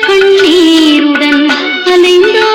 கண்ணீருடன் அலைந்தார்.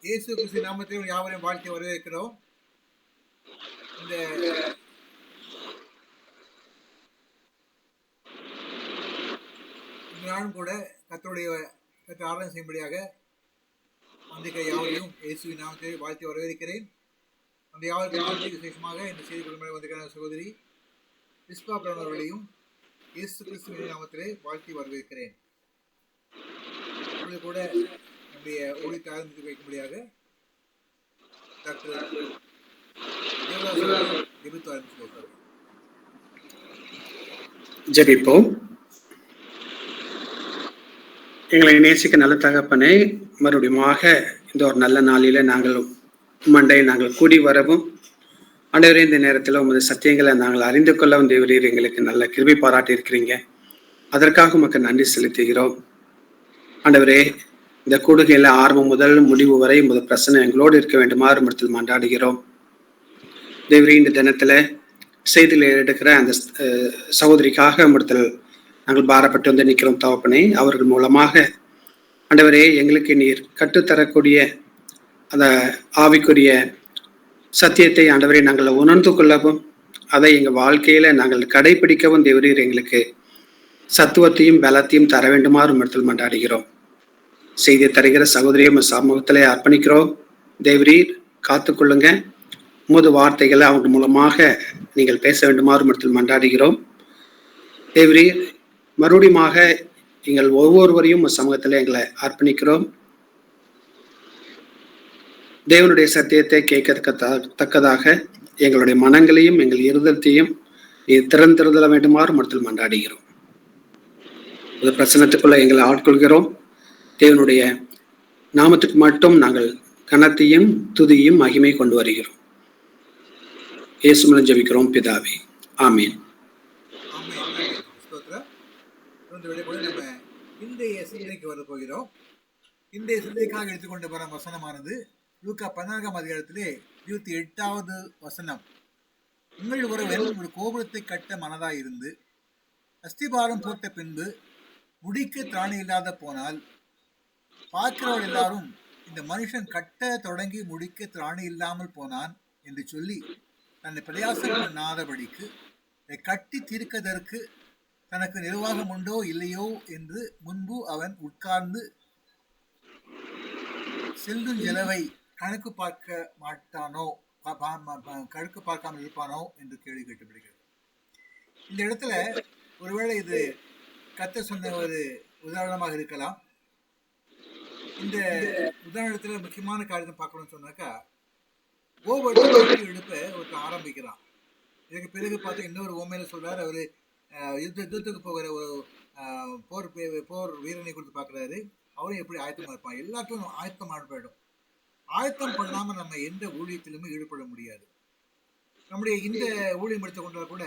இயேசு கிறிஸ்து நாமத்தில் யாவரையும் வாழ்த்தி வரவேற்கிறோம். இந்த நானும் கூட கர்த்தருடைய ஆராதனை செய்யும்படியாக வந்திருக்கிற யாவரையும் இயேசுவின் நாமத்தில் வாழ்த்தி வரவேற்கிறேன். அந்த யாவருக்கும் விசேஷமாக இந்த செய்தி குழும வந்திருக்கிற சகோதரி விஸ்வா பிரவன் அவர்களையும் இயேசு கிறிஸ்துவின் நாமத்திலே வாழ்த்தி வரவேற்கிறேன். அப்பொழுது கூட நம்முடைய ஊழியத்தை ஆரம்பித்து வைக்கும்படியாக டாக்டர் ஜெபித்து ஆரம்பித்து வைப்பார். ஜெபிப்போம். எங்களை நேசிக்க நல்ல தகப்பனே, மறுபடியுமாக இந்த ஒரு நல்ல நாளில நாங்கள் நாங்கள் கூடி வரவும், ஆண்டவரே இந்த நேரத்தில் உமது சத்தியங்களை நாங்கள் அறிந்து கொள்ளவும் தேவரீர் எங்களுக்கு நல்ல கிருபை பாராட்டி இருக்கிறீங்க. அதற்காக உமக்கு நன்றி செலுத்துகிறோம். ஆண்டவரே, இந்த கூடுகையில ஆரம்பம் முதல் முடிவு வரை உமது பிரசன்னம் எங்களோடு இருக்க வேண்டுமாறு இடத்தில் மன்றாடுகிறோம். தேவரே, இந்த தினத்துல செய்தியில் எடுக்கிற அந்த சகோதரிக்காக இடத்தில் நாங்கள் பாரப்பட்டு வந்து நிற்கிறோம் தகப்பனே. அவர்கள் மூலமாக ஆண்டவரே எங்களுக்கு நீர் கற்றுத்தரக்கூடிய அந்த ஆவிக்குரிய சத்தியத்தை ஆண்டவரே நாங்கள் உணர்ந்து கொள்ளவும், அதை எங்கள் வாழ்க்கையில நாங்கள் கடைபிடிக்கவும் தேவரீர் எங்களுக்கு சத்துவத்தையும் பலத்தையும் தர வேண்டுமாறு உம்மிடத்தில் மன்றாடுகிறோம். செய்தி தருகிற சகோதரியும் சமூகத்திலே அர்ப்பணிக்கிறோம். தேவரீர் காத்துக்கொள்ளுங்க. உமது வார்த்தைகளை அவங்க மூலமாக நீங்கள் பேச வேண்டுமாறு உம்மிடத்தில் மன்றாடுகிறோம். தேவரீர் மறுபடியுமாக எங்கள் ஒவ்வொருவரையும் சமூகத்தில் எங்களை அர்ப்பணிக்கிறோம். தேவனுடைய சத்தியத்தை கேட்கத்தக்கதாக எங்களுடைய மனங்களையும் எங்கள் இருதயத்தையும் திறந்திருதல வேண்டுமாறு உம்மிடத்தில் மன்றாடுகிறோம். இந்த பிரச்சனத்துக்குள்ள எங்களை ஆட்கொள்கிறோம். தேவனுடைய நாமத்துக்கு மட்டும் நாங்கள் கனத்தையும் துதியும் மகிமை கொண்டு வருகிறோம். இயேசு மூலம் ஜெபிக்கிறோம் பிதாவே, ஆமீன். நம்ம இன்றைய சிந்தனைக்கு வர போகிறோம். இன்றைய சிந்தனைக்காக எடுத்துக்கொண்டு வர வசனமானது லூக்கா 14ஆம் அதிகாரத்திலே 28வது வசனம். உங்கள் ஒருவன் ஒரு கோபுரத்தை கட்ட மனதாயிருந்து அஸ்திபாரம் போட்ட பின்பு முடிக்க திராணி இல்லாத போனால் பார்க்கிறவர் எல்லாரும் இந்த மனுஷன் கட்ட தொடங்கி முடிக்க திராணி இல்லாமல் போனான் என்று சொல்லி தன்னை பிரயாசம் பண்ணாதபடிக்கு கட்டி தீர்க்கதற்கு தனக்கு நிர்வாகம் உண்டோ இல்லையோ என்று முன்பு அவன் உட்கார்ந்து செல்லும் செலவை கணக்கு பார்க்க மாட்டானோ, கணக்கு பார்க்காமல் இருப்பானோ என்று கேள்வி கேட்டுப்படுகிறது. இந்த இடத்துல ஒருவேளை இது கர்த்தர் சொன்ன ஒரு உதாரணமாக இருக்கலாம். இந்த உதாரணத்துல முக்கியமான காரியத்தை பார்க்கணும்னு சொன்னாக்கா, கோபுரத்தை எடுப்ப ஒருத்தர் ஆரம்பிக்கிறான். இதுக்கு பிறகு பார்த்து இன்னொரு ஓமையில சொல்றாரு. அவரு யுத்தத்துக்கு போகிற ஒரு போர் வீரனை கொடுத்து பார்க்குறாரு. அவரும் எப்படி ஆயத்தமா இருப்பான். எல்லாத்தையும் ஆயத்தமாக போயிடும். ஆயத்தம் பண்ணாம நம்ம எந்த ஊழியத்திலுமே ஈடுபட முடியாது. நம்முடைய இந்த ஊழியம் எடுத்துக்கொண்டால் கூட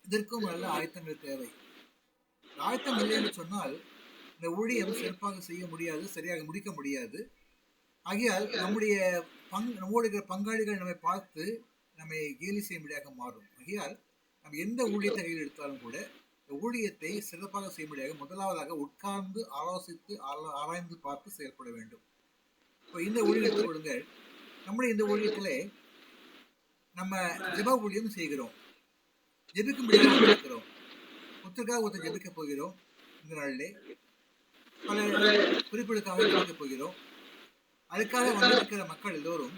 இதற்கும் நல்ல ஆயத்தங்கள் தேவை. ஆயத்தம் இல்லைன்னு சொன்னால் இந்த ஊழியம் சிறப்பாக செய்ய முடியாது, சரியாக முடிக்க முடியாது. ஆகையால் நம்முடைய பங்காளிகள் நம்மை பார்த்து நம்மை கேலி செய்யும்படியாக மாறும். ஆகையால் நம்ம எந்த ஊழியத்தை கையில் எடுத்தாலும் கூட இந்த ஊழியத்தை சிறப்பாக செய்யும்படியாக முதலாவதாக உட்கார்ந்து ஆலோசித்து ஆராய்ந்து பார்த்து செயல்பட வேண்டும். இப்போ இந்த ஊழியத்தை கொடுங்கள். நம்முடைய இந்த ஊழியத்திலே நம்ம ஜெப ஊழியம் செய்கிறோம், ஜெபிக்கும்படியாக இருக்கிறோம், ஒருத்தருக்காக ஒருத்தர் ஜெபிக்க போகிறோம். இந்த நாளிலே பல குறிப்புகளுக்காக ஜெபிக்க போகிறோம். அதுக்காக வந்திருக்கிற மக்கள் எல்லோரும்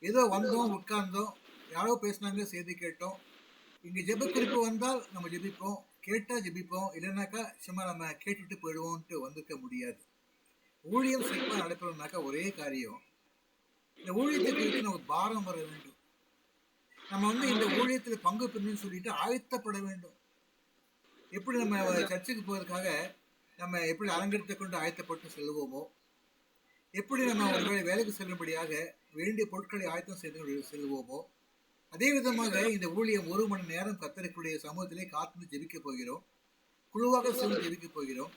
ஏதோ வந்தோம், உட்கார்ந்தோம், யாரோ பேசினாங்க, செய்தி கேட்டோம். இங்க ஜெப குறிப்பு வந்தால் நம்ம ஜெபிப்போம், கேட்டா ஜெபிப்போம், இல்லைன்னாக்கா சும்மா நம்ம கேட்டுட்டு போயிடுவோம்ட்டு வந்திருக்க முடியாது. ஊழியம் சிறப்பாக நடக்கணும்னாக்கா ஒரே காரியம், இந்த ஊழியத்தை குறித்து நமக்கு பாரம் வர வேண்டும். நம்ம இந்த ஊழியத்துல பங்கு பெறணும்னு சொல்லிட்டு ஆயத்தப்பட வேண்டும். எப்படி நம்ம சர்ச்சுக்கு போவதற்காக நம்ம எப்படி அலங்கரித்து கொண்டு ஆயத்தப்பட்டு செல்வோமோ, எப்படி நம்ம ஒருவேளை வேலைக்கு செல்லும்படியாக வேண்டிய பொருட்களை ஆயத்தம் செய்து செல்வோமோ, அதே விதமாக இந்த ஊழியம் 1 மணி நேரம் கர்த்தருடைய சமூகத்திலே காத்து ஜெபிக்க போகிறோம், குழுவாக சென்று ஜெபிக்க போகிறோம்.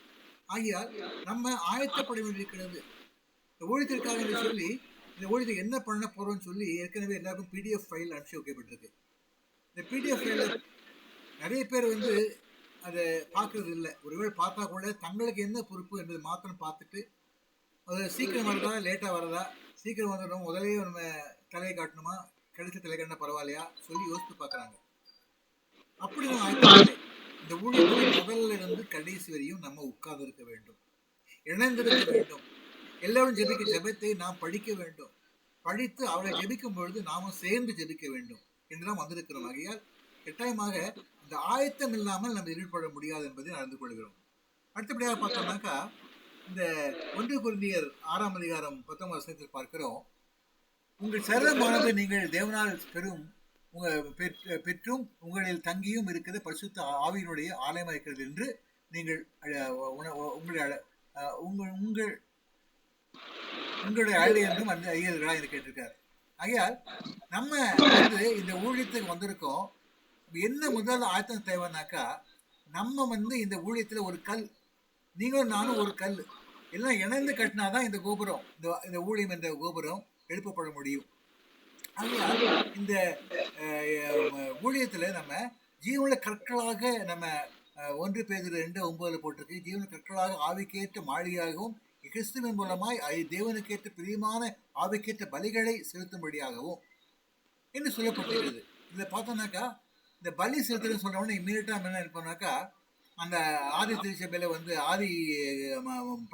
ஆகையால் நம்ம ஆயத்தப்பட வேண்டியிருக்கிறது. இந்த ஊழியத்திற்காக என்று சொல்லி இந்த ஊழியத்தை என்ன பண்ண போறோம்னு சொல்லி ஏற்கனவே எல்லாருக்கும் பிடிஎஃப் ஃபைல் அனுப்பிச்சு வைக்கப்பட்டிருக்கு. இந்த பிடிஎஃப் ஃபைல நிறைய பேர் அதை பார்க்கறது இல்லை. ஒருவேளை பார்த்தா கூட தங்களுக்கு என்ன பொறுப்பு என்பதை மாத்திரம் பார்த்துட்டு அது சீக்கிரம் வருதா லேட்டாக வரதா, சீக்கிரம் வந்துடும், முதலே நம்ம தலையை காட்டணுமா, கடைசி தலை காட்டினா பரவாயில்லையா சொல்லி யோசித்து பார்க்குறாங்க. அப்படி நம்ம ஆயத்தப்படலை. இந்த ஊழியத்தில் முதல்ல இருந்து கடைசி வரையும் நம்ம உட்கார்ந்து இருக்க வேண்டும், இணைந்திருக்க வேண்டும். எல்லாரும் ஜெபிக்க ஜெபத்தை நாம் படிக்க வேண்டும், படித்து அவரை ஜெபிக்கும் பொழுது நாமும் சேர்ந்து ஜெபிக்க வேண்டும் என்றுதான் வந்திருக்கிறோம். ஆகையால் கட்டாயமாக இந்த ஆயத்தம் இல்லாமல் நம்ம ஈடுபட முடியாது என்பதை நடந்து கொள்கிறோம். அடுத்தபடியாக பார்த்தோம்னாக்கா இந்த 1 கொரிந்தியர் 6ஆம் அதிகாரம் 10ஆம் வசனத்தில் பார்க்கிறோம், உங்கள் சரீரமானது நீங்கள் தேவனால் பெற்றும் உங்களில் தங்கியும் இருக்கிற பரிசுத்த ஆவியினுடைய ஆலயமாக இருக்கிறது என்று நீங்கள் உங்களுடைய அழகு என்றும் அந்த ஐயர்களா என்று கேட்டிருக்காரு. ஆகையால் நம்ம இந்த ஊழியத்துக்கு வந்திருக்கோம். என்ன முதல் ஆயத்தம் தேவைன்னாக்கா, நம்ம இந்த ஊழியத்துல ஒரு கல், நீங்களும் நானும் ஒரு கல் எல்லாம் இணைந்து கட்டினாதான் இந்த கோபுரம், இந்த ஊழியம் என்ற கோபுரம் எழுப்பப்பட முடியும். ஆகையால் இந்த ஊழியத்துல நம்ம ஜீவன கற்களாக நம்ம 1 பேதுரு 2:9 போட்டிருக்கு, ஜீவன கற்களாக ஆவிக்கேற்ற மாளிகையாகவும் கிறிஸ்துவின் மூலமாய் தேவனுக்கேற்ற பிரியமான ஆவிக்கேற்ற பலிகளை செலுத்தும்படியாகவும் என்று சொல்லப்பட்டிருக்கிறது. இதில் பார்த்தோம்னாக்கா இந்த பலி செலுத்துறதுன்னு சொன்ன உடனே இம்மீடியட்டாக என்ன இருப்போம்னாக்கா அந்த ஆதி திருச்சபையில் வந்து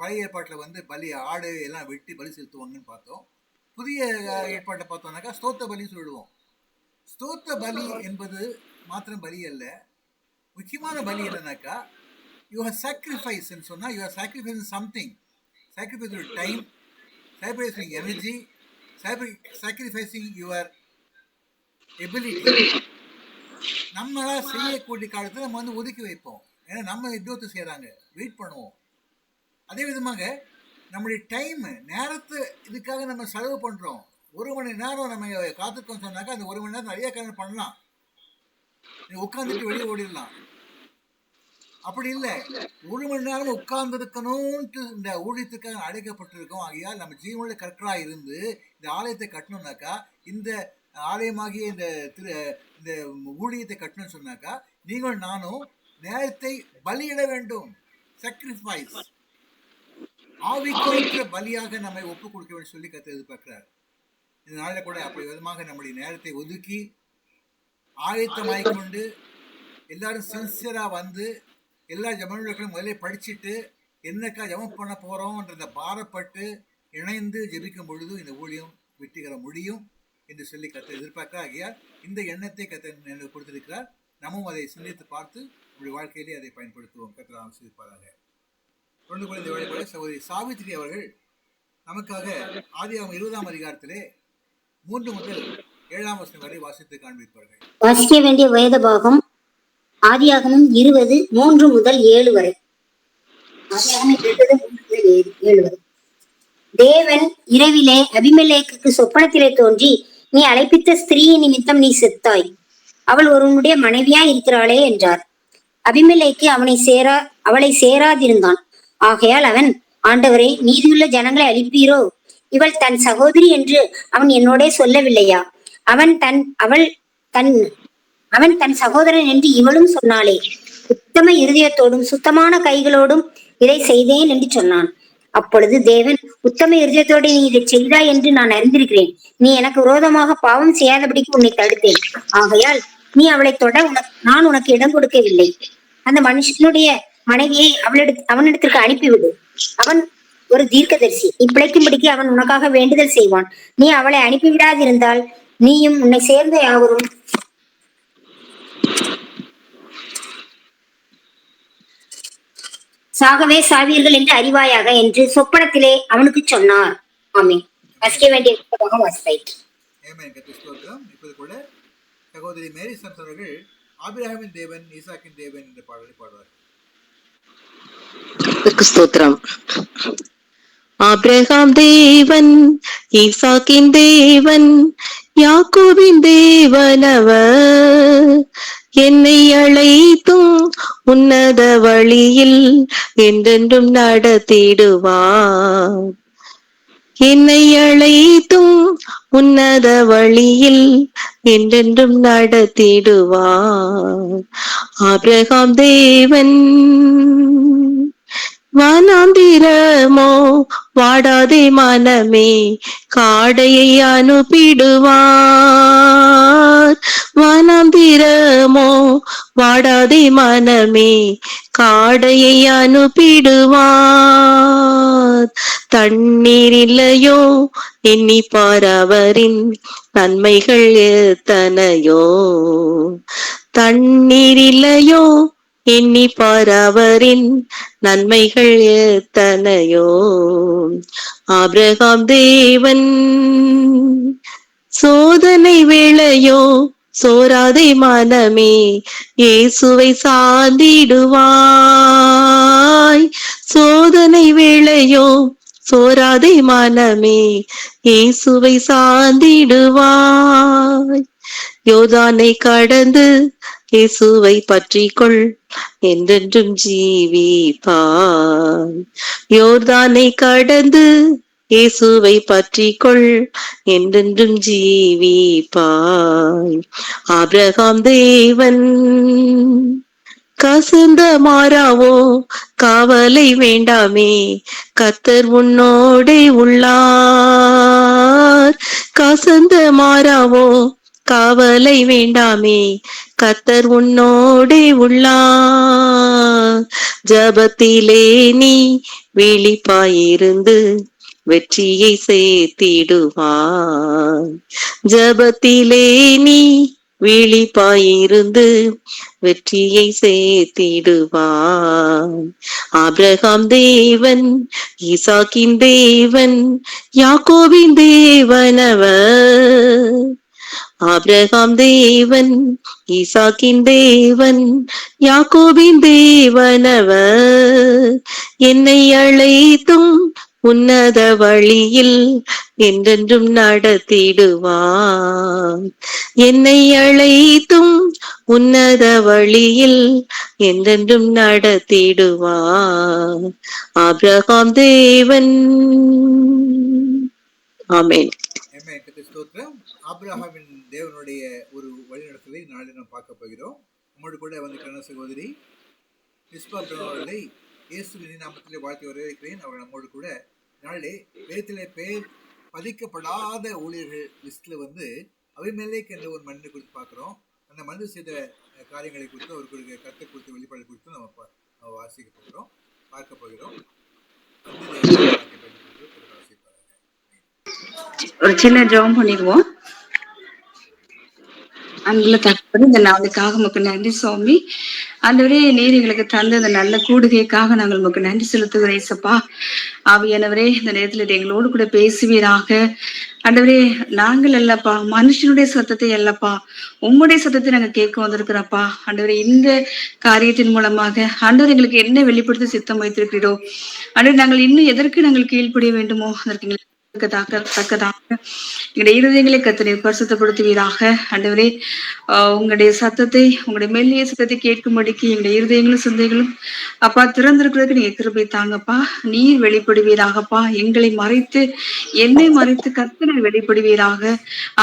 பழைய ஏற்பாட்டில் வந்து பலி ஆடு எல்லாம் வெட்டி பலி செலுத்துவாங்கன்னு பார்த்தோம். புதிய ஏற்பாட்டை பார்த்தோம்னாக்கா ஸ்தோத்த பலி சொல்லுவோம். ஸ்தோத்த பலி என்பது மாத்திரம் பலி அல்ல, முக்கியமான பலி என்னன்னாக்கா யுவர் சாக்ரிஃபைஸ்ன்னு சொன்னால் your sacrifice something, sacrifice your time, sacrificing energy, sacrificing your ability. நம்மளா செய்யக்கூடிய காலத்தில் நம்ம வந்து ஒதுக்கி வைப்போம். ஏன்னா நம்ம இன்னொருத்தர் செய்கிறாங்க, வெயிட் பண்ணுவோம். அதே விதமாக நம்முடைய டைம் நேரத்தை இதுக்காக நம்ம செலவு பண்ணுறோம். 1 மணி நேரம் நம்ம காத்துக்கோம் சொன்னாக்கா அந்த 1 மணி நேரம் நிறைய காரணம் பண்ணலாம், உட்காந்துட்டு வெளியே ஓடிடலாம். அப்படி இல்லை, 1 மணி நேரம் உட்கார்ந்துருக்கணும்ட்டு இந்த ஊழியத்துக்காக அழைக்கப்பட்டிருக்கோம். ஆகையால் நம்ம ஜீவனில் கரெக்டாக இருந்து இந்த ஆலயத்தை கட்டணும்னாக்கா, இந்த ஆலயமாகிய இந்த ஊழியத்தை கட்டணும்னு சொன்னாக்கா நீங்கள் நானும் நேரத்தை பலியிட வேண்டும். சாக்ரிஃபைஸ், ஆவிக்குரிய பலியாக நம்மை ஒப்பு கொடுக்க வேண்டும் சொல்லி கர்த்தர் எதிர்பார்க்கிறார். இதனால கூட அப்படி விதமாக நம்முடைய நேரத்தை ஒதுக்கி ஆயத்தமாய்க்கொண்டு எல்லாரும் சின்சியராக வந்து எல்லா ஜபங்களுக்கும் முதலே படிச்சுட்டு என்னக்கா ஜபம் பண்ண போகிறோம்ன்றத பாரப்பட்டு இணைந்து ஜெபிக்கும் பொழுது இந்த ஊழியம் வெற்றிகர முடியும் என்று சொல்லி கர்த்தர் எதிர்பார்க்கிறார். ஆகியால் இந்த எண்ணத்தை கர்த்தர் கொடுத்திருக்கிறார். நம்மும் அதை சிந்தித்து பார்த்து நம்முடைய வாழ்க்கையிலே அதை பயன்படுத்துவோம். கர்த்தர் ஆசீர்வதிப்பாராக. தொடர்ந்து கொள்ள இந்த வழிபாடு சகோதரி சாவித்திரி அவர்கள் நமக்காக ஆதியாகமம் 20ஆம் அதிகாரத்திலே 3 முதல் 7ஆம் வசனம் வரை வாசித்து காண்பிப்பார்கள். வாசிக்க வேண்டிய வேத பாகம் ஆதியாகமம் 20 3 முதல் 7 வரை. ஆதியாகமம் 20 3 முதல் 7 வரை. தேவன் இரவிலே அபிமெலேக்குக்கு சொப்பனத்திலே தோன்றி, நீ அழைப்பித்த ஸ்திரீயின் நிமித்தம் நீ செத்தாய், அவள் ஒருவனுடைய மனைவியாய் இருக்கிறாளே என்றார். அபிமெலேக்கு அவளை சேராதிருந்தான். ஆகையால் அவன், ஆண்டவரே, நீதியுள்ள ஜனங்களை அழிப்பீரோ? இவள் தன் சகோதரி என்று அவன் என்னோடே சொல்லவில்லையா? அவன் தன் சகோதரன் என்று இவளும் சொன்னாளே. உத்தம இருதயத்தோடும் சுத்தமான கைகளோடும் இதை செய்தேன் என்று சொன்னான். அப்பொழுது தேவன், உத்தம இருதயத்தோடு நீ இதை செய்தாய் என்று நான் அறிந்திருக்கிறேன். நீ எனக்கு விரோதமாக பாவம் செய்யாதபடிக்கு உன்னை தடுத்தேன். ஆகையால் நீ அவளை தொட நான் உனக்கு இடம் கொடுக்கவில்லை. அந்த மனுஷனுடைய மனைவியை அவனிடத்திற்கு அனுப்பிவிடு. அவன் ஒரு தீர்க்கதரிசி, நீ பிழைக்கும்படிக்கு அவன் உனக்காக வேண்டுதல் செய்வான். நீ அவளை அனுப்பிவிடாதிருந்தால் நீயும் உன்னை சேர்ந்த யாவரும் சாகவே சாவீர்கள் என்று அறிவாயாக என்று சொப்பனத்திலே அவனுக்கு சொன்னார். ஆமென். வாசிக்க வேண்டிய வாசித்தாயிற்று. இப்போது கூட சகோதரி மேரி சம்ஸ் அவர்கள் ஆபிரகாமின் தேவன் ஈசாக்கின் தேவன் என்ற பாடலை பாடுவார். ஸ்தோத்திரம். ஆபிரகாம் தேவன், ஈசாக்கின் தேவன், யாக்கோபின் தேவனவர், என்னை அழைத்தும் உன்னத வழியில் என்றென்றும் நடத்திடுவார். என்னை அழைத்தும் உன்னத வழியில் என்றென்றும் நடத்திடுவார். ஆபிரகாம் தேவன். வனாந்திரமோ வாடாதே மனமே, காடையை அனுப்பிடுவார். வனாந்திரமோ வாடாதே மனமே, காடையை அனுப்பிடுவார். தண்ணீர் இல்லையோ எண்ணி பாரவரின் நன்மைகள் எத்தனையோ. தண்ணீர் இல்லையோ எண்ணி பாரவரின் நன்மைகள் எத்தனையோ. ஆபிரகாம் தேவன். சோதனை வேளையோ சோராதை மனமே, இயேசுவை சார்ந்திடுவாய். சோதனை வேளையோ சோராதை மனமே, இயேசுவை சார்ந்திடுவாய். யோர்தானை கடந்து இயேசுவை பற்றிக்கொள், என்றென்றும் ஜீவிப்பாய். யோர்தானை கடந்து இயேசுவை பற்றிக்கொள், என்றென்றும் ஜீவிப்பாய். ஆபிரகாம் தேவன். கசந்த மாறாவோ காவலை வேண்டாமே, கர்த்தர் உன்னோடே உள்ளார். கசந்த மாறாவோ காவலை வேண்டாமே, கர்த்தர் உன்னோடே உள்ளார். ஜபத்திலே நீ விழிப்பாயிருந்து வெற்றியை சேர்த்திடுவார். ஜபத்திலே நீ விழிப்பாயிருந்து வெற்றியை சேர்த்திடுவார். ஆபிரகாம் தேவன், ஈசாக்கின் தேவன், யாக்கோபின் தேவனவர். ஆபிரகாம் தேவன், ஈசாக்கின் தேவன், யாக்கோபின் தேவனவர். என்னை அழைத்தும் உன்னத வழியில் என்றென்றும் நடத்திடுவார். என்னை அழைத்தும் உன்னத வழியில் என்றென்றும் நடத்திடுவார். ஆபிரகாம் தேவன். ஆமென். ஸ்தோத்திரம். ஆபிரகாமின் தேவனுடைய ஒரு வழிநடத்தலை நாளை நாம் பார்க்க போகிறோம். நம்மோடு கூட வந்திருக்கிற சகோதரி மிஸ்பா அவர்களை இயேசுவின் நாமத்திலே வாழ்த்தி வரவேற்கிறேன். அவர் நம்மோடு கூட நாளே வேதத்திலே பெயர் பதிக்கப்படாத ஊழியர்கள் லிஸ்ட்ல அபிமெலேக் என்ற ஒரு மனிதனை குறித்து பார்க்கிறோம். அந்த மனிதர் செய்த காரியங்களை குறித்து அவருக்கு கருத்தை குறித்து வெளிப்பாடு குறித்து நம்ம வாசிக்க போகிறோம், பார்க்க போகிறோம். ஒரு சின்ன ஜெபம் பண்ணிடுவோம். அன்புள்ள தகப்பனே, இந்த நாளுக்காக உமக்கு நன்றி சுவாமி. ஆண்டவரே, நீர் எங்களுக்கு தந்த இந்த நல்ல கூடுகைக்காக நாங்கள் உமக்கு நன்றி செலுத்துகிறோம் ஏசப்பா. ஆவியானவரே, இந்த நேரத்துல எங்களோடு கூட பேசுவீராக. ஆண்டவரே, நாங்கள் அல்லப்பா, மனுஷனுடைய சத்தத்தை அல்லப்பா, உம்முடைய சத்தத்தை நாங்க கேட்க வந்திருக்கிறப்பா. ஆண்டவரே, இந்த காரியத்தின் மூலமாக ஆண்டவர் எங்களுக்கு என்ன வெளிப்படுத்தி சித்தம் வைத்திருக்கிறீரோ, ஆண்டவரே, நாங்கள் இன்னும் எதற்கு நாங்கள் கீழ்ப்படிய வேண்டுமோ அதற்கு எங்களுக்கு தக்கதாக எங்களுடைய இருதயங்களை கர்த்தர் பரிசுத்தப்படுத்துவீராக. ஆண்டவரே, உங்களுடைய சத்தத்தை, உங்களுடைய மெல்லிய சத்தத்தை கேட்கும்படிக்கு எங்களுடைய இருதயங்களும் சிந்தைகளும் அப்பா திறந்திருக்கிறதுக்கு நீங்க கிருபை தாங்கப்பா. நீர் வெளிப்படுவீராகப்பா. எங்களை மறைத்து, என்னை மறைத்து கர்த்தரை வெளிப்படுவீராக.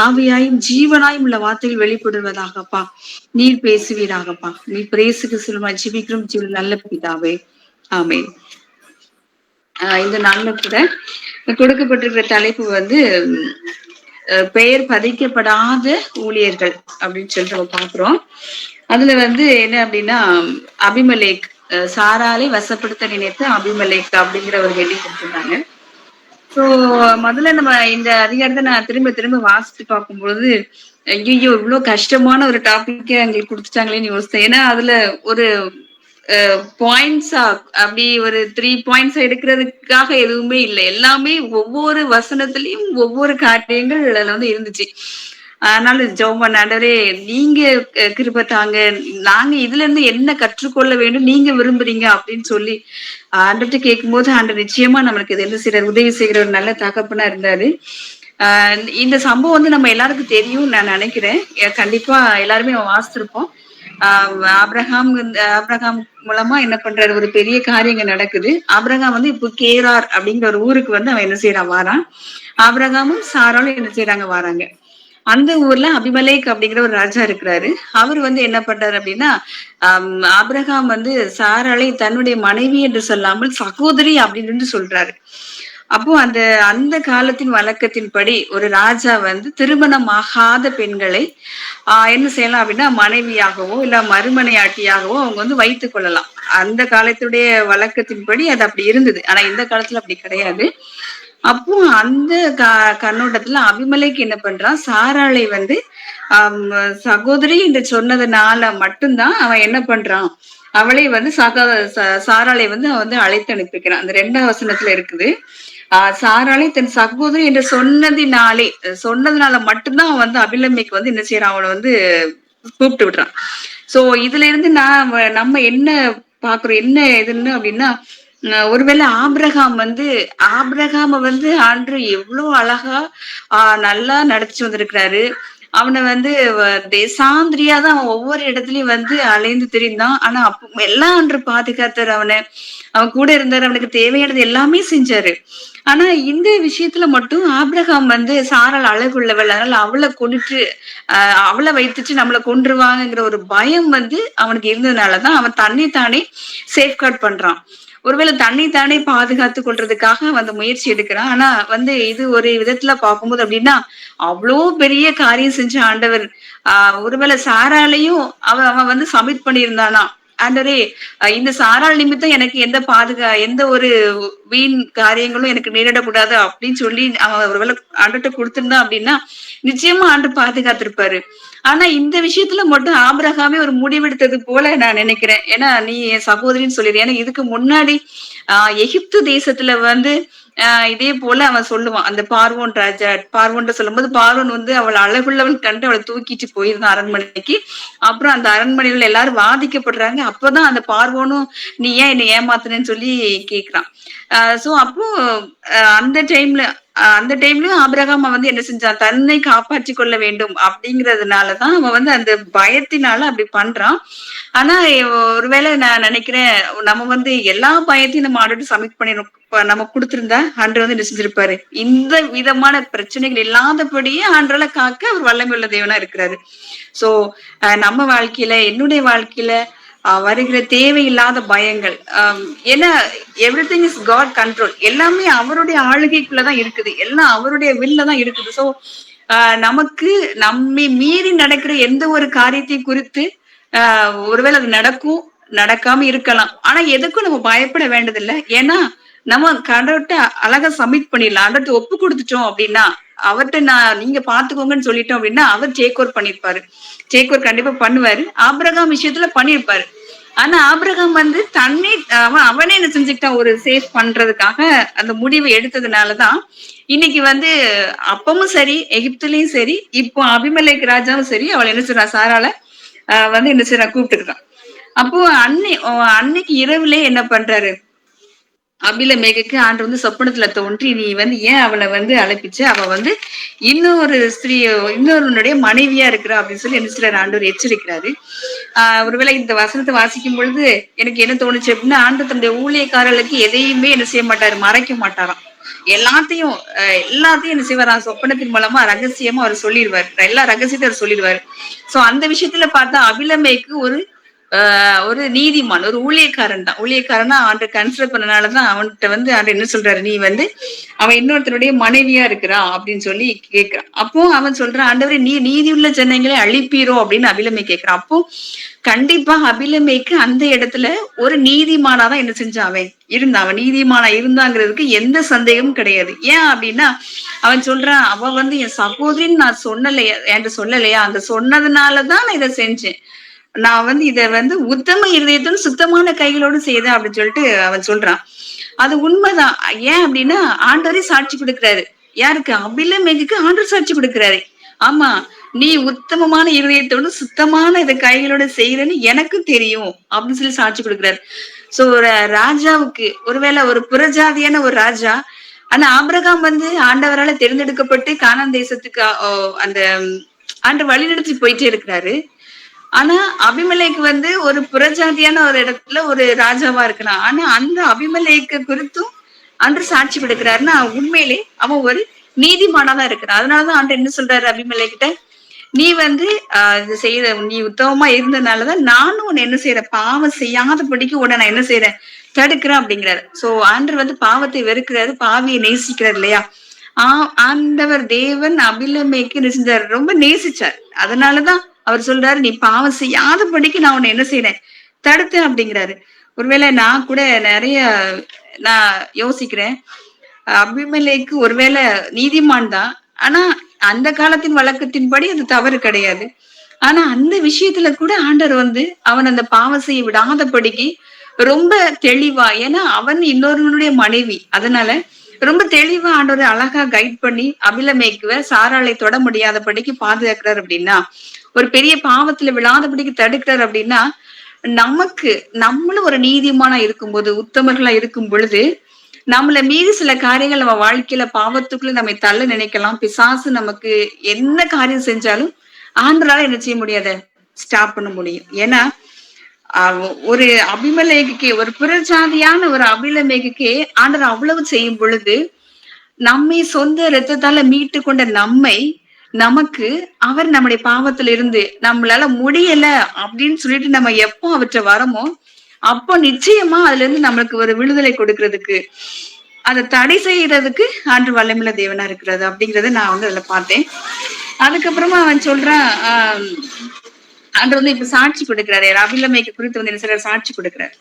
ஆவியாயும் ஜீவனாயும் உள்ள வார்த்தைகள் வெளிப்படுவதாகப்பா. நீர் பேசுவீராகப்பா. நீ பிரேசுக்கு சொல்லுமா ஜீவிக்கிறோம் ஜீவன் நல்ல பிதாவே. ஆமென். இந்த நாள்ல கூட கொடுக்கப்பட்டிருக்கிற தலைப்பு பெயர் பதிக்கப்படாத ஊழியர்கள் அப்படின்னு சொல்லிட்டு நம்ம பாக்குறோம். அதுல என்ன அப்படின்னா, அபிமெலேக், சாராலை வசப்படுத்த நினைத்து அபிமெலேக் அப்படிங்கிற ஒரு ஹெட்டிங் கொடுத்திருந்தாங்க. சோ முதல்ல நம்ம இந்த அதிகாரத்தை நான் திரும்ப திரும்ப வாசிச்சு பார்க்கும்போது, ஐயோ இவ்வளவு கஷ்டமான ஒரு டாபிக்கே எங்களுக்கு கொடுத்துட்டாங்களேன்னு யோசித்தேன். ஏன்னா அதுல ஒரு பாயிண்ட்ஸா அப்படி ஒரு 3 பாயிண்ட்ஸ் எடுக்கிறதுக்காக எதுவுமே இல்லை. எல்லாமே ஒவ்வொரு வசனத்திலையும் ஒவ்வொரு காரியங்கள் அதுல இருந்துச்சு. அதனால ஜெபம் பண்ண, ஆண்டவரே நீங்க கிருபை தாங்க, நாங்க இதுல இருந்து என்ன கற்றுக்கொள்ள வேண்டும் நீங்க விரும்புறீங்க அப்படின்னு சொல்லி ஆண்டவர்கிட்ட கேட்கும்போது, ஆண்டவர் நிச்சயமா நம்மளுக்கு இது என்ன செய்யற உதவி செய்கிற ஒரு நல்ல தகப்பனா இருந்தாரு. இந்த சம்பவம் நம்ம எல்லாருக்கும் தெரியும் நான் நினைக்கிறேன். கண்டிப்பா எல்லாருமே வாசித்திருப்போம். ஆபிரகாம் மூலமா என்ன பண்றாரு, ஒரு பெரிய காரியங்க நடக்குது. ஆபிரகாம் இப்போ கேரார் அப்படிங்கிற ஒரு ஊருக்கு அவன் என்ன செய்யறான், வாரான். ஆபிரகாமும் சாராலும் என்ன செய்யறாங்க, வாராங்க. அந்த ஊர்ல அபிமெலேக் அப்படிங்கிற ஒரு ராஜா இருக்கிறாரு. அவர் என்ன பண்றாரு அப்படின்னா, ஆபிரகாம் சாராளை தன்னுடைய மனைவி என்று சொல்லாமல் சகோதரி அப்படின்னு சொல்றாரு. அப்போ அந்த காலத்தின் வழக்கத்தின்படி ஒரு ராஜா திருமணமாகாத பெண்களை என்ன செய்யலாம் அப்படின்னா, மனைவியாகவோ இல்ல மறுமனையாட்டியாகவோ அவங்க வைத்துக் கொள்ளலாம். அந்த காலத்துடைய வழக்கத்தின்படி அது அப்படி இருந்தது. ஆனா இந்த காலத்துல அப்படி கிடையாது. அப்போ அந்த கண்ணோட்டத்துல அபிமெலேக் என்ன பண்றான், சாராளை சகோதரி என்று சொன்னதுனால மட்டும்தான் அவன் என்ன பண்றான், அவளை சாராளை அவன் அழைத்து அனுப்பிக்கிறான். அந்த 2ஆம் வசனத்துல இருக்குது. சாராளை தன் சகோதரி என்று சொன்னதுனால மட்டும்தான் அவன் அபிமெலேக் என்ன செய்யறான், அவனை கூப்பிட்டு விடுறான். சோ இதுல இருந்து நம்ம என்ன பாக்குறோம், என்ன எதுன்னு அப்படின்னா, ஒருவேளை ஆபிரகாம் ஆண்டு எவ்வளவு அழகா நல்லா நடத்திச்சு வந்திருக்கிறாரு. அவனை தேசாந்திரியாதான் அவன் ஒவ்வொரு இடத்துலயும் அலைந்து திரிந்தான். ஆனா எல்லாம் அன்று பாதுகாத்தாரு. அவன் கூட இருந்தாரு. அவனுக்கு தேவையானது எல்லாமே செஞ்சாரு. ஆனா இந்த விஷயத்துல மட்டும் ஆபிரகாம் சாராள் அழகுள்ளவள், அதனால அவளை கொண்டுட்டு அவளை வைத்துட்டு நம்மளை கொன்றுவாங்கிற ஒரு பயம் அவனுக்கு இருந்ததுனாலதான் அவன் தன்னை தானே சேஃப்கார்ட் பண்றான். ஒருவேளை தன்னை தானே பாதுகாத்து கொள்றதுக்காக அந்த முயற்சி எடுக்கிறான். ஆனா இது ஒரு விதத்துல பார்க்கும்போது அப்படின்னா, அவ்வளோ பெரிய காரியம் செஞ்ச ஆண்டவர் ஒருவேளை சாராலையும் அவன் சப்மிட் பண்ணியிருந்தானா, ஆண்டவரே இந்த சாராள் நிமித்தம் எனக்கு எந்த ஒரு வீண் காரியங்களும் எனக்கு நேரிடக்கூடாது அப்படின்னு சொல்லி அவன் ஒருவேளை ஆண்டுகிட்ட கொடுத்திருந்தான் அப்படின்னா நிச்சயமா ஆண்டு பாதுகாத்திருப்பாரு. ஆனா இந்த விஷயத்துல மட்டும் ஆபிரகாமே ஒரு முடிவெடுத்தது போல நான் நினைக்கிறேன். ஏன்னா நீ என் சகோதரின்னு சொல்லிடு. ஏன்னா இதுக்கு முன்னாடி எகிப்து தேசத்துல இதே போல அவன் சொல்லுவான். அந்த பார்வோன் ராஜா பார்வோன்ட்டு சொல்லும்போது பார்வோன் அவள் அழகுள்ளவள் கண்டு அவளை தூக்கிட்டு போயிருந்தான் அரண்மனைக்கு. அப்புறம் அந்த அரண்மனையில எல்லாரும் வாதிக்கப்படுறாங்க. அப்பதான் அந்த பார்வோனும் நீ ஏன் என்னை ஏமாத்துனேன்னு சொல்லி கேக்குறான். சோ அப்போ அந்த டைம்லயும் ஆபிரகாம் என்ன செஞ்சான், தன்னை காப்பாற்றி கொள்ள வேண்டும் அப்படிங்கறதுனாலதான் அவன் அந்த பயத்தினால அப்படி பண்றான். ஆனா ஒருவேளை நான் நினைக்கிறேன், நம்ம எல்லா பயத்தையும் நம்ம ஆல்ரெடி சப்மிட் பண்ணிருக்கோம். நம்ம கொடுத்திருந்தா ஆண்டவர் என்ன செஞ்சிருப்பாரு, இந்த விதமான பிரச்சனைகள் இல்லாதபடியே ஆண்டவரை காக்க அவர் வல்லமை உள்ள தேவனா இருக்கிறாரு. சோ நம்ம வாழ்க்கையில, என்னுடைய வாழ்க்கையில வருகிற தேவையில்லாத பயங்கள், ஏன்னா எவ்ரிதிங் இஸ் காட் கண்ட்ரோல். எல்லாமே அவருடைய ஆளுகைக்குள்ளதான் இருக்குது, எல்லாம் அவருடைய வில்ல தான் இருக்குது. சோ நமக்கு நம்மை மீறி நடக்கிற எந்த ஒரு காரியத்தை குறித்து ஒருவேளை அது நடக்கும், நடக்காம இருக்கலாம். ஆனா எதுக்கும் நம்ம பயப்பட வேண்டியதில்லை. ஏன்னா நம்ம கடவுட்ட அழகா சப்மிட் பண்ணிடலாம். அவர்கிட்ட ஒப்பு கொடுத்துட்டோம் அப்படின்னா, அவர்கிட்ட நீங்க பாத்துக்கோங்கன்னு சொல்லிட்டோம் அப்படின்னா அவர் டேக் ஓவர் கண்டிப்பா பண்ணுவாரு. ஆபிரகாம் விஷயத்துல பண்ணிருப்பாரு. ஆனா ஆபிரகாம் தன்னை அவனே என்ன செஞ்சுக்கிட்டான், ஒரு சேஃப் பண்றதுக்காக அந்த முடிவை எடுத்ததுனாலதான் இன்னைக்கு அப்பமும் சரி, எகிப்துலயும் சரி, இப்போ அபிமெலேக் ராஜாவும் சரி, அவள் என்ன சொல்றா, சாரால என்ன செய்யறா, கூப்பிட்டுருக்கான். அப்போ அன்னைக்கு இரவுலே என்ன பண்றாரு, அபிலமேகுக்கு ஆண்டு சொப்பனத்துல தோன்றி, நீ ஏன் அவளை அழைப்பிச்சு, அவ இன்னொருடைய மனைவியா இருக்கிறா அப்படின்னு சொல்லி என்ன செய்யறாரு, ஆண்டவர் எச்சரிக்கிறாரு. ஒருவேளை இந்த வசனத்தை வாசிக்கும் பொழுது எனக்கு என்ன தோணுச்சு அப்படின்னா, ஆண்டு தன்னுடைய ஊழியக்காரர்களுக்கு எதையுமே என்ன செய்ய மாட்டாரு, மறைக்க மாட்டாராம். எல்லாத்தையும் என்ன செய்வாரா, சொப்பனத்தின் மூலமா ரகசியமா அவர் சொல்லிடுவார், எல்லா ரகசியத்தையும் அவர் சொல்லிடுவாரு. சோ அந்த விஷயத்துல பார்த்தா அபிலமேக்கு ஒரு நீதிமான், ஒரு ஊழியக்காரன் தான். ஊழியக்காரனா ஆண்டு கன்சிடர் பண்ணனாலதான் அவன்கிட்ட ஆண்டு என்ன சொல்றாரு, நீ அவன் இன்னொருத்தருடைய மனைவியா இருக்கிறா அப்படின்னு சொல்லி கேட்கிறான். அப்போ அவன் சொல்றான், ஆண்டவரே நீ நீதியுள்ள ஜனங்களை அழிப்பீரோ அப்படின்னு அபிலமே கேட்கிறான். அப்போ கண்டிப்பா அபிலமேக்கு அந்த இடத்துல ஒரு நீதிமானாதான் என்ன செஞ்சான், அவன் நீதிமானா இருந்தாங்கிறதுக்கு எந்த சந்தேகமும் கிடையாது. ஏன் அப்படின்னா அவன் சொல்றான், அவ என் சகோதரின்னு நான் என்கிட்ட சொல்லலையா, அந்த சொன்னதுனாலதான் நான் இதை செஞ்சேன். நான் இத உத்தம இருதயத்துடன் சுத்தமான கைகளோடு செய்தேன் அப்படின்னு சொல்லிட்டு அவன் சொல்றான். அது உண்மைதான். ஏன் அப்படின்னா ஆண்டவரே சாட்சி கொடுக்கிறாரு. யாருக்கு, அபிலமேகுக்கு ஆண்டவர் சாட்சி கொடுக்கிறாரு. ஆமா, நீ உத்தமமான இருதயத்தோடு சுத்தமான இதை கைகளோட செய்யறன்னு எனக்கும் தெரியும் அப்படின்னு சொல்லி சாட்சி கொடுக்கிறாரு. சோ ஒரு ராஜாவுக்கு, ஒருவேளை ஒரு புறஜாதியான ஒரு ராஜா, ஆனா ஆபிரகாம் ஆண்டவரால தேர்ந்தெடுக்கப்பட்டு கானான் தேசத்துக்கு அந்த ஆண்டு வழிநடத்தி போயிட்டே இருக்கிறாரு. ஆனா அபிமெலேக்கு ஒரு புறஜாதியான ஒரு இடத்துல ஒரு ராஜாவா இருக்கிறான். ஆனா அந்த அபிமெலேக்கு குறித்தும் அன்று சாட்சி கொடுக்கிறாருன்னா உண்மையிலே அவன் ஒரு நீதிமானாதான் இருக்கிறான். அதனாலதான் ஆண்டு என்ன சொல்றாரு அபிமெலேக்கிட்ட, நீ இது செய்யற, நீ உத்தமமா இருந்ததுனாலதான் நானும் உன்னை என்ன செய்யறேன், பாவம் செய்யாதபடிக்கு உன்னை நான் என்ன செய்யறேன், தடுக்கிறேன் அப்படிங்கிறாரு. சோ ஆண்டவர் பாவத்தை வெறுக்கிறாரு, பாவியை நேசிக்கிறார் இல்லையா. ஆண்டவர் தேவன் அபிலமேக்கு என்ன செஞ்சாரு, ரொம்ப நேசிச்சார். அதனாலதான் அவர் சொல்றாரு, நீ பாவம் செய்யாதபடிக்கு நான் உன்னை என்ன செய்யறேன், தடுத்தேன் அப்படிங்கிறாரு. ஒருவேளை நான் கூட நான் யோசிக்கிறேன், அபிமெலேக்கு ஒருவேளை நீதிமான் தான், ஆனா அந்த காலத்தின் வழக்கத்தின்படி அது தவறு கிடையாது. ஆனா அந்த விஷயத்துல கூட ஆண்டவர் அவன் அந்த பாவம் செய்ய விடாதபடிக்கு ரொம்ப தெளிவா, ஏன்னா அவன் இன்னொருவனுடைய மனைவி, அதனால ரொம்ப தெளிவா ஆண்டவர் அழகா கைட் பண்ணி அபிலமேக்குவ சாராளை தொட முடியாதபடிக்கு பாதுகாக்கிறார். அப்படின்னா ஒரு பெரிய பாவத்துல விழாதபடிக்கு தடுக்கிறார். அப்படின்னா நம்மளும் ஒரு நீதிமானா இருக்கும்போது, உத்தமர்களா இருக்கும் பொழுது, நம்மள மீறி சில காரியங்கள் நம்ம வாழ்க்கையில பாவத்துக்குள்ள நம்ம தள்ள நினைக்கலாம். பிசாசு நமக்கு என்ன காரியம் செஞ்சாலும் ஆண்டவரால என்ன செய்ய முடியாத, ஸ்டாப் பண்ண முடியும். ஏன்னா ஒரு அபிமெலேக்குக்கே, ஒரு புறஜாதியான ஒரு அபிலமேக்குக்கே ஆண்டவர் அவ்வளவு செய்யும் பொழுது, நம்மை சொந்த இரத்தத்தால மீட்டு கொண்ட நமக்கு அவர் நம்முடைய பாவத்துல இருந்து நம்மளால முடியல அப்படின்னு சொல்லிட்டு நம்ம எப்போ அவற்றை வரமோ அப்போ நிச்சயமா அதுல இருந்து நம்மளுக்கு ஒரு விடுதலை கொடுக்கறதுக்கு, அதை தடை செய்யறதுக்கு ஆண்டு வல்லமையுள்ள தேவனா இருக்கிறது அப்படிங்கறத நான் வந்து அதுல பார்த்தேன். அதுக்கப்புறமா அவன் சொல்றான், ஆண்டு வந்து இப்ப சாட்சி கொடுக்கிறாரு, அபிலமேக்கு குறித்து வந்து என்ன சொல்றாரு, சாட்சி கொடுக்கிறார்.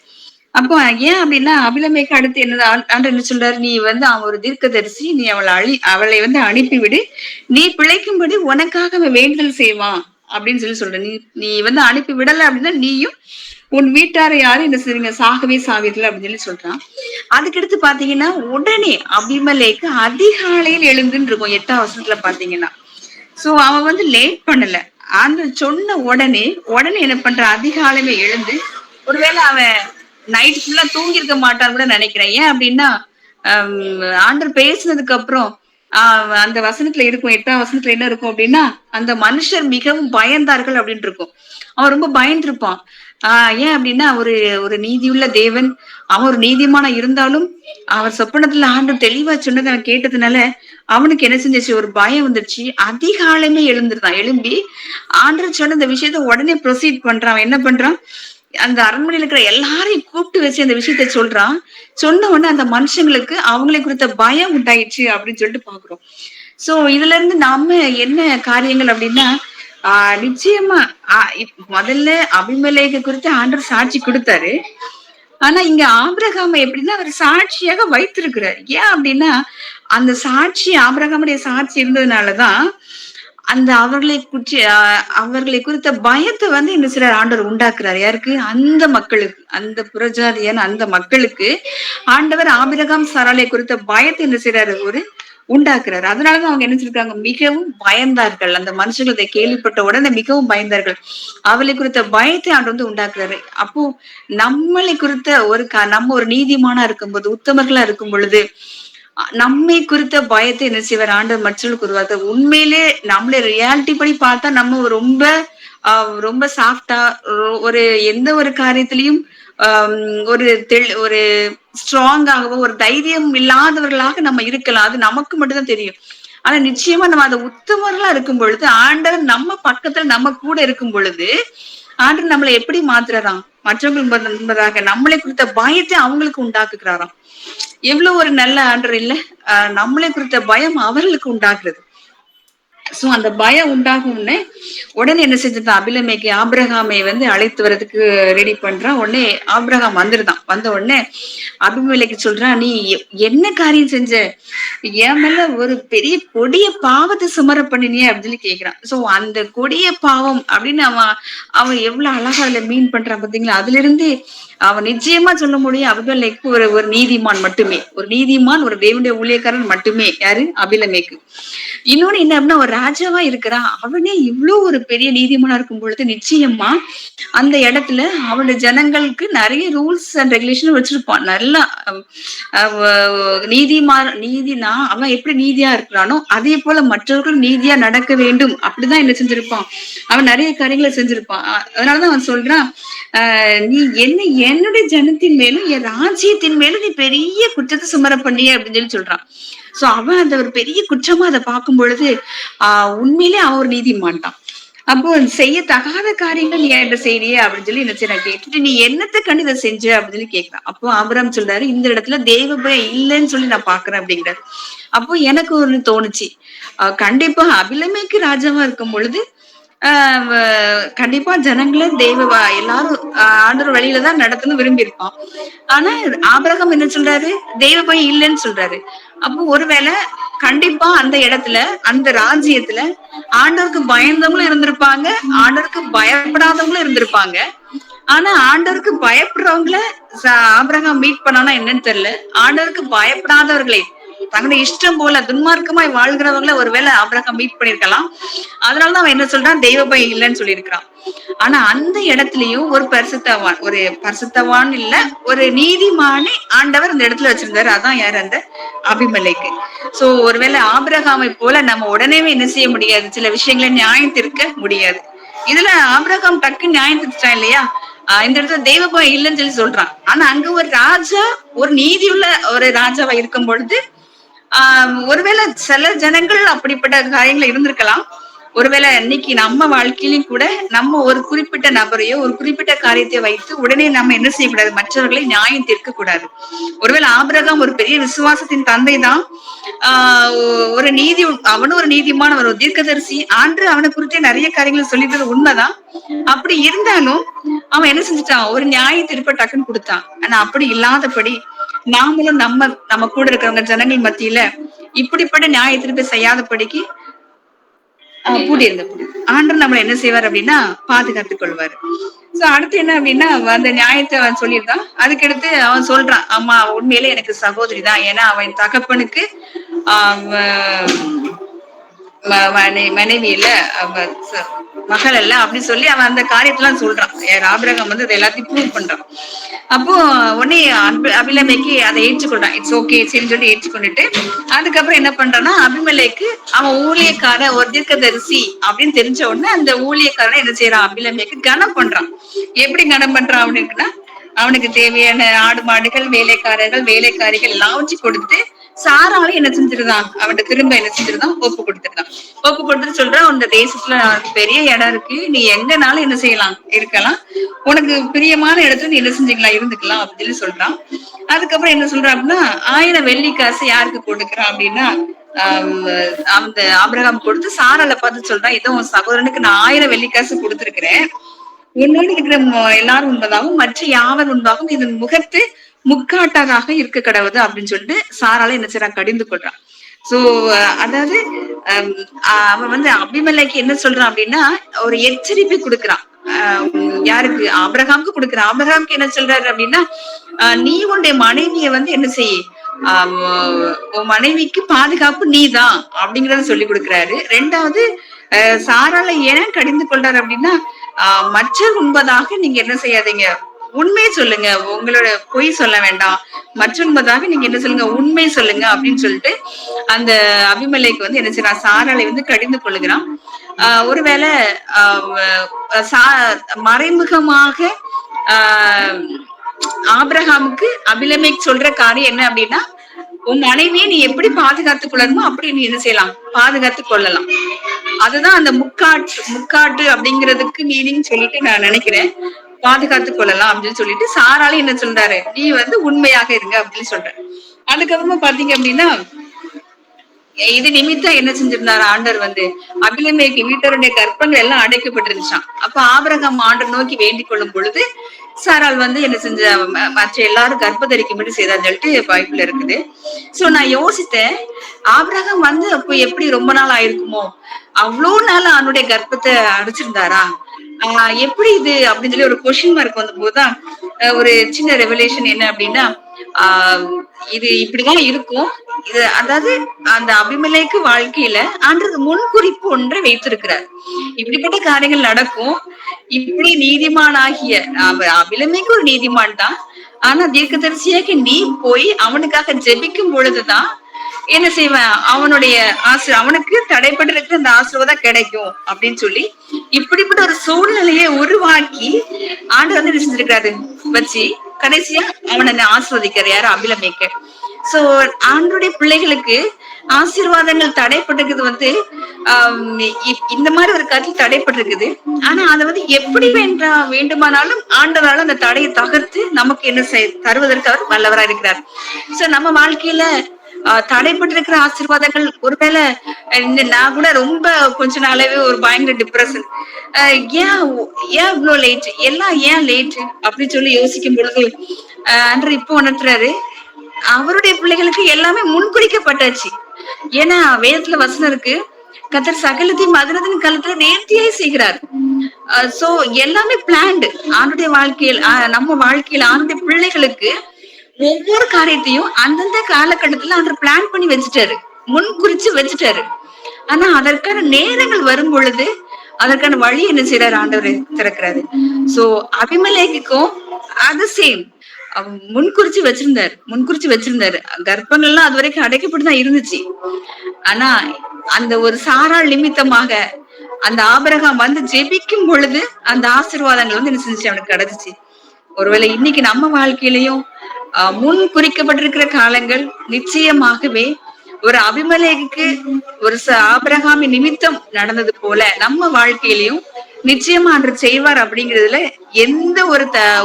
அப்போ ஏன் அப்படின்னா, அபிலமேக்கு அடுத்து என்னது ஆண்டு என்ன சொல்றாரு, நீ வந்து அவன் ஒரு தீர்க்கதரிசி, நீ அவளை வந்து அனுப்பிவிடு, நீ பிழைக்கும்படி உனக்காக அவன் வேண்டுதல் செய்வான் அப்படின்னு சொல்ற. நீ நீ வந்து அனுப்பி விடல அப்படின்னா நீயும் உன் வீட்டாரை யாரும் என்ன செய்வீங்க, சாகவே சாவீர்கள் அப்படின்னு சொல்றான். அதுக்கடுத்து பாத்தீங்கன்னா உடனே அபிமலேக்கு அதிகாலையில் எழுந்துன்னு இருக்கும் 8ஆம் வசனத்துல பாத்தீங்கன்னா. சோ அவன் வந்து லேட் பண்ணல, அந்த சொன்ன உடனே என்ன பண்ற, அதிகாலமே எழுந்து, ஒருவேளை அவன் நைட் ஃபுல்லா தூங்கி இருக்க மாட்டான்னு கூட நினைக்கிறேன். ஏன் அப்படின்னா ஆண்டர் பேசினதுக்கு அப்புறம் அந்த வசனத்துல இருக்கும், 8ஆம் வசனத்துல என்ன இருக்கும் அப்படின்னா, அந்த மனுஷர் மிகவும் பயந்தார்கள் அப்படின்னு இருக்கும். அவன் ரொம்ப பயந்துருப்பான். ஏன் அப்படின்னா ஒரு நீதியுள்ள தேவன், அவன் ஒரு நீதிமான இருந்தாலும் அவர் சொப்பனத்துல ஆண்டவர் தெளிவா சொன்னதை அவன் கேட்டதுனால அவனுக்கு என்ன செஞ்சிச்சு, ஒரு பயம் வந்துருச்சு. அதிகாலமே எழுந்திருந்தான். எழும்பி ஆண்டவர் சொன்ன இந்த விஷயத்த உடனே ப்ரொசீட் பண்றான். அவன் என்ன பண்றான், அந்த அரண்மனையில இருக்கிற எல்லாரையும் கூப்பிட்டு வச்சு அந்த விஷயத்த சொல்றான். சொன்ன உடனே அந்த மனுஷங்களுக்கு அவங்களை குறித்த பயம் உண்டாயிடுச்சு அப்படின்னு சொல்லிட்டு பாக்குறோம். சோ இதுல இருந்து நாம என்ன காரியங்கள் அப்படின்னா, நிச்சயமா முதல்ல அபிமெலேக்கு குறித்து ஆண்டவர் சாட்சி கொடுத்தாரு. ஆனா இங்க ஆபிரகாமை எப்படின்னா அவர் சாட்சியாக வைத்திருக்கிறார். ஏன் அப்படின்னா அந்த சாட்சி, ஆபிரகாமுடைய சாட்சி இருந்ததுனாலதான் அந்த அவர்களை குறித்த பயத்தை வந்து என்ன சிலர் ஆண்டவர் உண்டாக்குறாரு. யாருக்கு, அந்த மக்களுக்கு, அந்த புறஜாதியான அந்த மக்களுக்கு ஆண்டவர் ஆபிரகாம் சாராளை குறித்த பயத்தை என்ன செய்யறாரு, ஒரு உண்டாக்குறாரு. அதனாலதான் அவங்க என்ன செஞ்சிருக்காங்க, மிகவும் பயந்தார்கள். அந்த மனுஷர்கள் இதை கேள்விப்பட்ட உடனே மிகவும் பயந்தார்கள். அவளை குறித்த பயத்தை ஆண்டு வந்து உண்டாக்குறாரு. அப்போ நம்மளை குறித்த நம்ம ஒரு நீதிமானா இருக்கும்போது, உத்தமர்களா இருக்கும் பொழுது, நம்மை குறித்த பயத்தை என்ன செய்வார், ஆண்டவர் மற்றவர்களுக்கு உருவாக்க. உண்மையிலே நம்மளே ரியாலிட்டி படி பார்த்தா நம்ம ரொம்ப சாஃப்டா, ஒரு எந்த ஒரு காரியத்திலையும் ஒரு ஸ்ட்ராங்காகவோ ஒரு தைரியம் இல்லாதவர்களாக நம்ம இருக்கலாம். அது நமக்கு மட்டும்தான் தெரியும். ஆனா நிச்சயமா நம்ம அதை உத்தமர்களா இருக்கும் பொழுது, ஆண்டவர் நம்ம பக்கத்துல நம்ம கூட இருக்கும் பொழுது, ஆண்டவர் நம்மளை எப்படி மாத்துறாராம், மற்றவர்கள் என்பதாக நம்மளை குறித்த பயத்தை அவங்களுக்கு உண்டாக்குகிறாராம். எவ்வளவு ஒரு நல்ல ஆண்டவர் இல்ல. நம்மளை குறித்த பயம் அவர்களுக்கு உண்டாக்குறது. சோ அந்த பயம் உண்டாகும்னு உடனே என்ன செஞ்சுட்டான், அபிலமேக்கு ஆபிரகாமை வந்து அழைத்து வர்றதுக்கு ரெடி பண்றான். உடனே ஆபிரகாம் வந்துருதான். வந்த உடனே அபிமெலேக்கு சொல்றான், நீ என்ன காரியம் செஞ்ச, என் மேல ஒரு பெரிய கொடிய பாவத்தை சுமர பண்ணினியே அப்படின்னு கேக்குறான். சோ அந்த கொடிய பாவம் அப்படின்னு அவன் எவ்வளவு அழகா அதுல மீன் பண்றான் பாத்தீங்களா. அதுல இருந்து அவன் நிச்சயமா சொல்ல முடியும், அபிமெலேக்கு ஒரு நீதிமான் மட்டுமே, ஒரு நீதிமான், ஒரு தேவனுடைய ஊழியக்காரன் மட்டுமே. யாரு, அபிலமேக்கு. இன்னொன்னு என்ன அப்படின்னா, ஒரு ராஜாவா இருக்கிறான். அவனே இவ்வளவு ஒரு பெரிய நீதிமானா இருக்கும் பொழுது நிச்சயமா அந்த இடத்துல அவனுடைய ஜனங்களுக்கு நிறைய ரூல்ஸ் அண்ட் ரெகுலேஷன் வச்சிருப்பான். நல்லா நீதினா அவன் எப்படி நீதியா இருக்கிறானோ அதே போல மற்றவர்கள் நீதியா நடக்க வேண்டும் அப்படிதான் என்ன செஞ்சிருப்பான். அவன் நிறைய காரியங்களை செஞ்சிருப்பான். அதனாலதான் அவன் சொல்றான், நீ என்னுடைய ஜனத்தின் மேலும் என் ராஜ்யத்தின் மேலும் நீ பெரிய குற்றத்தை சுமர பண்ணிய அப்படின்னு சொல்றான். சோ அவன் அந்த ஒரு பெரிய குற்றமா அதை பார்க்கும் பொழுது உண்மையிலே அவன் ஒரு நீதிமான் தான். அப்போ செய்ய தகாத காரியங்கள் நீ என்கிட்ட செய்யறியே அப்படின்னு சொல்லி என்ன செய்ய கேட்டுட்டு, நீ என்னத்தை கண்டு இதை செஞ்ச அப்படின்னு சொல்லி கேட்கிறான். அப்போ ஆபிரகாம் சொல்றாரு, இந்த இடத்துல தெய்வ பயம் இல்லைன்னு சொல்லி நான் பாக்குறேன் அப்படிங்கிறாரு. அப்போ எனக்கு ஒரு தோணுச்சு, கண்டிப்பா அபிலமேக்கு ராஜாவா இருக்கும் பொழுது கண்டிப்பா ஜனங்களை எல்லாரும் ஆண்டவர் வழியில தான் நடத்தணும் விரும்பி இருப்பான். ஆனா ஆபிரகாம் என்ன சொல்றாரு, தெய்வ பயம் இல்லைன்னு சொல்றாரு. அப்போ ஒருவேளை கண்டிப்பா அந்த இடத்துல, அந்த ராஜ்யத்துல ஆண்டவருக்கு பயந்தவங்களும் இருந்திருப்பாங்க, ஆண்டவருக்கு பயப்படாதவங்களும் இருந்திருப்பாங்க. ஆனா ஆண்டவருக்கு பயப்படுறவங்கள ஆபிரகாம் மீட் பண்ணானா என்னன்னு தெரியல. ஆண்டவருக்கு பயப்படாதவர்களை, தங்களுடைய இஷ்டம் போல துன்மார்க்கமாய் வாழ்கிறவங்கள ஒருவேளை ஆபிரகாம் மீட் பண்ணிருக்கலாம். அதனாலதான் அவன் என்ன சொல்றான், தெய்வ பயம் இல்லைன்னு சொல்லியிருக்கிறான். ஆனா அந்த இடத்துலயும் ஒரு பரிசுத்தவான் இல்ல, ஒரு நீதிமானே ஆண்டவர் அந்த இடத்துல வச்சிருந்தாரு. அதான் யாரு, அந்த அபிமெலேக்கு. சோ ஒருவேளை ஆபிரகாமை போல நம்ம உடனே என்ன செய்ய முடியாது, சில விஷயங்களை நியாயம் தீர்க்க முடியாது. இதுல ஆபிரகாம் டக்கு நியாயம் தீர்த்துட்டான் இல்லையா. இந்த இடத்துல தெய்வ பயம் இல்லைன்னு சொல்லி சொல்றான். ஆனா அங்க ஒரு ராஜா, ஒரு நீதியுள்ள ஒரு ராஜாவா இருக்கும் பொழுது ஒருவேளை சில ஜனங்கள் அப்படிப்பட்ட காரியங்கள் இருந்திருக்கலாம். ஒருவேளை இன்னைக்கு நம்ம வாழ்க்கையிலும் கூட நம்ம ஒரு குறிப்பிட்ட நபரையோ ஒரு குறிப்பிட்ட காரியத்தை வைத்து உடனே நம்ம என்ன செய்யக்கூடாது, மற்றவர்களை நியாயம் தீர்க்க கூடாது. ஒருவேளை ஆபிரகாம் ஒரு பெரிய விசுவாசத்தின் தந்தை தான். ஒரு நீதி, அவனும் ஒரு நீதிமான ஒரு தீர்க்கதரிசி. ஆண்டு அவனை குறித்து நிறைய காரியங்கள் சொல்லிட்டது உண்மைதான். அப்படி இருந்தாலும் அவன் என்ன செஞ்சுட்டான், ஒரு நியாய தீர்ப்பை டக்குன்னு கொடுத்தான். ஆனா அப்படி இல்லாதபடி நாமளும் நம்ம கூட இருக்கிறவங்க ஜனங்கள் மத்தியில இப்படிப்பட்ட நியாய தீர்ப்பை செய்யாதபடிக்கு கூடி இருந்த ஆண்டர் நம்மளை என்ன செய்வார் அப்படின்னா பாதுகாத்துக் கொள்வாரு. சோ அடுத்து என்ன அப்படின்னா அந்த நியாயத்தை அவன் சொல்லியிருந்தான். அதுக்கடுத்து அவன் சொல்றான், அம்மா உண்மையிலே எனக்கு சகோதரி தான். ஏன்னா அவன் தகப்பனுக்கு மனைவி இல்ல, மகள் அல்ல அப்படின்னு சொல்லி அவன் அந்த காரியத்தெல்லாம் சொல்றான். ஆபிரகாம் வந்து அதை எல்லாத்தையும் ப்ரூவ் பண்றான். அப்போ உடனே அபிமெலேக்கு அதை ஏற்றுக்கொள்றான். இட்ஸ் ஓகே சரின்னு சொல்லி ஏற்றுக்கொண்டுட்டு அதுக்கப்புறம் என்ன பண்றான்னா, அபிமெலேக்கு அவன் ஊழியக்கார ஒரு தீர்க்கதரிசி அப்படின்னு தெரிஞ்ச உடனே அந்த ஊழியக்காரனை என்ன செய்யறான், அபிமெலேக்கு கனம் பண்றான். எப்படி கனம் பண்றான் அப்படின்னா, அவனுக்கு தேவையான ஆடு மாடுகள், வேலைக்காரர்கள், வேலைக்காரிகள் எல்லாவற்றையும் கொடுத்து சாராலும் என்ன செஞ்சிருந்தான், அவன்கிட்ட திரும்ப என்ன செஞ்சிருந்தான், ஒப்பு கொடுத்துருந்தான். ஒப்பு கொடுத்துட்டு சொல்றான், அந்த தேசத்துல பெரிய இடம் இருக்கு, நீ எங்கனாலும் என்ன செய்யலாம், இருக்கலாம், உனக்கு பிரியமான இடத்துல நீ என்ன செஞ்சுக்கலாம், இருந்துக்கலாம் அப்படின்னு சொல்றான். அதுக்கப்புறம் என்ன சொல்றான் அப்படின்னா, 1000 வெள்ளி காசு யாருக்கு கொடுக்குறான் அப்படின்னா அந்த ஆபிரகாம் கொடுத்து சாரால பார்த்து சொல்றான், இதோ உன் சகோதரனுக்கு நான் 1000 வெள்ளி காசு கொடுத்துருக்கிறேன், என்னோடு இருக்கிற எல்லாரும் உண்பதாகவும் மற்ற யாவர் உண்பாகவும் இதன் முகத்து முக்காட்டாக இருக்க கடவுது அப்படின்னு சொல்லிட்டு சாரால என்ன செய்யறான், கடிந்து கொள்றான். சோ அதாவது அவன் வந்து அபிமெலேக்கு என்ன சொல்றான் அப்படின்னா ஒரு எச்சரிப்பை கொடுக்குறான். யாருக்கு, ஆபிரகாமுக்கு கொடுக்குறான். ஆபிரகாமுக்கு என்ன சொல்றாரு அப்படின்னா, நீ உன்னுடைய மனைவிய வந்து என்ன செய்ய, உன் மனைவிக்கு பாதுகாப்பு நீதான் அப்படிங்கறத சொல்லி கொடுக்குறாரு. ரெண்டாவது சாரால ஏன் கடிந்து கொள்றாரு அப்படின்னா, மற்ற உண்பதாக நீங்க என்ன செய்யாதீங்க, உண்மை சொல்லுங்க, உங்களோட பொய் சொல்ல வேண்டாம், மற்ற உண்பதாக நீங்க என்ன சொல்லுங்க, உண்மை சொல்லுங்க அப்படின்னு சொல்லிட்டு அந்த அபிமெலேக்கு வந்து என்ன செய்யறான், சாராளை வந்து கடிந்து கொள்ளுகிறான். ஒருவேளை மறைமுகமாக ஆபிரகாமுக்கு அபிமெலேக்கு சொல்ற காரியம் என்ன அப்படின்னா, உன் மனைவியை நீ எப்படி பாதுகாத்துக் கொள்ளணுமோ அப்படி நீ என்ன செய்யலாம், பாதுகாத்துக் கொள்ளலாம். அதுதான் அந்த முக்காட்டு அப்படிங்கிறதுக்கு மீனிங் சொல்லிட்டு நான் நினைக்கிறேன். பாதுகாத்துக் கொள்ளலாம் அப்படின்னு சொல்லிட்டு சாரால என்ன சொல்றாரு, நீ வந்து உண்மையாக இருங்க அப்படின்னு சொல்ற. அதுக்கப்புறமா பாத்தீங்க அப்படின்னா இது நிமித்தம் என்ன செஞ்சிருந்தாரு ஆண்டர் வந்து, அபிமெலேக்கு வீட்டருடைய கற்பங்கள் எல்லாம் அடைக்கப்பட்டிருந்துச்சான். அப்ப ஆபிரகாம் ஆண்டர் நோக்கி வேண்டிக் கொள்ளும் பொழுது சாரால் வந்து என்ன செஞ்ச, மற்ற எல்லாரும் கர்ப்பதரிக்கும்படி செய்தான்னு சொல்லிட்டு பைபிள்ல இருக்குது. சோ நான் யோசித்தேன், ஆபிரகாம் வந்து அப்போ எப்படி ரொம்ப நாள் ஆயிருக்குமோ, அவ்வளவு நாள் அவனுடைய கர்ப்பத்தை அடைச்சிருந்தாரா, எப்படி இது அப்படின்னு சொல்லி ஒரு கொஸ்டின் மார்க் வந்த போதுதான் ஒரு சின்ன ரெவலேஷன் என்ன அப்படின்னா, இது இப்படிதான் இருக்கும். இது அதாவது அந்த அபிமெலேக்கு வாழ்க்கையில ஆண்டவர் முன்குறிப்பு ஒன்றை வைத்திருக்கிறார். இப்படிப்பட்ட காரியங்கள் நடக்கும். இப்படி நீதிமானாகிய அபிமெலேக்கு ஒரு நீதிமான் தான். ஆனா தீர்க்கதரிசியாக நீ போய் அவனுக்காக ஜெபிக்கும் பொழுதுதான் என்ன செய்வேன், அவனுடைய அவனுக்கு தடைப்பட்டிருக்கிற அந்த ஆசீர்வாதம் கிடைக்கும் அப்படின்னு சொல்லி இப்படிப்பட்ட ஒரு சூழ்நிலையை உருவாக்கி ஆண்டு வந்து என்ன செஞ்சிருக்காரு வச்சு கடைசியா அவனை ஆசீர்வதிக்கிறார் யாரு, அபிமெலேக்கு. சோ ஆண்டருடைய பிள்ளைகளுக்கு ஆசீர்வாதங்கள் தடைப்பட்டிருக்குது வந்து இந்த மாதிரி ஒரு கருத்து தடைப்பட்டிருக்குது. ஆனா அதை வந்து எப்படி வேண்டுமானாலும் ஆண்டவரால் அந்த தடையை தகர்த்து நமக்கு என்ன தருவதற்கு அவர் வல்லவரா இருக்கிறார். சோ நம்ம வாழ்க்கையில தடைப்பட்டிருக்கிற ஆசீர்வாதங்கள், ஒருவேளை நான் கூட ரொம்ப கொஞ்ச நாளாவே ஒரு பயங்கர டிப்ரெஷன், ஏன் இவ்வளவு லேட், எல்லாம் ஏன் லேட் அப்படின்னு சொல்லி யோசிக்கும் பொழுது அன்று இப்போ உணர்த்துறாரு, அவருடைய பிள்ளைகளுக்கு எல்லாமே முன்குறிக்கப்பட்டாச்சு. ஏன்னா வேதத்துல வசனம் இருக்கு, கர்த்தர் சகலத்தையும் மதுரத்தின் காலத்துல நேர்த்தியாய் செய்கிறார். சோ எல்லாமே பிளான்டு. ஆண்டுடைய வாழ்க்கையில், நம்ம வாழ்க்கையில ஆண்டுடைய பிள்ளைகளுக்கு ஒவ்வொரு காரியத்தையும் அந்தந்த காலகட்டத்துல ஆண்டவர் பிளான் பண்ணி வச்சுட்டாரு, முன் குறிச்சு வச்சுட்டாரு. ஆனா அதற்கான நேரங்கள் வரும் பொழுது அதற்கான வழி என்ன செய்யறாரு, ஆண்டவர் திறக்கிறாரு. சோ அபிமெலேக்குக்கும் அது சேம், முன்குறிச்சு வச்சிருந்தாரு. கர்ப்பங்கள்லாம் அது வரைக்கும் அடைக்கப்பட்டுதான் இருந்துச்சு. ஆனா அந்த ஒரு சாராள் நிமித்தமாக அந்த ஆபிரகாம் வந்து ஜெபிக்கும் பொழுது அந்த ஆசீர்வாதங்கள் வந்து என்ன செஞ்சுச்சு, அவனுக்கு கிடைச்சிச்சு. ஒருவேளை இன்னைக்கு நம்ம வாழ்க்கையிலையும் முன் குறிக்கப்பட்டிருக்கிற காலங்கள் நிச்சயமாகவே ஒரு அபிமெலேக்குக்கு ஒரு ஆபிரகாமின் நிமித்தம் நடந்தது போல நம்ம வாழ்க்கையிலையும் நிச்சயமா அன்று செய்வார் அப்படிங்கிறதுல எந்த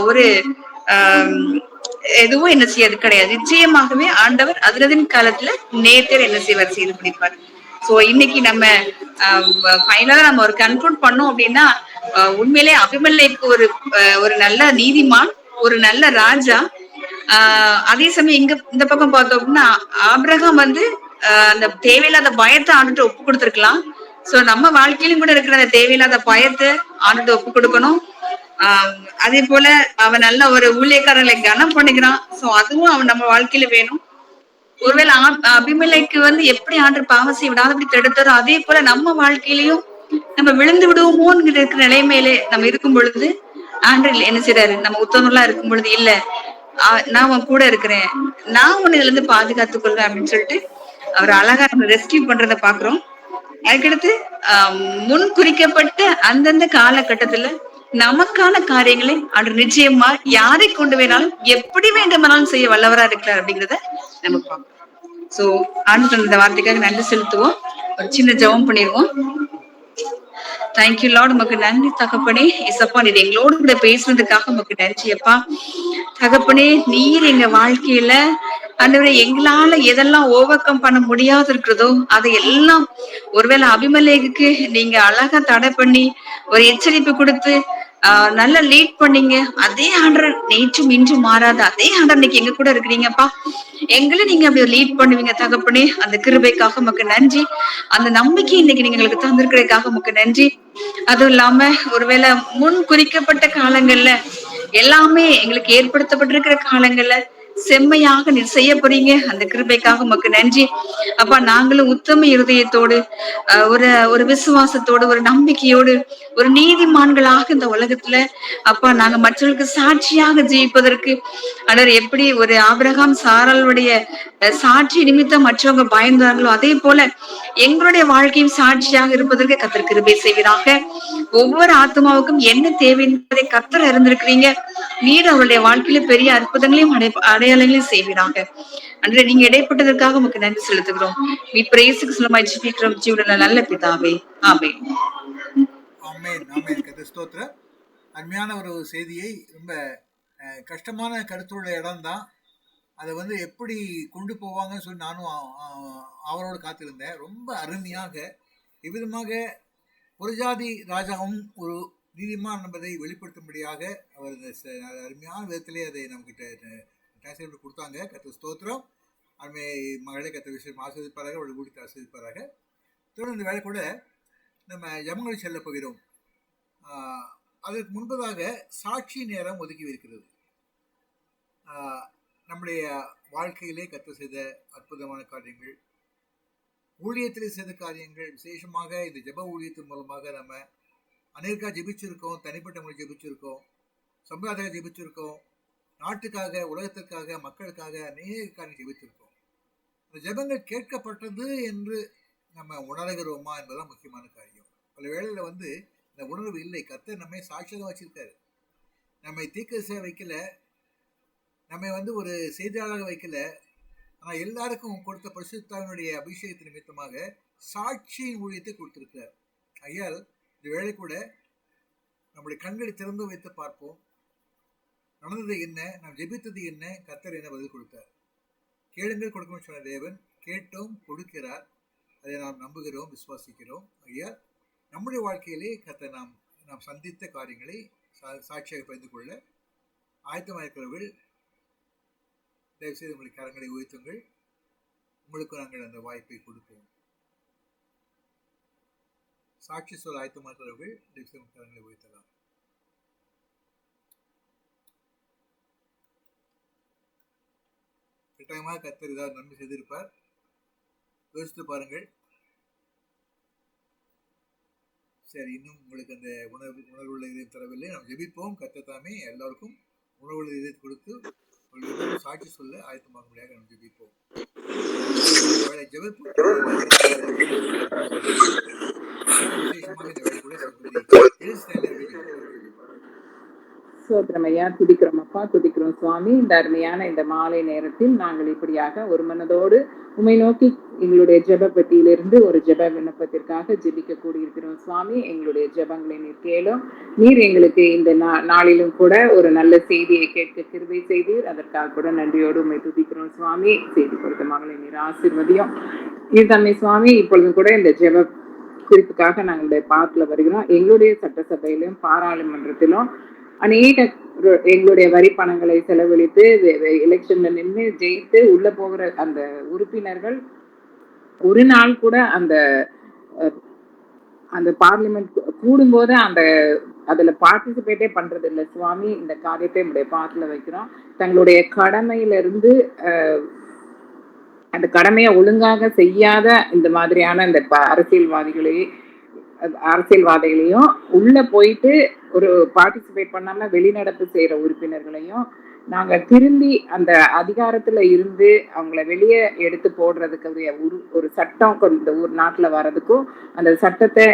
ஒரு ஆஹ் எதுவும் என்ன செய்யாது கிடையாது. நிச்சயமாகவே ஆண்டவர் அதிரதின் காலத்துல நேத்தர் என்ன செய்வார், செய்து முடிப்பார். சோ இன்னைக்கு நம்ம ஃபைனலா நம்ம ஒரு கன்க்ளூட் பண்ணோம் அப்படின்னா, உண்மையிலே அபிமெலேக்கு ஒரு நல்ல நீதிமான், ஒரு நல்ல ராஜா. அதே சமயம் இந்த பக்கம் பார்த்தோம் அப்படின்னா ஆபிரகாம் அந்த தேவையில்லாத பயத்தை ஆண்டுட்டு ஒப்பு கொடுத்துருக்கலாம். சோ நம்ம வாழ்க்கையிலும் கூட இருக்கிற அந்த தேவையில்லாத பயத்தை ஆண்டுட்டு ஒப்பு கொடுக்கணும். அதே போல அவன் நல்ல ஒரு ஊழியக்காரர்களை கனம் பண்ணுகிறான். சோ அதுவும் அவன் நம்ம வாழ்க்கையில வேணும். ஒருவேளை அபிமெலேக்கு எப்படி ஆண்டு பாவம் செய்ய விடாதபடி தடுத்தாரோ அதே போல நம்ம வாழ்க்கையிலையும் நம்ம விழுந்து விடுவோமோன்னு இருக்கிற நிலைமையில நம்ம இருக்கும் பொழுது ஆண்டு என்ன செய்யறாரு, நம்ம உத்தமர்களா இருக்கும் பொழுது இல்ல நான் உன் கூட இருக்கிறேன், நான் உன்னை இதுல இருந்து பாதுகாத்துக் கொள்வேன் அப்படின்னு சொல்லிட்டு அவர் அழகா நம்ம ரெஸ்கியூ பண்றதை பாக்குறோம். அதுக்கடுத்து முன் குறிக்கப்பட்ட அந்தந்த காலகட்டத்துல நமக்கான காரியங்களை ஆண்டு நிச்சயமா யாரை கொண்டு வேணாலும் எப்படி வேண்டுமானாலும் செய்ய வல்லவரா இருக்கிறார் அப்படிங்கிறத நம்ம பார்க்கணும். சோ ஆண்டு இந்த வார்த்தைக்காக நன்றி செலுத்துவோம். ஒரு சின்ன ஜெபம் பண்ணிடுவோம். தேங்க்யூ லார்ட், உமக்கு நன்றி தகப்பனே. ஏசப்பா நீர் எங்களோடு கூட பேசுனதுக்காக உமக்கு நன்றி அப்பா. தகப்பனே நீர் எங்க வாழ்க்கையில ஆண்டவரே எங்களால எதெல்லாம் ஓவர் கம் பண்ண முடியாது இருக்கிறதோ அதை எல்லாம் ஒருவேளை அபிமெலேக்குக்கு நீங்க அழகா தடை பண்ணி ஒரு எச்சரிப்பு கொடுத்து நல்லா லீட் பண்ணீங்க. அதே ஆண்டர் நேற்றும் இன்றும் மாறாத அதே ஆண்டர் இன்னைக்கு எங்க கூட இருக்கிறீங்கப்பா. எங்களை நீங்க அப்படி லீட் பண்ணுவீங்க தகப்பனே. அந்த கிருபைக்காக உமக்கு நன்றி. அந்த நம்பிக்கை இன்னைக்கு நீங்க எங்களுக்கு தந்திருக்கிறதுக்காக உமக்கு நன்றி. அதுவும் இல்லாம ஒருவேளை முன் குறிக்கப்பட்ட காலங்கள்ல எல்லாமே எங்களுக்கு ஏற்படுத்தப்பட்டிருக்கிற காலங்கள்ல செம்மையாக நீ செய்ய போறீங்க. அந்த கிருபைக்காக உமக்கு நன்றி அப்பா. நாங்களும் உத்தம இருதயத்தோடு ஒரு விசுவாசத்தோடு ஒரு நம்பிக்கையோடு ஒரு நீதிமான்களாக இந்த உலகத்துல அப்பா நாங்க மற்றவர்களுக்கு சாட்சியாக ஜீவிப்பதற்கு அடர் எப்படி ஒரு ஆபிரகாம் சாராளுடைய சாட்சி நிமித்தம் மற்றவங்க பயந்தாங்களோ அதே போல எங்களுடைய வாழ்க்கையும் சாட்சியாக இருப்பதற்கு கர்த்தர் கிருபை செய்வீராக. ஒவ்வொரு ஆத்மாவுக்கும் என்ன தேவை என்பதை கர்த்தர் இருந்திருக்கிறீங்க. நீர் அவருடைய வாழ்க்கையில பெரிய அற்புதங்களையும் அடையாளங்களையும் செய்வீராக. அன்று நீங்க இடைப்பட்டதற்காக உங்களுக்கு நன்றி செலுத்துகிறோம். பிரேசுக்கு சொல்லமாய் ஜெபிக்கிறோம் ஜீவனுள்ள நல்ல பிதாவே, ஆமென். ஆமென் ஆமென். கர்த்தர் ஸ்தோத்திரம். அருமையான ஒரு செய்தியை, ரொம்ப கஷ்டமான கருத்துள்ள இடம் தான். அதை எப்படி கொண்டு போவாங்கன்னு சொல்லி நானும் அவரோடு காத்திருந்தேன். ரொம்ப அருமையாக இவ்விதமாக ஒரு ஜாதி ராஜாவும் ஒரு நீதிமான் என்பதை வெளிப்படுத்தும்படியாக அவர் அருமையான விதத்திலே அதை நமக்கிட்ட டிரான்ஸ்லேட் கொடுத்தாங்க. கர்த்தர் ஸ்தோத்திரம். அருமை மகளே, கர்த்தர் விஷயம் ஆஸ்வதிப்பாராக, அவளை கூட்டி ஆஸ்வதிப்பாராக. தொடர்ந்து இந்த வேலை கூட நம்ம ஜெபங்கள் செல்ல போகிறோம். அதற்கு முன்பதாக சாட்சி நேரம் ஒதுக்கி இருக்கிறது. நம்முடைய வாழ்க்கையிலே கர்த்தர் செய்த அற்புதமான காரியங்கள், ஊழியத்திலே செய்த காரியங்கள், விசேஷமாக இந்த ஜெப ஊழியத்தின் மூலமாக நம்ம அநேகா ஜெபிச்சிருக்கோம். தனிப்பட்ட முறை ஜெபிச்சிருக்கோம், சமுதாயத்துக்காக ஜெபிச்சிருக்கோம், நாட்டுக்காக, உலகத்திற்காக, மக்களுக்காக அநேக காரியம் ஜெபிச்சிருக்கோம். இந்த ஜெபங்கள் கேட்கப்பட்டது என்று நம்ம உணர்கிறோமா என்பதுதான் முக்கியமான காரியம். பல வேளையில இந்த உணர்வு இல்லை. கர்த்தர் நம்மை சாட்சியாக வச்சிருக்காரு. நம்மை தீர்க்கதரிசியா வைக்கல, நம்மை ஒரு செய்தியாளராக வைக்கல. ஆனால் எல்லாருக்கும் கொடுத்த பரிசுத்தாவினுடைய அபிஷேகத்தின் நிமித்தமாக சாட்சியின் ஊழியத்தை கொடுத்திருக்கிறார். ஐயால் இந்த வேளை கூட நம்முடைய கண்களை திறந்து வைத்து பார்ப்போம். நடந்தது என்ன, நாம் ஜெபித்தது என்ன, கர்த்தர் என்ன பதில் கொடுத்தார். கேளுங்கள் கொடுக்கணும்னு சொன்ன தேவன் கேட்டோம், கொடுக்கிறார். அதை நாம் நம்புகிறோம், விசுவாசிக்கிறோம். ஐயா நம்முடைய வாழ்க்கையிலே கர்த்தர் நாம் சந்தித்த காரியங்களை சாட்சியாக பகிர்ந்து கொள்ள ஆயத்தமாக இருக்கிறவர்கள் தயவுசெய்து உங்களுடைய கரங்களை உயர்த்துங்கள். உங்களுக்கு நாங்கள் அந்த வாய்ப்பை கொடுப்போம். சாட்சி சொல்ல ஆயத்தமாக இருக்கிறவர்கள் தயவுசெய்து கரங்களை உயர்த்தலாம். கட்டாயமாக கர்த்தர் ஏதாவது நன்மை செய்திருப்பார். யோசித்து பாருங்கள். சரி, இன்னும் உங்களுக்கு அந்த உணர்வுள்ள இதயம் தரவில்லை. நாம் ஜெபிப்போம். கர்த்தர் தாமே எல்லாருக்கும் உணர்வுள்ள இதயத்தை கொடுத்து சாட்சி சொல்ல ஆயத்தமாக முடியாக நாம் ஜெபிப்போம். விசேஷமாக இந்த வேலை கூட சோத்திரம் ஐயா, துதிக்கிறோம் அப்பா, துதிக்கிறோம் சுவாமி. இந்த அருமையான இந்த மாலை நேரத்தில் நாங்கள் இப்படியாக ஒரு மனதோடு உம்மை நோக்கி எங்களுடைய ஜெப பெட்டியிலிருந்து ஒரு ஜெப விண்ணப்பத்திற்காக ஜெபிக்க கூடியிருக்கிறோம் சுவாமி. எங்களுடைய ஜெபங்களை நீர் கேளும். நீர் எங்களுக்கு இந்த நாளிலும் கூட ஒரு நல்ல செய்தியை கேட்க கிருபை செய்தீர். அதற்காக கூட நன்றியோடு உம்மை துதிக்கிறோம் சுவாமி. செய்தி கொடுத்த மகளை நீர் ஆசீர்வதியும். இது தம்மை சுவாமி, இப்பொழுதும் கூட இந்த ஜெப குறிப்புக்காக நாங்கள் பாத்துல வருகிறோம். எங்களுடைய சட்டசபையிலும் பாராளுமன்றத்திலும் அநேக எங்களுடைய வரி பணங்களை செலவழித்து எலெக்ஷன்ல நின்று ஜெயித்து உள்ள போகிற அந்த உறுப்பினர்கள் ஒரு நாள் கூட அந்த பார்லிமெண்ட் கூடும்போது அதுல பார்ட்டிசிபேட்டே பண்றது இல்லை சுவாமி. இந்த காரியத்தை நம்முடைய பாத்துல வைக்கிறோம். தங்களுடைய கடமையிலிருந்து அந்த கடமையை ஒழுங்காக செய்யாத இந்த மாதிரியான இந்த அரசியல்வாதிகளையும் உள்ள போயிட்டு ஒரு பார்ட்டிசிபேட் பண்ணாம வெளிநடப்பு செய்யற உறுப்பினர்களையும் நாங்க திரும்பி அந்த அதிகாரத்துல இருந்து அவங்கள வெளியே எடுத்து போடுறதுக்கு ஒரு சட்டம் இந்த நாட்டுல வர்றதுக்கும் அந்த சட்டத்தை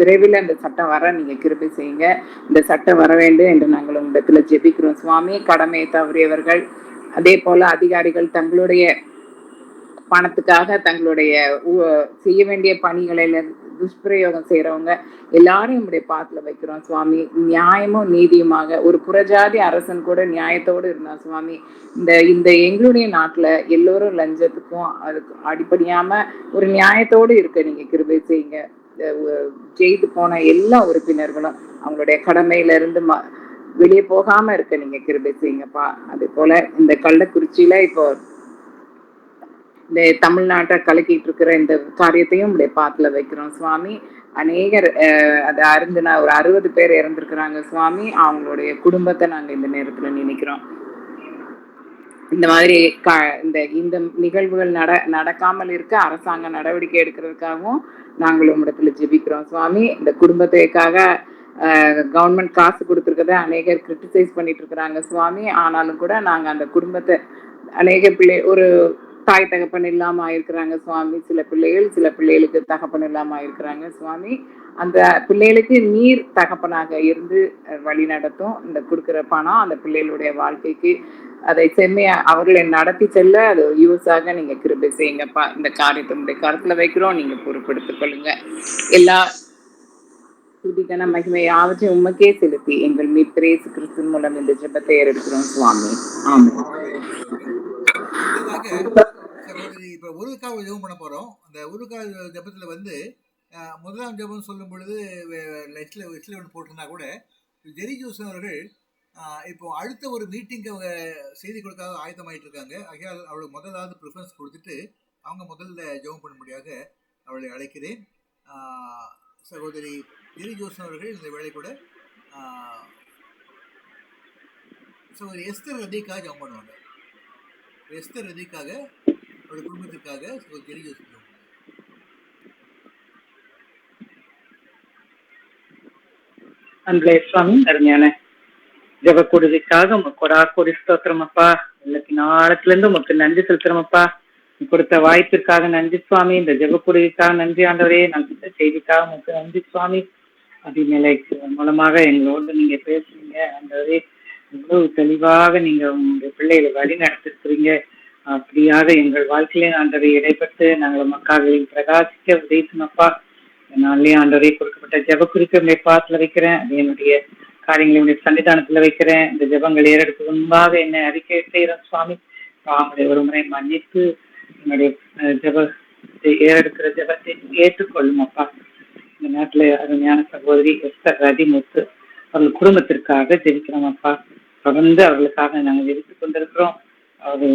விரைவில் அந்த சட்டம் வர நீங்க கிருபை செய்யுங்க. இந்த சட்டம் வர வேண்டும் என்று நாங்கள் உங்களிடத்துல ஜெபிக்கிறோம் சுவாமி. கடமையை தவறியவர்கள், அதே போல அதிகாரிகள் தங்களுடைய பணத்துக்காக தங்களுடைய செய்ய வேண்டிய பணிகளை துஷ்பிரயோகம் செய்யறவங்க எல்லாரும் நம்முடைய பாத்துல வைக்கிறோம் சுவாமி. நியாயமும் நீதியுமாக ஒரு புறஜாதி அரசன் கூட நியாயத்தோடு இருந்தான் சுவாமி. இந்த எங்களுடைய நாட்டுல எல்லோரும் லஞ்சத்துக்கும் அதுக்கு அடிப்படையாம ஒரு நியாயத்தோடு இருக்க நீங்க கிருபை செய்யுங்க. ஜெயித்து போன எல்லா உறுப்பினர்களும் அவங்களுடைய கடமையில இருந்து வெளியே போகாம இருக்க நீங்க கிருபை செய்யுங்கப்பா. அதே போல இந்த கள்ளக்குறிச்சியில இப்போ இந்த தமிழ்நாட்டை கலக்கிட்டு இருக்கிற இந்த காரியத்தையும் உடைய பாத்துல வைக்கிறோம் சுவாமி. அநேகர் அதை அருந்துனா ஒரு 60 பேர் இறந்திருக்கிறாங்க சுவாமி. அவங்களுடைய குடும்பத்தை நாங்க இந்த நேரத்துல நினைக்கிறோம். இந்த மாதிரி இந்த நிகழ்வுகள் நடக்காமல் இருக்க அரசாங்கம் நடவடிக்கை எடுக்கிறதுக்காகவும் நாங்கள் உங்களிடத்துல ஜெபிக்கிறோம் சுவாமி. இந்த குடும்பத்துக்காக கவர்மெண்ட் காசு கொடுத்துருக்கத அநேகர் கிரிட்டிசைஸ் பண்ணிட்டு இருக்கிறாங்க சுவாமி. ஆனாலும் கூட நாங்க அந்த குடும்பத்தை அநேக ஒரு தாய் தகப்பன் இல்லாம ஆயிருக்கிறாங்க சுவாமி. சில பிள்ளைகளுக்கு தகப்பன் இல்லாம ஆயிருக்கிறாங்க சுவாமி. அந்த பிள்ளைகளுக்கு நீர் தகப்பனாக இருந்து வழி நடத்தும். இந்த கொடுக்கிற பணம் அந்த பிள்ளைகளுடைய வாழ்க்கைக்கு அதை செம்மையா அவர்களை நடத்தி செல்ல அது யூஸாக நீங்க கிருபை செய்யுங்கப்பா. இந்த காரியத்தினுடைய கருத்துல வைக்கிறோம். நீங்க பொறுப்பெடுத்துக் கொள்ளுங்க. எல்லா துதிக்கான மகிமை யாவற்றையும் உமக்கே செலுத்தி எங்கள் மீட்பர் இயேசு கிறிஸ்து மூலம் இந்த ஜெபத்தை ஏறெடுக்கிறோம் சுவாமி. ஆமென். சகோதரி, இப்ப உருக்காவை ஜெபம் பண்ண போறோம். அந்த உருக்காய் ஜெபத்துல முதலாம் ஜெபம் சொல்லும் பொழுது போட்டிருந்தா கூட ஜெரி ஜோசன் அவர்கள் இப்போ அடுத்த ஒரு மீட்டிங்கு அவங்க செய்தி கொடுக்காத ஆயத்தமாயிட்டு இருக்காங்க. ஆகையால் அவளுக்கு முதலாவது ப்ரிஃபரன்ஸ் கொடுத்துட்டு அவங்க முதல்ல ஜெபம் பண்ணும்படியாக அவளை அழைக்கிறேன். சகோதரி ஜெரி ஜோசன் அவர்கள் இந்த வேலை கூட சகோதரி எஸ்தர் ரதிக்காக ஜெபம் பண்ணுவாங்க. எஸ்தர் ரதிக்காக அவருடைய குடும்பத்திற்காக ஜெரி ஜோசன் அன்பளே சுவாமி, அருமையான ஜெப கொடுதிக்காக கொடி ஸ்தோத்திரமப்பா. எல்லாத்தின் ஆழத்துல இருந்து உங்களுக்கு நன்றி செலுத்துறோமப்பா. கொடுத்த வாய்ப்பிற்காக நன்றி சுவாமி. இந்த ஜெப கொடுதிக்காக நன்றி ஆண்டவரே. நல்ல செய்திக்காக உங்களுக்கு நன்றி சுவாமி. அதிநிலை மூலமாக எங்களோடு நீங்க பேசுறீங்க ஆண்டவரே. இவ்வளவு தெளிவாக நீங்க உங்களுடைய பிள்ளைகளை வழி நடத்திருக்கிறீங்க. அப்படியாக எங்கள் வாழ்க்கையிலே ஆண்டவரை இடைப்பட்டு நாங்கள் மக்கள் பிரகாசிக்க உதவிச்சுனப்பா. நாளிலே ஆண்டவரை கொடுக்கப்பட்ட ஜெப குறிப்பை பாத்துல வைக்கிறேன். அது என்னுடைய காரியங்களை சன்னிதானத்துல வைக்கிறேன். இந்த ஜெபங்கள் ஏறெடுத்து முன்பாக என்னை அறிக்கை செய்யறேன் சுவாமி. அவங்களுடைய ஒரு முறை மன்னித்து என்னுடைய ஜெபத்தை ஏறெடுக்கிற ஜெபத்தை ஏற்றுக்கொள்ளும் அப்பா. இந்த நேரத்துல அருமையான சகோதரி எஸ்தர் ரதிமுத்து அவர்கள் குடும்பத்திற்காக ஜெபிக்கிறோம் அப்பா. தொடர்ந்து அவர்களுக்காக நாங்கள் ஜெபித்துக் கொண்டிருக்கிறோம். அவர்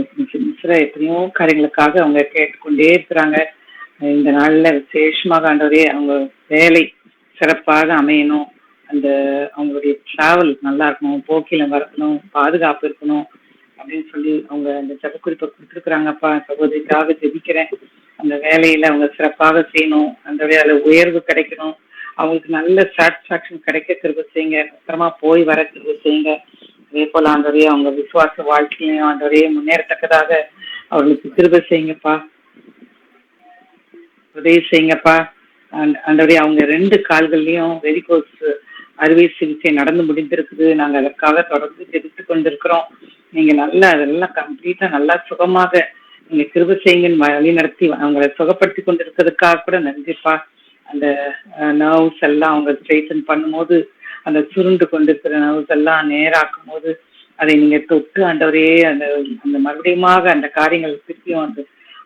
எத்தனையோ காரியங்களுக்காக அவங்க கேட்டுக்கொண்டே இருக்கிறாங்க. இந்த நாள்ல விசேஷமாக ஆண்டவரே அவங்க வேலை சிறப்பாக அமையணும். அவங்களுடைய டிராவல் நல்லா இருக்கணும், போக்கில வரணும், பாதுகாப்பு இருக்கணும் அப்படின்னு சொல்லி அவங்க அந்த ஜெப குறிப்பை கொடுத்துருக்குறாங்கப்பா. சகோதரிக்காக ஜெபிக்கிறேன். அந்த வேலையில அவங்க சிறப்பாக செய்யணும். அந்த வேலை உயர்வு கிடைக்கணும். அவங்களுக்கு நல்ல சாட்டிஸ்பாக்சன் கிடைக்க கிருபை செய்யுங்க. பத்திரமா போய் வர கிருபை செய்யுங்க. அதே போல ஆண்டவரே அவங்க விசுவாச வாழ்க்கையிலையும் ஆண்டவரே முன்னேறத்தக்கதாக அவர்களுக்கு கிருபை செய்யுங்கப்பா, உதவி செய்யுங்கப்பா. ஆண்டவரே அவங்க 2 கால்கள்லயும் வெரிகோஸ் அறுவை சிகிச்சை நடந்து முடிந்திருக்குது. நாங்க அதற்காக தொடர்ந்து ஜெபித்து கொண்டிருக்கிறோம். நீங்க நல்லா அதெல்லாம் கம்ப்ளீட்டா நல்லா சுகமாக நீங்க கிருபை செய்யுங்க, வழி நடத்தி அவங்களை சுகப்படுத்தி கொண்டிருக்கிறதுக்காக கூட நன்றிப்பா. அந்த நர்வ்ஸ் எல்லாம் அவங்க ஸ்ட்ரைட்டன் பண்ணும்போது அந்த சுருண்டு கொண்டிருக்கிற நர்வ்ஸ் எல்லாம் நேராக்கும் போது அதை நீங்க தொட்டு ஆண்டவரே அந்த அந்த மறுபடியுமாக அந்த காரியங்கள் திருப்பியும் வந்து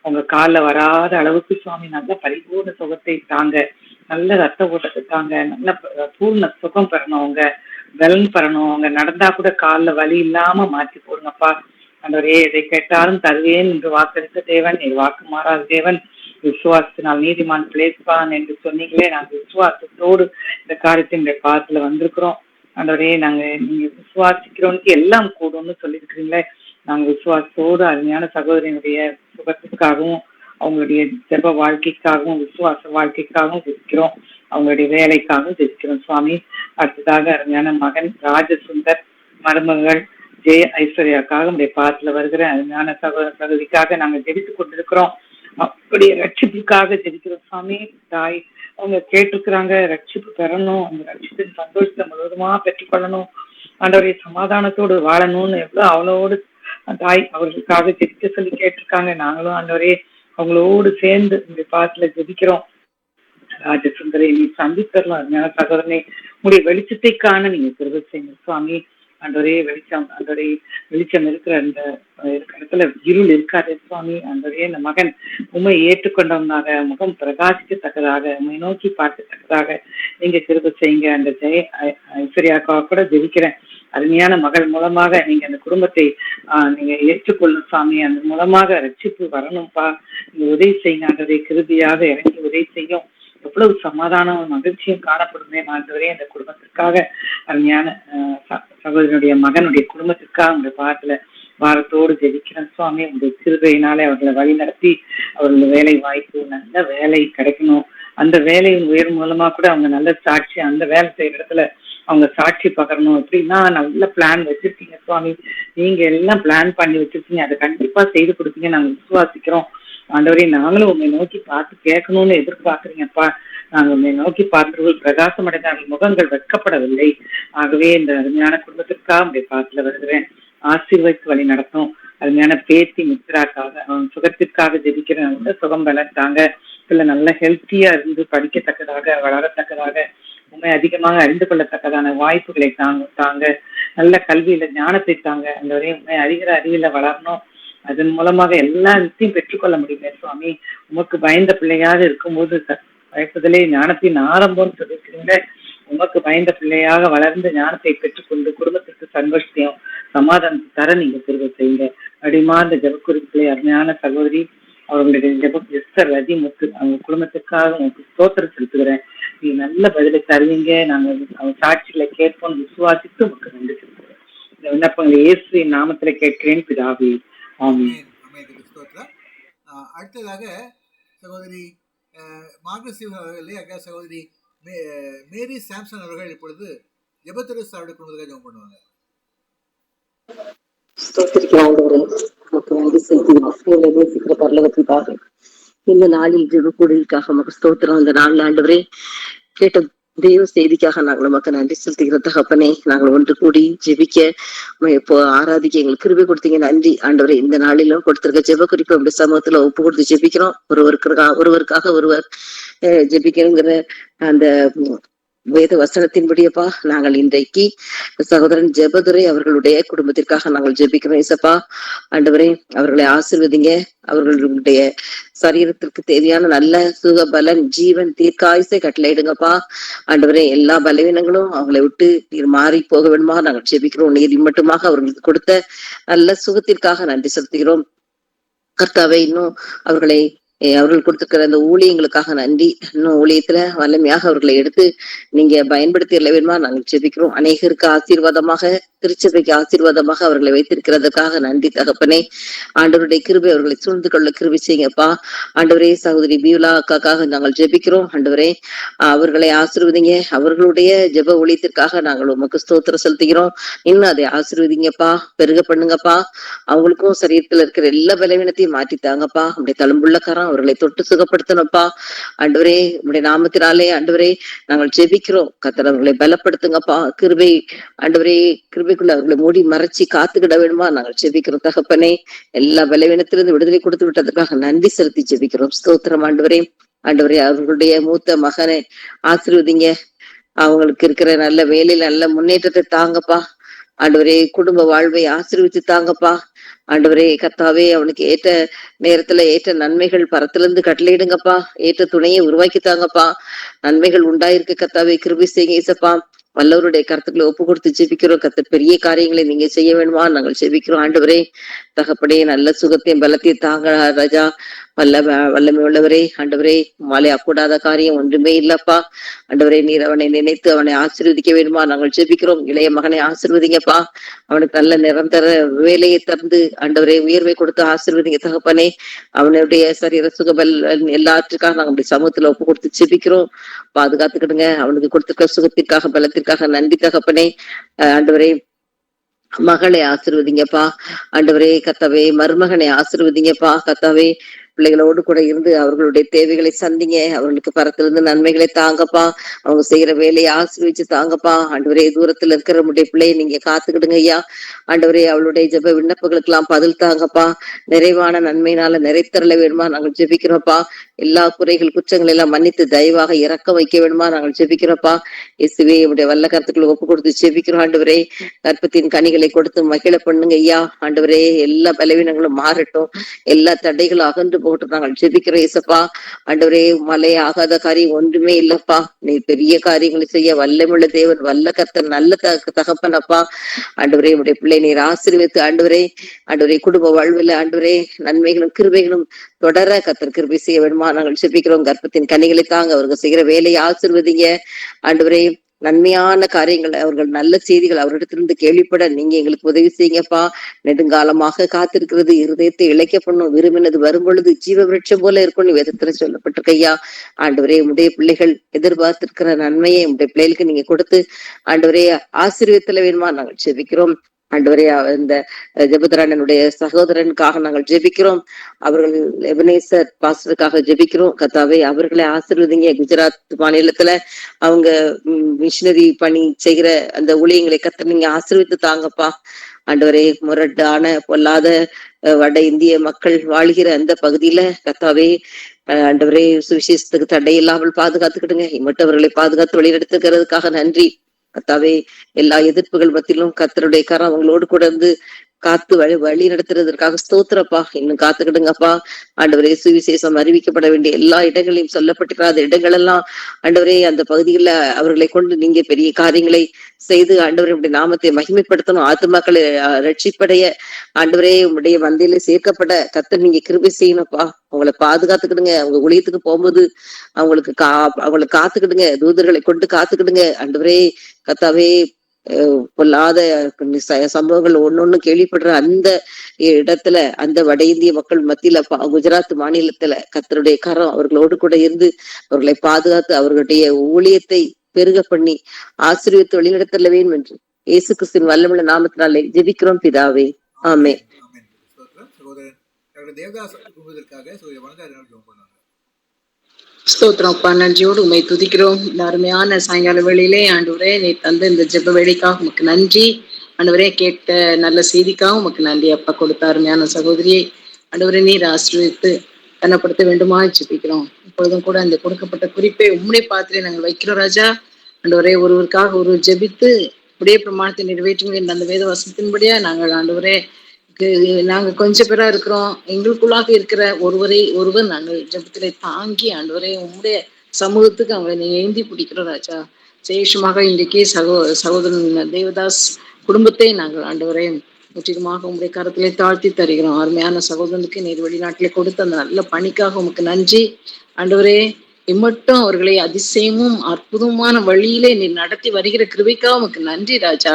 உங்க காலில் வராத அளவுக்கு சுவாமி நல்ல பரிபூர்ண சுகத்தை தாங்க, நல்ல ரத்த ஓட்டத்தை தாங்க, நல்ல பூர்ண சுகம் பெறணும், அவங்க பலன் பெறணும். அவங்க நடந்தா கூட காலில் வலி இல்லாம மாற்றி போடுங்கப்பா. ஆண்டவரே எதை கேட்டாலும் தருவேன் என்று வாக்களித்த தேவன், நீ வாக்கு மாறாத தேவன். விசுவாசத்தினால் நீதிமான் பிழைப்பான் என்று சொன்னீங்களே, நாங்கள் விசுவாசத்தோடு இந்த காரியத்தின் பாதத்துல வந்திருக்கிறோம். ஆண்டவரே நீங்க விசுவாசிக்கிறவனுக்கு எல்லாம் கூடும்னு சொல்லியிருக்கிறீங்களே, நாங்க விசுவாசத்தோடு அருமையான சகோதரனுடைய சுகத்துக்காகவும் அவங்களுடைய ஜெப வாழ்க்கைக்காகவும் விசுவாச வாழ்க்கைக்காகவும் ஜெபிக்கிறோம், அவங்களுடைய வேலைக்காகவும் ஜெபிக்கிறோம் சுவாமி. அடுத்ததாக அருமையான மகன் ராஜசுந்தர், மருமகள் ஜெய ஐஸ்வர்யாக்காக நம்முடைய பாதத்துல வருகிற அருமையான சகோதர சகோதரிக்காக நாங்க ஜெபித்து கொண்டிருக்கிறோம். அப்படியே ரட்சிப்புக்காக ஜெபிக்கிறோம் சுவாமி. தாய் அவங்க கேட்டிருக்கிறாங்க, ரட்சிப்பு பெறணும், அந்த ரட்சிப்பின் சந்தோஷத்தை முழுவதுமா பெற்றுக்கொள்ளணும், ஆண்டவரை சமாதானத்தோடு வாழணும்னு எவ்வளவு அவளோடு தாய் அவர்களுக்காக ஜெபிக்க சொல்லி கேட்டிருக்காங்க. நாங்களும் ஆண்டவரே அவங்களோடு சேர்ந்து இந்த பாத்துல ஜெபிக்கிறோம். ராஜசுந்தரை நீ சந்தித்தரலாம் அருமையான சகோதரனை, உங்களுடைய வெளிச்சத்தை காண நீங்க கிருபை செய்யுங்க சுவாமி. ஆண்டவரே வெளிச்சம், ஆண்டவரே வெளிச்சம் இருக்கிற அந்த இடத்துல இருள் இருக்காது சுவாமி. ஆண்டவரே இந்த மகன் உண்மை ஏற்றுக்கொண்டவனாக முகம் பிரகாசிக்கத்தக்கதாக உண்மை நோக்கி பார்க்கத்தக்கதாக நீங்க கிருபை செய்யுங்க. அந்த ஜெய ஐஸ்வர்யாக்காக கூட ஜெபிக்கிறேன். அருமையான மகள் மூலமாக நீங்க அந்த குடும்பத்தை நீங்க ஏற்றுக்கொள்ளும் சுவாமி. அந்த மூலமாக ரட்சிப்பு வரணும்ப்பா. நீங்க உதவி செய்யுங்க ஆண்டவரே, கிருபியாக இறங்கி உதவி செய்யும். எவ்வளவு சமாதானம் மகிழ்ச்சியும் காணப்படுமே ஆண்டவரே. அந்த குடும்பத்திற்காக அருமையான சகோதரனுடைய மகனுடைய குடும்பத்திற்காக உங்களுடைய பாதத்துல வாரத்தோடு ஜெபிக்கிறேன் சுவாமி. உங்களுடைய கிருபையினாலே அவர்களை வழி நடத்தி அவர்களுடைய வேலை வாய்ப்பு, நல்ல வேலை கிடைக்கணும். அந்த வேலையின் உயர் மூலமா கூட அவங்க நல்ல சாட்சி, அந்த வேலை செய்யற இடத்துல அவங்க சாட்சி பகரணும். எப்படின்னா நல்ல பிளான் வச்சிருக்கீங்க சுவாமி. நீங்க எல்லாம் பிளான் பண்ணி வச்சிருக்கீங்க, அதை கண்டிப்பா செய்து கொடுப்பீங்க நாங்க விசுவாசிக்கிறோம் ஆண்டவரே. நாங்களும் உண்மை நோக்கி பார்த்து கேட்கணும்னு எதிர்பார்க்குறீங்கப்பா. நாங்கள் உண்மை நோக்கி பார்த்தவர்கள் பிரகாசம் அடைந்தார்கள், முகங்கள் வெட்கப்படவில்லை. ஆகவே இந்த அருமையான குடும்பத்திற்காக உடைய பாத்துல வருகிறேன், ஆசீர்வதித்து வழி நடத்தும். அருமையான பேத்தி மித்ராக்காக அவன் சுகத்திற்காக ஜெபிக்கிறேன், நல்ல சுகம் வளர்த்தாங்க, பிள்ளை நல்ல ஹெல்த்தியா இருந்து படிக்கத்தக்கதாக வளரத்தக்கதாக உண்மை அதிகமாக அறிந்து கொள்ளத்தக்கதான வாய்ப்புகளை தாங்க, நல்ல கல்வியில ஞானத்தை தாங்க. அந்த வரையும் உண்மை அறிகிற அறிவில வளரணும், அதன் மூலமாக எல்லா விஷயத்தையும் பெற்றுக்கொள்ள முடியுமே சுவாமி. உமக்கு பயந்த பிள்ளையாக இருக்கும்போது பயப்பதிலே ஞானத்தின் ஆரம்பம்னு சொல்லியிருக்கிறீங்களே, உமக்கு பயந்த பிள்ளையாக வளர்ந்து ஞானத்தை பெற்றுக்கொண்டு குடும்பத்திற்கு சந்தோஷத்தையும் சமாதானத்தை தர நீங்க திரும்ப செய்யுங்க. அடிமா இந்த ஜெபக்குறிப்பிலே அருமையான சகோதரி அவர்களுடைய ஜெப எஸ்தர் ரதி முத்து அவங்க குடும்பத்திற்காக உங்களுக்கு ஸ்தோத்திரம் செலுத்துகிறேன். நீ நல்ல பதிலை தருவீங்க, நாங்க அவங்க சாட்சிகளை கேட்போம் விசுவாசித்து உங்களுக்கு நன்றி செலுத்துகிறேன். இந்த விண்ணப்பங்களை இயேசுவின் நாமத்துல கேட்கிறேன் பிதாவே, ஆமென். அடுத்ததாக சகோதரி மார்கரெட் சகோதரி மேரி சாம்சன் அவர்கள் இப்பொழுது ஜெபத்திரு சாருடைய குடும்பத்துக்காக ஜெபம் பண்ணுவாங்க. இந்த நாளில் ஜெபக்கூடலுக்காக நமக்கு ஸ்தோத்திரம். இந்த நாள் ஆண்டவரே கேட்ட தேவ செய்திக்காக நாங்கள் நமக்கு நன்றி செலுத்துகிற தகப்பனே. நாங்கள் ஒன்று கூடி ஜெபிக்க இப்போ ஆராதிக்க எங்களுக்கு கிருபை கொடுத்தீங்க, நன்றி ஆண்டவரே. இந்த நாளிலும் கொடுத்திருக்க ஜெப குறிப்பு அப்படி சமூகத்துல ஒப்பு கொடுத்து ஜெபிக்கிறோம். ஒருவருக்காக ஒருவர் ஜெபிக்கணுங்கிற அந்த வேத வசனத்தின்படியப்பா நாங்கள் இன்றைக்கு சகோதரன் ஜெபதுரை அவர்களுடைய குடும்பத்திற்காக நாங்கள் ஜெபிக்கிறோம். இசப்பா ஆண்டவரே அவர்களை ஆசீர்வதிங்க, அவர்களுடைய சரீரத்திற்கு தேவையான நல்ல சுக பலன் ஜீவன் தீர்க்காயுசை கட்டளையிடுங்கப்பா. ஆண்டவரே எல்லா பலவீனங்களும் அவங்களை விட்டு நீர் மாறி போக வேண்டுமா நாங்கள் ஜெபிக்கிறோம். நீர் மட்டுமாக அவர்களுக்கு கொடுத்த நல்ல சுகத்திற்காக நன்றி செலுத்துகிறோம் கர்த்தாவே. இன்னும் அவர்கள் கொடுத்திருக்கிற அந்த ஊழியங்களுக்காக நன்றி. இன்னும் ஊழியத்துல வல்லமையாக அவர்களை எடுத்து நீங்க பயன்படுத்தி வேண்டுமா நாங்கள் ஜெபிக்கிறோம். அநேகருக்கு ஆசீர்வாதமாக, திருச்சபைக்கு ஆசீர்வாதமாக அவர்களை வைத்திருக்கிறதுக்காக நன்றி தகப்பனே. ஆண்டவருடைய கிருபை அவர்களை சூழ்ந்து கொள்ள கிருபை செய்யுங்கப்பா. ஆண்டவரே சகோதரி பியூலா அக்காக்காக நாங்கள் ஜெபிக்கிறோம். ஆண்டவரே அவர்களை ஆசீர்வதிங்க, அவர்களுடைய ஜெப ஊழியத்திற்காக நாங்கள் உமக்கு ஸ்தோத்திரம் செலுத்துகிறோம். இன்னும் அதை ஆசீர்வதிங்கப்பா, பெருக பண்ணுங்கப்பா. அவங்களுக்கும் சரீரத்துல இருக்கிற எல்லா பலவீனத்தையும் மாற்றித்தாங்கப்பா. அப்படி தழும்புள்ள கரம் அவர்களை தொட்டு சுகப்படுத்தணும்ப்பா. ஆண்டவரே உடைய நாமத்தினாலே ஆண்டவரே நாங்கள் ஜெபிக்கிறோம். கர்த்தர் அவர்களை பலப்படுத்துங்கப்பா. ஆண்டவரே கிருபைக்குள்ள அவர்களை மூடி மறைச்சி காத்துக்கிட வேணுமா நாங்கள் ஜெபிக்கிறோம் தகப்பனே. எல்லா பலவீனத்திலிருந்து விடுதலை கொடுத்து விட்டதுக்காக நன்றி செலுத்தி ஜெபிக்கிறோம். ஸ்தோத்திரம் ஆண்டவரே. ஆண்டவரே அவர்களுடைய மூத்த மகனை ஆசீர்வதிங்க. அவங்களுக்கு இருக்கிற நல்ல வேலையில நல்ல முன்னேற்றத்தை தாங்கப்பா. ஆண்டவரே குடும்ப வாழ்வை ஆசீர்வித்து தாங்கப்பா. ஆண்டவரே கர்த்தாவே அவனுக்கு ஏற்ற நேரத்துல ஏற்ற நன்மைகள் பரத்திலிருந்து கட்டளையிடுங்கப்பா. ஏற்ற துணையை உருவாக்கி தாங்கப்பா. நன்மைகள் உண்டாயிருக்கு கர்த்தாவே, கிருபை செய்யுங்க இயேசப்பா. வல்லவருடைய கருத்துக்களை ஒப்பு கொடுத்து ஜெபிக்கிறோம். கர்த்தர் பெரிய காரியங்களை நீங்க செய்ய வேணுமா நாங்கள் ஜெபிக்கிறோம். ஆண்டவரே தகப்படே நல்ல சுகத்தையும் பலத்தையும் தாங்க ராஜா. வல்லமை உள்ளவரே. ஆண்டவரே மாலை கூடாத காரியம் ஒன்றுமே இல்லப்பா. ஆண்டவரே நீர் அவனை நினைத்து அவனை ஆசீர்வதிக்க வேண்டுமா நாங்கள் ஜெபிக்கிறோம். இளைய மகனை ஆசீர்வதிங்கப்பா. அவனுக்கு நல்ல நிரந்தர வேலையை தந்து ஆண்டவரே உயர்வை கொடுத்து ஆசீர்வதிங்க தகப்பனே. அவனுடைய சரீர சுகபல் எல்லாற்றுக்காக நாங்கள் அப்படி சமூகத்துல ஒப்பு கொடுத்து ஜெபிக்கிறோம். பாதுகாத்துக்கிடுங்க. அவனுக்கு கொடுத்திருக்க சுகத்திற்காக பலத்திற்காக நன்றி தகப்பனே. ஆண்டவரே மகளை ஆசீர்வதிங்கப்பா. ஆண்டவரே கர்த்தாவே மருமகனை ஆசீர்வதிங்கப்பா. கர்த்தாவே பிள்ளைகளோடு கூட இருந்து அவர்களுடைய தேவைகளை சந்திங்க. அவர்களுக்கு பரத்திலிருந்து நன்மைகளை தாங்கப்பா. அவங்க செய்யற வேலையை ஆசீர்வதிச்சு தாங்கப்பா. ஆண்டவரே தூரத்துல இருக்கிற நம்முடைய பிள்ளையை நீங்க காத்துக்கிடுங்க ஐயா. ஆண்டவரே அவளுடைய ஜெப விண்ணப்பங்களுக்கு எல்லாம் பதில் தாங்கப்பா. நிறைவான நன்மையினால நிறைத்தரல வேணுமா நாங்கள் ஜெபிக்கிறோம்ப்பா. எல்லா குறைகள் குற்றங்கள் எல்லாம் மன்னித்து தயவாக இறக்க வைக்க வேணுமா நாங்கள் ஜெபிக்கிறோம்ப்பா. இயேசுவே உடைய வல்ல கருத்துக்களை ஒப்பு கொடுத்து ஜெபிக்கிறோம். ஆண்டவரே கற்பத்தின் கனிகளை கொடுத்து மகிழ பண்ணுங்க ஐயா. ஆண்டவரே எல்லா பலவீனங்களும் மாறட்டும். எல்லா தடைகளும் அகன்று போட்டு நாங்கள் ஜெபிக்கிறோம் இயேசப்பா. ஆண்டவரே மலை ஆகாத காரியம் ஒன்றுமே இல்லப்பா. நீ பெரிய காரியங்களை செய்ய வல்லமுள்ள தேவன், வல்ல கர்த்தர், நல்ல தகப்பனப்பா. ஆண்டவரே உடைய பிள்ளை நீர் ஆசீர்வதித்து ஆண்டவரே குடும்ப வாழ்வில் ஆண்டவரே நன்மைகளும் கிருபைகளும் தொடர கர்த்தர் கிருபை செய்ய வேண்டுமா நாங்கள் ஜெபிக்கிறோம். கர்ப்பத்தின் கனிகளை தாங்க. அவர்கள் செய்கிற வேலையை ஆசீர்வதிங்க. ஆண்டவரே நன்மையான காரியங்கள் அவர்கள் நல்ல செய்திகள் அவரிடத்திலிருந்து கேள்விப்பட நீங்க எங்களுக்கு உதவி செய்யுங்கப்பா. நெடுங்காலமாக காத்திருக்கிறது இருதயத்தை இழைக்க பண்ணும். விரும்பினது வரும் பொழுது ஜீவ விருட்சம் போல இருக்கும்னு வேதத்துல சொல்லப்பட்டிருக்கையா. ஆண்டவரே உடைய பிள்ளைகள் எதிர்பார்த்திருக்கிற நன்மையை உடைய பிள்ளைகளுக்கு நீங்க கொடுத்து ஆண்டவரே ஆசீர்வதித்தல வேணுமா நாங்கள் ஜெபிக்கிறோம். ஆண்டவரே இந்த ஜெபதரானுடைய சகோதரனுக்காக நாங்கள் ஜெபிக்கிறோம். அவர்கள் எபனேசர் பாஸ்டருக்காக ஜெபிக்கிறோம். கர்த்தாவே அவர்களை ஆசீர்வதிங்க. குஜராத் மாநிலத்துல அவங்க மிஷினரி பணி செய்கிற அந்த ஊழியங்களை கர்த்தர் நீங்க ஆசீர்வித்து தாங்கப்பா. ஆண்டவரே முரட்டான பொல்லாத வட இந்திய மக்கள் வாழ்கிற அந்த பகுதியில கர்த்தாவே ஆண்டவரே சுவிசேஷத்துக்கு தடை இல்லாமல் பாதுகாத்துக்கிடுங்க. மற்றவர்களை பாதுகாத்து வழிநடத்துகிறதுக்காக நன்றி கர்த்தாவே. எல்லா எதிர்ப்புகள் மத்தியிலும் கர்த்தருடைய கரம் அவங்களோடு கூட இருந்து காத்து வழி நடத்துறதற்காக ஸ்தோத்திரப்பா. இன்னும் காத்துக்கிடுங்கப்பா. ஆண்டவரே சுவிசேஷம் அறிவிக்கப்பட வேண்டிய எல்லா இடங்களையும் சொல்லப்பட்டிருக்காத இடங்கள் எல்லாம் ஆண்டவரே அந்த பகுதிகளில் அவர்களை கொண்டு நீங்க பெரிய காரியங்களை செய்து ஆண்டவரே உடைய நாமத்தை மகிமைப்படுத்தணும். ஆத்துமாக்களை ரட்சிப்படைய ஆண்டவரே உடைய மந்தையில சேர்க்கப்பட கர்த்தர் நீங்க கிருபை செய்யணும்ப்பா. அவங்களை பாதுகாத்துக்கிடுங்க. அவங்க ஊழியத்துக்கு போகும்போது அவங்களை காத்துக்கிடுங்க. தூதர்களை கொண்டு காத்துக்கிடுங்க. ஆண்டவரே கர்த்தாவே பொல்லாத சம்பவங்கள் ஒன்னொன்னு கேள்விப்படுற அந்த இடத்துல அந்த வட இந்திய மக்கள் மத்தியில குஜராத் மாநிலத்துல கர்த்தருடைய கரம் அவர்களோடு கூட இருந்து அவர்களை பாதுகாத்து அவர்களுடைய ஊழியத்தை பெருக பண்ணி ஆசீர்வதித்து வழிநடத்தல வேண்டும் என்று இயேசு கிறிஸ்துவின் வல்லமுள்ள நாமத்தினாலே ஜெபிக்கிறோம் பிதாவே. ஆமென். சகோதரன் தேவதாஸ் குடும்பத்திற்காக ஜெபம் பண்ணாங்க. ஸ்தோத்திரம் அப்பா, நன்றியோடு உண்மை துதிக்கிறோம். இந்த அருமையான சாயங்கால வேளையிலே ஆண்டவரே நீ தந்த இந்த ஜெப வேலைக்காக உமக்கு நன்றி. ஆண்டவரே கேட்ட நல்ல செய்திக்காக உமக்கு நன்றி அப்பா. கொடுத்த அருமையான சகோதரியை ஆண்டவரே நீர் ஆசீர்வதித்து கனப்படுத்த வேண்டுமா ஜெபிக்கிறோம். இப்பொழுதும் கூட அந்த கொடுக்கப்பட்ட குறிப்பை உம்முடைய பாத்திரை நாங்கள் வைக்கிறோம் ராஜா. ஆண்டவரே ஒருவருக்காக ஒருவர் ஜெபித்து உடைய பிரமாணத்தை நிறைவேற்றுங்க. அந்த வேத வசனத்தின்படியா நாங்கள் ஆண்டவரே நாங்க கொஞ்சம் பேரா இருக்கிறோம். எங்களுக்குள்ளாக இருக்கிற ஒருவர் நாங்கள் ஜெபத்திலே தாங்கி ஆண்டவரே உம்முடைய சமூகத்துக்கு அவங்களை நீங்க ஏந்தி பிடிக்கிறோம் ராஜா. சேஷமாக இன்றைக்கு சகோதரன் தேவதாஸ் குடும்பத்தை நாங்கள் ஆண்டவரே முற்றிலுமாக உங்களுடைய கரத்திலே தாழ்த்தி தருகிறோம். அருமையான சகோதரனுக்கு நீர் வெளிநாட்டிலே கொடுத்த அந்த நல்ல பணிக்காக உமக்கு நன்றி ஆண்டவரே. இம்மட்டும் அவர்களை அதிசயமும் அற்புதமான வழியிலே நீர் நடத்தி வருகிற கிருபைக்காக உமக்கு நன்றி ராஜா.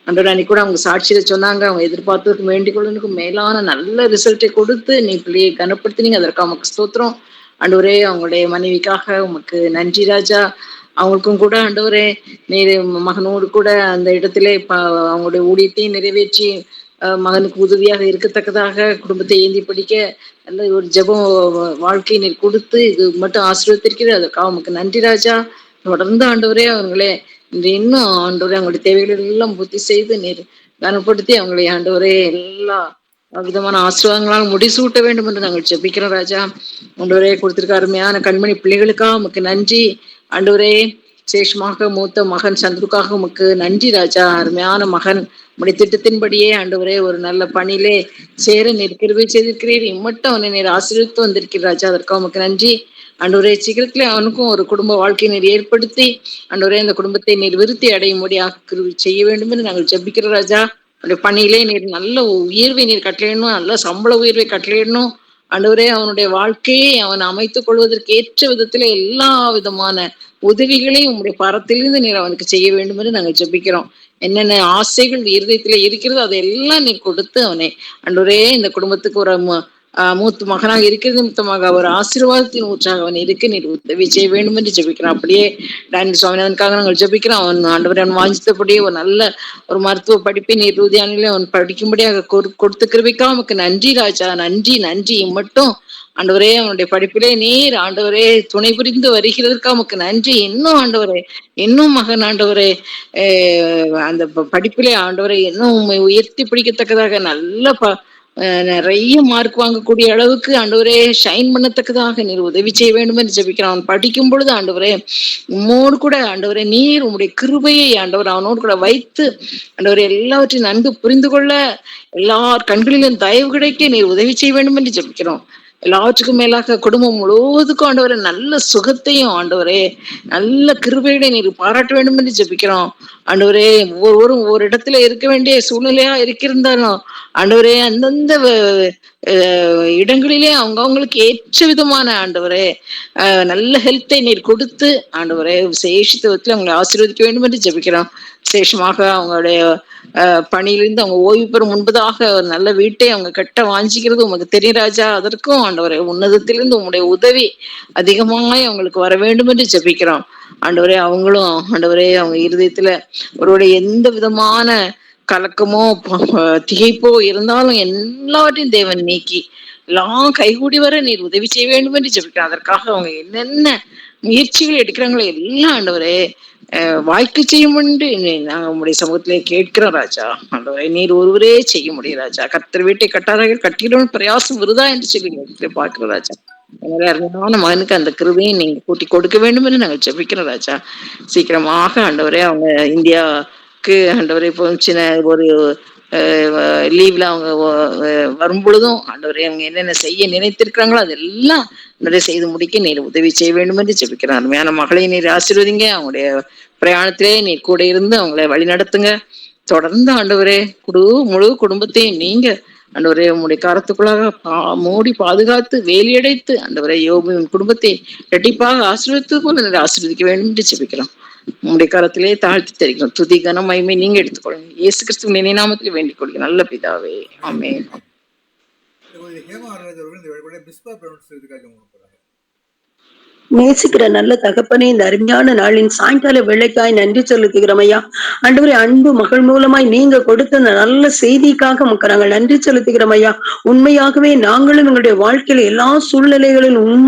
ஆண்டவரே அன்னைக்கு கூட அவங்க சாட்சியில சொன்னாங்க, அவங்க எதிர்பார்த்ததுக்கு வேண்டிக் கொள்ளுக்கு மேலான நல்ல ரிசல்ட்டை கொடுத்து நீ பிள்ளையை கனப்படுத்தினீங்க. அதற்காக உமக்கு ஸ்தோத்திரம் ஆண்டவரே. அவங்களுடைய மனைவிக்காக உமக்கு நன்றி ராஜா. அவங்களுக்கும் கூட ஆண்டவரே நீர் மகனோடு கூட அந்த இடத்திலே அவங்களுடைய ஊழியத்தையும் நிறைவேற்றி மகனுக்கு உதவியாக இருக்கத்தக்கதாக குடும்பத்தை ஏந்தி படிக்க நல்ல ஒரு ஜெபம் வாழ்க்கையை நீர் கொடுத்து இது மட்டும் ஆசீர்வதித்திருக்கிறது. அதற்காக உமக்கு நன்றி ராஜா. தொடர்ந்து ஆண்டவரே அவங்களே இன்னும் ஆண்டவரே அவங்களுடைய தேவைகள் எல்லாம் பூர்த்தி செய்து நீர் கனப்படுத்தி அவங்களை ஆண்டவரே எல்லா விதமான ஆசீர்வாதங்களால் முடிசூட்ட வேண்டும் என்று நாங்கள் ஜெபிக்கிறோம் ராஜா. ஆண்டவரே கொடுத்திருக்க அருமையான கண்மணி பிள்ளைகளுக்காக உமக்கு நன்றி ஆண்டவரே. சேஷமாக மூத்த மகன் சந்துருக்காக உமக்கு நன்றி ராஜா. அருமையான மகன் உடைய திட்டத்தின்படியே ஆண்டவரே ஒரு நல்ல பணியிலே சேர நீர் கிருபை செய்திருக்கிறீர். இம்மட்டும் அவனை நீர் ஆசீர்வதித்து வந்திருக்கிறார் ராஜா. அதற்காக உமக்கு நன்றி ஆண்டவரே. சீக்கிரத்திலே அவனுக்கும் ஒரு குடும்ப வாழ்க்கையை நீர் ஏற்படுத்தி ஆண்டவரே அந்த குடும்பத்தை நீர் விருத்தி அடையும்படியாக கிருபை செய்ய வேண்டும் என்று நாங்கள் ஜெபிக்கிறோம் ராஜா. அவனுடைய பணியிலே நீர் நல்ல உயர்வை நீர் கட்டளையிடணும், நல்ல சம்பள உயர்வை கட்டளையிடணும் ஆண்டவரே. அவனுடைய வாழ்க்கையை அவன் அமைத்துக் கொள்வதற்கு ஏற்ற விதத்துல எல்லா விதமான உதவிகளையும் உங்களுடைய பரத்திலிருந்து நீர் அவனுக்கு செய்ய வேண்டும் என்று நாங்கள் ஜெபிக்கிறோம். என்னென்ன ஆசைகள் இருதயத்துல இருக்கிறதோ அதையெல்லாம் நீ கொடுத்து அவனை ஆண்டவரே இந்த குடும்பத்துக்கு ஒரு மூத்த மகனாக இருக்கிறது நிமித்தமாக ஒரு ஆசீர்வாதத்தின் ஊற்றாக அவன் இருக்க நீர் உதவி செய்ய வேண்டும் என்று ஜெபிக்கிறான். அப்படியே டானி சுவாமிநாதனுக்காக நாங்கள் ஜெபிக்கிறோம். அவன் ஆண்டவரை அவன் வாஞ்சித்தபடியே ஒரு நல்ல ஒரு மருத்துவ படிப்பை நீர் உறுதியானிலே அவன் படிக்கும்படியாக கொடுத்து கிருபிக்கா உமக்கு நன்றி ராஜா. நன்றி நன்றி மட்டும் ஆண்டவரே. அவனுடைய படிப்பிலே நீர் ஆண்டவரே துணை புரிந்து வருகிறதுக்கா உமக்கு நன்றி. இன்னும் ஆண்டவரே இன்னும் மகன் ஆண்டவரே அந்த படிப்பிலே ஆண்டவரை இன்னும் உயர்த்தி பிடிக்கத்தக்கதாக நல்ல நிறைய மார்க் வாங்கக்கூடிய அளவுக்கு ஆண்டவரே ஷைன் பண்ணத்தக்கதாக நீர் உதவி செய்ய வேண்டும் என்று ஜெபிக்கிறான். அவன் படிக்கும் பொழுது ஆண்டவரே உம்மோடு கூட ஆண்டவரே நீர் உம்முடைய கிருபையை ஆண்டவர் அவனோடு கூட வைத்து ஆண்டவரே எல்லாவற்றையும் நன்கு புரிந்து கொள்ள எல்லார் கண்களிலும் தயவு கிடைக்க நீர் உதவி செய்ய வேண்டும் என்று ஜெபிக்கிறோம். எல்லாவற்றுக்கும் மேலாக குடும்பம் முழுவதுக்கும் ஆண்டவரே நல்ல சுகத்தையும் ஆண்டவரே நல்ல கிருபையை நீர் பாராட்ட வேண்டும் என்று ஜெபிக்கிறோம். ஆண்டவரே ஒவ்வொருவரும் ஒவ்வொரு இடத்துல இருக்க வேண்டிய சூழ்நிலையா இருக்கிருந்தாலும் ஆண்டவரே அந்தந்த இடங்களிலே அவங்களுக்கு ஏற்ற விதமான ஆண்டவரே நல்ல ஹெல்த்தை நீர் கொடுத்து ஆண்டவரே விசேஷித்த விதத்துல அவங்களை ஆசீர்வதிக்க வேண்டும் என்று ஜெபிக்கிறோம். விசேஷமாக அவங்களுடைய பணியிலிருந்து அவங்க ஓய்வு பெறும் முன்பதாக ஒரு நல்ல வீட்டை அவங்க கட்ட வாஞ்சிக்கிறது உமக்கு தெரியும் ராஜா. அதற்கும் ஆண்டவரே உன்னதத்திலிருந்து உங்களுடைய உதவி அதிகமாய் அவங்களுக்கு வர வேண்டும் என்று ஜெபிக்கிறோம். ஆண்டவரே அவங்களும் ஆண்டவரே அவங்க இருதயத்துல அவருடைய எந்த விதமான கலக்கமோ திகைப்போ இருந்தாலும் எல்லாவற்றையும் தேவன் நீக்கி எல்லாம் கைகூடி வர நீர் உதவி செய்ய வேண்டும் என்று ஜெபிக்கிறோம். அதற்காக அவங்க என்னென்ன முயற்சிகள் எடுக்கிறாங்களோ எல்லாம் ஆண்டவரே வாய்க்கு செய்யும் என்று நாங்க உங்களுடைய சமூகத்திலே கேட்கிறோம் ராஜா. ஆண்டவரே நீர் ஒருவரே செய்ய முடியும் ராஜா. கர்த்தர் வீட்டை கட்டார்கள் கட்டிடும் பிரயாசம் விருதா என்று சொல்லி பார்க்கிறோம் ராஜா. அருமையான மகனுக்கு அந்த கிருபையை நீங்க கூட்டி கொடுக்க வேண்டும் என்று நாங்கள் ஜெபிக்கிறோம் ராஜா. சீக்கிரமாக ஆண்டவரே அவங்க இந்தியாவுக்கு ஆண்டவரே இப்போ சின்ன ஒரு லீவ்ல அவங்க வரும் பொழுதும் ஆண்டவரே அவங்க என்னென்ன செய்ய நினைத்திருக்கிறாங்களோ அதெல்லாம் நிறைய செய்து முடிக்க நீர் உதவி செய்ய வேண்டும் என்று ஜெபிக்கிறார். அருமையான மகளை நீர் ஆசீர்வதிங்க. அவங்களுடைய பிரயாணத்திலே நீர் கூட இருந்து அவங்களை வழி நடத்துங்க. தொடர்ந்து ஆண்டவரே முழு குடும்பத்தையும் நீங்க ஆண்டவரே உங்களுடைய கரத்துக்குள்ளாக மூடி பாதுகாத்து வேலியடைத்து ஆண்டவரே யோபின் குடும்பத்தை இரட்டிப்பாக ஆசீர்வதித்து போல ஆசீர்வதிக்க வேண்டும் என்று ஜெபிக்கிறோம். உங்களுடைய கரத்திலே தாழ்த்தி தெரிவிக்கிறோம். துதி கனம் மகிமை நீங்க எடுத்துக்கொள்ளுங்க. இயேசு கிறிஸ்துவின் நினைநாமத்தில் வேண்டிக் கொள்ளுங்க நல்ல பிதாவே, ஆமென். நேசிக்கிற நல்ல தகப்பனே, இந்த அருமையான நாளின் சாயங்கால வேளைக்காய் நன்றி செலுத்துகிறோம் ஐயா. ஆண்டவரே அன்பு மகள் மூலமாய் நீங்க கொடுத்த அந்த நல்ல செய்திக்காக உமக்கு நாங்கள் நன்றி செலுத்துகிறோம் ஐயா. உண்மையாகவே நாங்களும் எங்களுடைய வாழ்க்கையில எல்லா சூழ்நிலைகளிலும்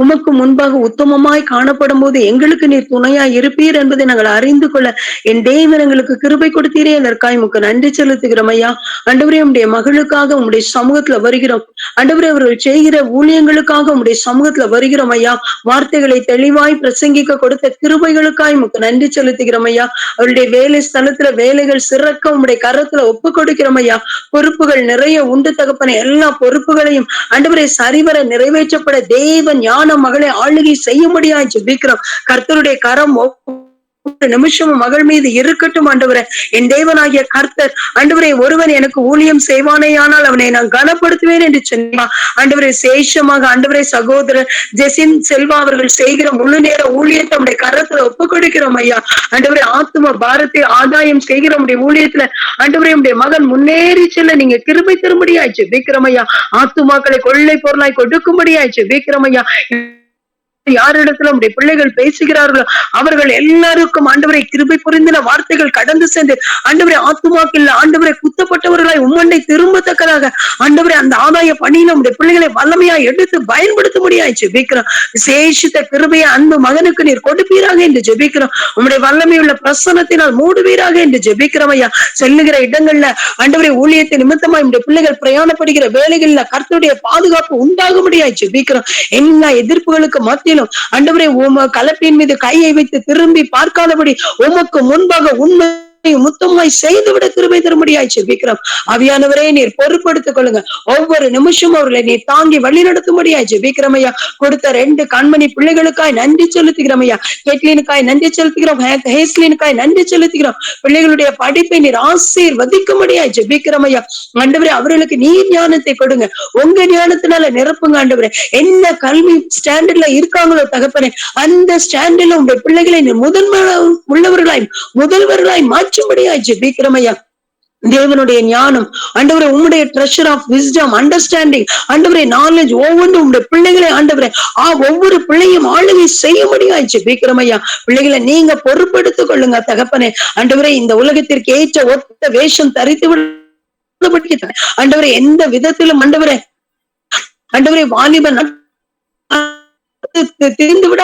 உமக்கு முன்பாக உத்தமமாய் காணப்படும் போது எங்களுக்கு நீர் துணையாய் இருப்பீர் என்பதை நாங்கள் அறிந்து கொள்ள என் தேவன் எங்களுக்கு கிருபை கொடுத்தீரே. அதற்காய் உமக்கு நன்றி செலுத்துகிறோம் ஐயா. ஆண்டவரே உம்முடைய மகளுக்காக உம்முடைய சமூகத்துல வருகிறோம். ஆண்டவரே அவர்கள் செய்கிற ஊழியங்களுக்காக உம்முடைய சமூகத்துல வருகிறோம் ஐயா. வார்த்தைகளை தெளிவாய் பிரசங்கிக்க கொடுத்த கிருபைகளுக்காய் உமக்கு நன்றி செலுத்துகிறோம் ஐயா. அவருடைய வேலை ஸ்தலத்துல வேலைகள் சிறக்க உம்முடைய கரத்துல ஒப்பு கொடுக்கிறோம் ஐயா. பொறுப்புகள் நிறைய உண்டு தகப்பன. எல்லா பொறுப்புகளையும் ஆண்டவரே சரிவர நிறைவேற்றப்பட தேவன் ஞான மகளை ஆளுகை செய்ய முடியாது ஜெபிக்கிறோம். கர்த்தருடைய கரம் நிமிஷமும் மகள் மீது இருக்கட்டும் ஆண்டவரே. என் தேவனாகிய கர்த்தர் ஆண்டவரே ஒருவன் எனக்கு ஊழியம் செய்வானேயானால் அவனை நான் கனப்படுத்துவேன் என்று சொன்னான் ஆண்டவரே. சேஷமாக ஆண்டவரே சகோதரர் ஜெசின் செல்வா அவர்கள் செய்கிற முழு நேர ஊழியத்தை நம்முடைய கரத்துல ஒப்பு கொடுக்கிறோம் ஐயா. ஆண்டவரே ஆத்தும பாரத்தை ஆதாயம் செய்கிற நம்முடைய ஊழியத்துல ஆண்டவரே நம்முடைய மகன் முன்னேறி செல்ல நீங்க கிருபை தரும்படியாச்சு ஜெபிக்கிறோம் ஐயா. ஆத்துமாக்களை கொள்ளை பொருளாய் கொடுக்கும்படியாச்சு ஜெபிக்கிறோம் ஐயா. யாரிடத்துல உடைய பிள்ளைகள் பேசுகிறார்களோ அவர்கள் எல்லாருக்கும் ஆண்டவரை கிருபை புரிந்தின வார்த்தைகள் கடந்து சென்று ஆண்டவரை ஆத்துமாக்கில் ஆண்டவரை குத்தப்பட்டவர்களாய் உம்மண்டை திரும்பத்தக்கதாக ஆண்டவரை அந்த ஆதாய பணியில உடைய பிள்ளைகளை வல்லமையா எடுத்து பயன்படுத்த முடியாது ஜெபிக்கிறோம். விசேஷித்த கிருபையை அன்பு மகனுக்கு நீர் கொடுப்பீராக என்று ஜெபிக்கிறோம். உம்முடைய வல்லமையுள்ள பிரசனத்தினால் மூடுவீராக என்று ஜெபிக்கிறோம் ஐயா. செல்லுகிற இடங்கள்ல ஆண்டவரை ஊழியத்தை நிமித்தமா உடைய பிள்ளைகள் பிரயாணப்படுகிற வேலைகள்ல கர்த்தருடைய பாதுகாப்பு உண்டாக முடியாது ஜெபிக்கிறோம். எல்லா எதிர்ப்புகளுக்கு மத்தியிலும் ஆண்டவரே கலப்பின் மீது கையை வைத்து திரும்பி பார்க்காதபடி உமக்கு முன்பாக உண்மை முத்தமாய் செய்துவிட கிருபை தரும்படியாய் ஜெபிக்கிறோம். ஆவியானவரே நீர் பொறுப்படுத்திக் கொள்ளுங்க. ஒவ்வொரு நிமிஷமும் அவர்களை நீர் தாங்கி வழி நடத்தும்படியாய் ஜெபிக்கிறோம் ஐயா. கொடுத்த 2 கண்மணி பிள்ளைகளுக்காய் நன்றி செலுத்துகிறோம் ஐயா. கேட்லினுக்காய் நன்றி செலுத்துகிறோம், ஹேஸ்லினுக்காய் நன்றி செலுத்துகிறோம். பிள்ளைகளுடைய படிப்பை நீர் ஆசீர்வதிக்கும்படியாய் ஜெபிக்கிறோம் ஐயா. ஆண்டவரே அவர்களுக்கு நீர் ஞானத்தை கொடுங்க, உங்க ஞானத்தினால நிரப்புங்க ஆண்டவரே. என்ன கல்வி ஸ்டாண்டர்ட்ல இருக்காங்களோ தகப்பனே, அந்த ஸ்டாண்டர்ட்ல உங்க பிள்ளைகளை நீர் முதல்வர்களாய் மாற்றும்படியாய் ஜெபிக்கிறோம் ஐயா. தேவனுடைய ஞானம் ஆண்டவரே, உம்முடைய ட்ரெஷர் ஆஃப் விஸ்டம், அண்டர்ஸ்டாண்டிங் ஆண்டவரே, நாலேஜ் ஒவ்வொன்றும் உங்களுடைய பிள்ளைகளை ஆண்டவரே ஒவ்வொரு பிள்ளையும் ஆளுகை செய்யும்படியாய் ஜெபிக்கிறோம் ஐயா. பிள்ளைகளை நீங்க பொறுப்படுத்திக் கொள்ளுங்க தகப்பனே. ஆண்டவரே இந்த உலகத்திற்கு ஏற்ற ஒத்த வேஷம் தரித்து விட ஆண்டவரே, எந்த விதத்திலும் ஆண்டவரே வாலிபன் தெரிந்து விட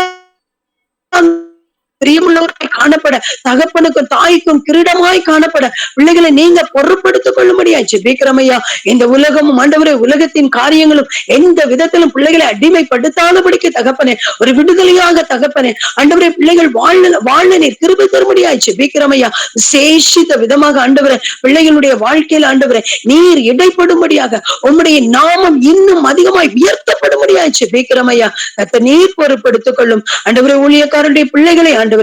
பிரியமுள்ளவராய் காணப்பட, தகப்பனுக்கும் தாய்க்கும் கிரீடமாய் காணப்பட பிள்ளைகளை நீங்க பொறுப்படுத்திக் கொள்ளும்படியாய் ஜெபிக்கிறோம் ஐயா. இந்த உலகமும் ஆண்டவரே உலகத்தின் காரியங்களும் எந்த விதத்திலும் பிள்ளைகளை அடிமைப்படுத்தாதபடிக்கு தகப்பனே, ஒரு விடுதலையாக தகப்பனே ஆண்டவரே பிள்ளைகள் வாழ நீர் கிருபை தரும்படியாய் ஜெபிக்கிறோம் ஐயா. விசேஷித்த விதமாக ஆண்டவரே பிள்ளைகளுடைய வாழ்க்கையில் ஆண்டவரே நீர் இடைப்படும்படியாக உம்முடைய நாமம் இன்னும் அதிகமாய் உயர்த்தப்படும்படியாய் ஜெபிக்கிறோம் ஐயா. நீர் பொறுப்படுத்திக் கொள்ளும் ஆண்டவரே. ஊழியக்காரருடைய பிள்ளைகளை ஆண்டவரே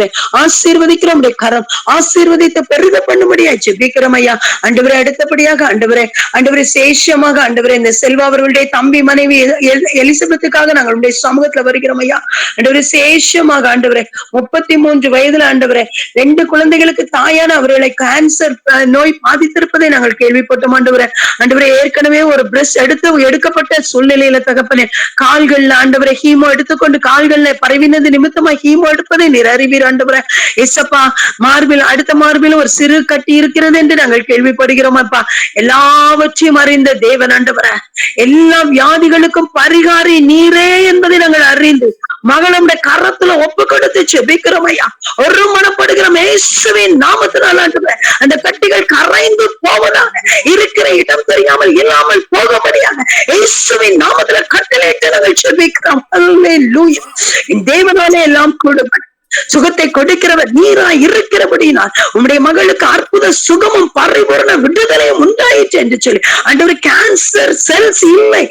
ஆசீர்வதிக்கிறோம், கரம் ஆசீர்வதித்து பெருக பண்ணும்படியா ஜெபிக்கிறோம் ஐயா. ஆண்டவரே அடுத்தபடியாக ஆண்டவரே சேஷமாக ஆண்டவரே இந்த செல்வா அவர்களுடைய தம்பி மனைவி எலிசபெத்துக்காக நாங்கள் உடைய சமூகத்துல வருகிறோம் ஐயா. ஆண்டவரே சேஷமாக ஆண்டவரே 33 வயதுல ஆண்டவரே 2 குழந்தைகளுக்கு தாயான அவர்களை கேன்சர் நோய் பாதித்திருப்பதை நாங்கள் கேள்விப்பட்டோம் ஆண்டவரே. ஆண்டவரே ஏற்கனவே ஒரு பிரஸ்ட் எடுக்கப்பட்ட சூழ்நிலையில தகப்பனே கால்கள்ல ஆண்டவரை ஹீமோ எடுத்துக்கொண்டு கால்கள்ல பரவினது நிமித்தமா ஹீமோ எடுப்பதை நீர் அறிவீர் ஆண்டவரே. ஏசப்பா அடுத்த மார்பில் ஒரு சிறு கட்டி இருக்கிறது என்று நாங்கள் கேள்விப்படுகிறோம் அப்பா. எல்லாவற்றையும் அறிந்த தேவன் ஆண்டவரே, எல்லா வியாதிகளுக்கும் பரிகாரி நீரே என்பதை நாங்கள் அறிந்து மகளுடைய கரத்துல ஒப்பு கொடுத்து ஜெபிக்கிறோம் ஐயா. ஒரு மனப்படுகிறோம் இயேசுவின் நாமத்தினால் ஆண்டவரே, அந்த கட்டிகள் கரைந்து போவதாக, இருக்கிற இடம் தெரியாமல் இல்லாமல் போகும்படியாக இயேசுவின் நாமத்துல கட்டளையிட்டு நாங்கள் ஜெபிக்கிறோம். அல்லேலூயா. தேவனாலே எல்லாம் கூடும் சுகத்தை கொடுக்கிறவர் நீராய் இருக்கிறபடினால் உம்முடைய மகளுக்கு அற்புத சுகமும் பரிபூரண விடுதலையும் உண்டாயிற்று என்று சொல்லி ஆண்டவரே கேன்சர் செல்ஸ் இல்லை,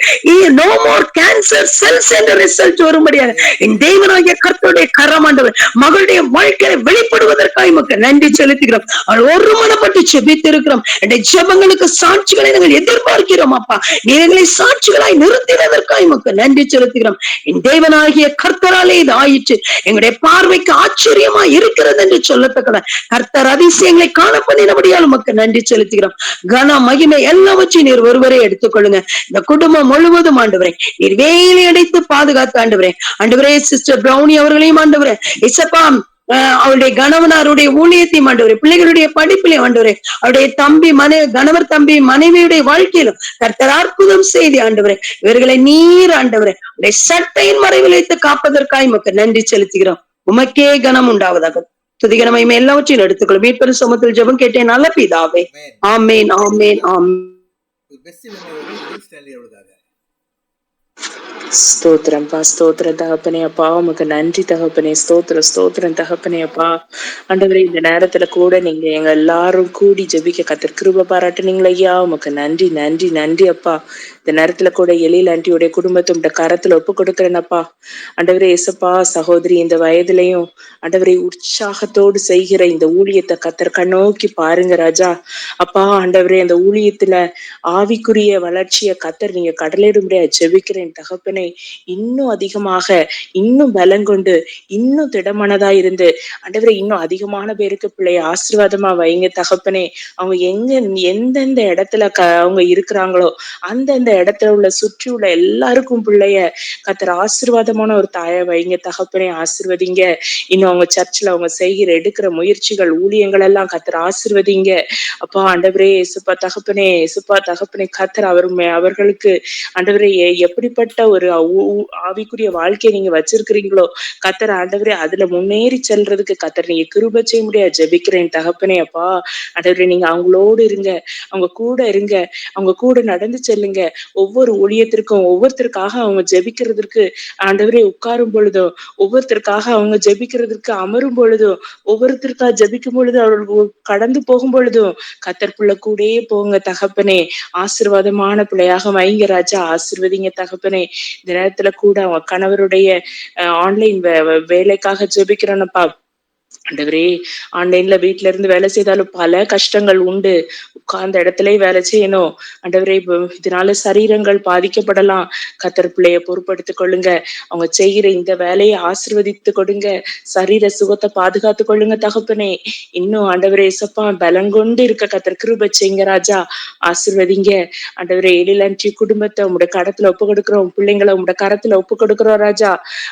நோ மோர் கேன்சர் செல்ஸ் என்ற ரிசல்ட் வரும்படியாக என் தேவனாகிய கர்த்தருடைய கரம் ஆண்டவர் மகளுடைய வாழ்க்கையை வெளிப்படுவதற்காக மக்கள் நன்றி செலுத்துகிறோம். அவள் ஒரு மனப்பட்டு ஜெபித்திருக்கிறோம். என்னுடைய ஜெபங்களுக்கு சாட்சிகளை நாங்கள் எதிர்பார்க்கிறோம் அப்பா. நீங்களை சாட்சிகளாய் நிறுத்தினதற்காக மக்கள் நன்றி செலுத்துகிறோம். என் தேவனாகிய கர்த்தராலே இது ஆயிற்று. எங்களுடைய பார்வைக்கு ஆச்சரியமா இருக்கிறது என்று சொல்லத்தக்கத கர்த்தர் அதிசயங்களை காணப்படினால் உமக்கு நன்றி செலுத்துகிறோம். கன மகிமை எல்லாவற்றையும் நீர் ஒருவரே எடுத்துக்கொள்ளுங்க. இந்த குடும்பம் முழுவதும் ஆண்டவரே நீர் வேலை அடைத்து பாதுகாத்து ஆண்டவரே சிஸ்டர் பிரௌனி அவர்களையும் ஆண்டவரே இசப்பா அவருடைய கணவனாருடைய ஊழியத்தையும் ஆண்டவரே பிள்ளைகளுடைய படிப்பிலையும் ஆண்டவரே அவருடைய கணவர் தம்பி மனைவியுடைய வாழ்க்கையிலும் கர்த்தர் அற்புதம் செய்தி ஆண்டவரே இவர்களை நீர் ஆண்டவரே உடைய சட்டையின் மறைவில் வைத்து காப்பதற்காக உமக்கு நன்றி செலுத்துகிறோம். உமக்கே கனம் உண்டாவதாக. துதிகரமை எல்லாவற்றையும் எடுத்துக்கொள்ளும். மீட்பெரும் சமூகத்தில் ஜெபம் கேட்டேன் நல்ல பிதாவே. ஆமேன் ஆமேன் ஆமேன். ஸ்தோத்திரம் பா, ஸ்தோத்திரம் தகப்பனே அப்பா, உமக்கு நன்றி தகப்பனே, ஸ்தோத்திரம் தகப்பனே அப்பா. ஆண்டவரே இந்த நேரத்துல கூட நீங்க எங்க எல்லாரும் கூடி ஜெபிக்க கர்த்தர் கிருபை பாராட்டுனீங்களா ஐயா, உமக்கு நன்றி நன்றி நன்றி அப்பா. இந்த நேரத்துல கூட எழில் ஆண்டியோடைய குடும்பத்தோட கரத்துல ஒப்பு கொடுக்கிறேனப்பா. ஆண்டவரே ஏசப்பா சகோதரி இந்த வயதுலயும் ஆண்டவரை உற்சாகத்தோடு செய்கிற இந்த ஊழியத்தை கர்த்தர் கண்ணோக்கி பாருங்க ராஜா அப்பா. ஆண்டவரே அந்த ஊழியத்துல ஆவிக்குரிய வளர்ச்சியை கர்த்தர் நீங்க கடலிடும்படியா ஜெபிக்கிறேன் ஜெபிக்கிறேன் தகப்பனே. இன்னும் அதிகமாக, இன்னும் பலம் கொண்டு, இன்னும் திடமனதா இருந்து ஆண்டவரே இன்னும் அதிகமான பேருக்கு பிள்ளைய ஆசீர்வாதமா வைங்க தகப்பனே. அவங்க எந்தெந்த இடத்துல அவங்க இருக்கிறாங்களோ அந்தந்த இடத்துல உள்ள சுற்றி உள்ள எல்லாருக்கும் பிள்ளைய கர்த்தர் ஆசீர்வாதமான ஒரு தாயை வைங்க தகப்பனே. ஆசீர்வதிங்க. இன்னும் அவங்க சர்ச்சில் அவங்க செய்கிற எடுக்கிற முயற்சிகள் ஊழியங்கள் எல்லாம் கர்த்தர் ஆசீர்வதிங்க அப்பா. ஆண்டவரே இயேசுப்பா தகப்பனே, இயேசுப்பா தகப்பனே, கர்த்தர் அவர்களுக்கு ஆண்டவரே எப்படிப்பட்ட ஒரு ஆவிக்குரிய வாழ்க்கையை நீங்க வச்சிருக்கிறீங்களோ கர்த்தர் ஆண்டவரே அதுல முன்னேறி செல்றதுக்கு கர்த்தர் நீங்க கிருபை செய்ய முடியாது ஜெபிக்கிறேன் தகப்பனே. அப்பா ஆண்டவரே நீங்க அவங்களோடு இருங்க, அவங்க கூட இருங்க, அவங்க கூட நடந்து செல்லுங்க. ஒவ்வொரு ஊழியத்திற்கும் ஒவ்வொருத்தருக்காக அவங்க ஜெபிக்கிறதுக்கு ஆண்டவரே உட்காரும் பொழுதும், ஒவ்வொருத்தருக்காக அவங்க ஜெபிக்கிறதுக்கு அமரும் பொழுதும், ஒவ்வொருத்தருக்காக ஜெபிக்கும் பொழுது அவர்கள் கடந்து போகும் பொழுதும் கர்த்தருக்குள்ள கூடயே போங்க தகப்பனே. ஆசீர்வாதமான பிள்ளையாக வைங்க ராஜா. ஆசீர்வதிங்க தகப்பனே. இந்த நேரத்துல கூட அவங்க கணவருடைய ஆன்லைன் வேலைக்காக ஜெபிக்கிறேன்னப்பா. ஆண்டவரே ஆன்லைன்ல வீட்டுல இருந்து வேலை செய்தாலும் பல கஷ்டங்கள் உண்டு. உட்கார்ந்த இடத்துல வேலை செய்யணும் ஆண்டவரே. இதனால சரீரங்கள் பாதிக்கப்படலாம். கர்த்தர் பிள்ளைய பொறுப்படுத்திக் கொள்ளுங்க. அவங்க செய்கிற இந்த வேலையை ஆசீர்வதித்து கொடுங்க. சரீர சுகத்தை பாதுகாத்து கொள்ளுங்க தகப்பனே. இன்னும் ஆண்டவரே இசப்பா பலங்கொண்டு இருக்க கர்த்தர் கிருபை செய்யுங்க ராஜா. ஆசீர்வதிங்க ஆண்டவரே. எழிலன்றி குடும்பத்தை உங்களுடைய கரத்துல ஒப்பு கொடுக்கிறோம். பிள்ளைங்களை உங்களுடைய கரத்துல ஒப்பு கொடுக்கிறோம் ராஜா.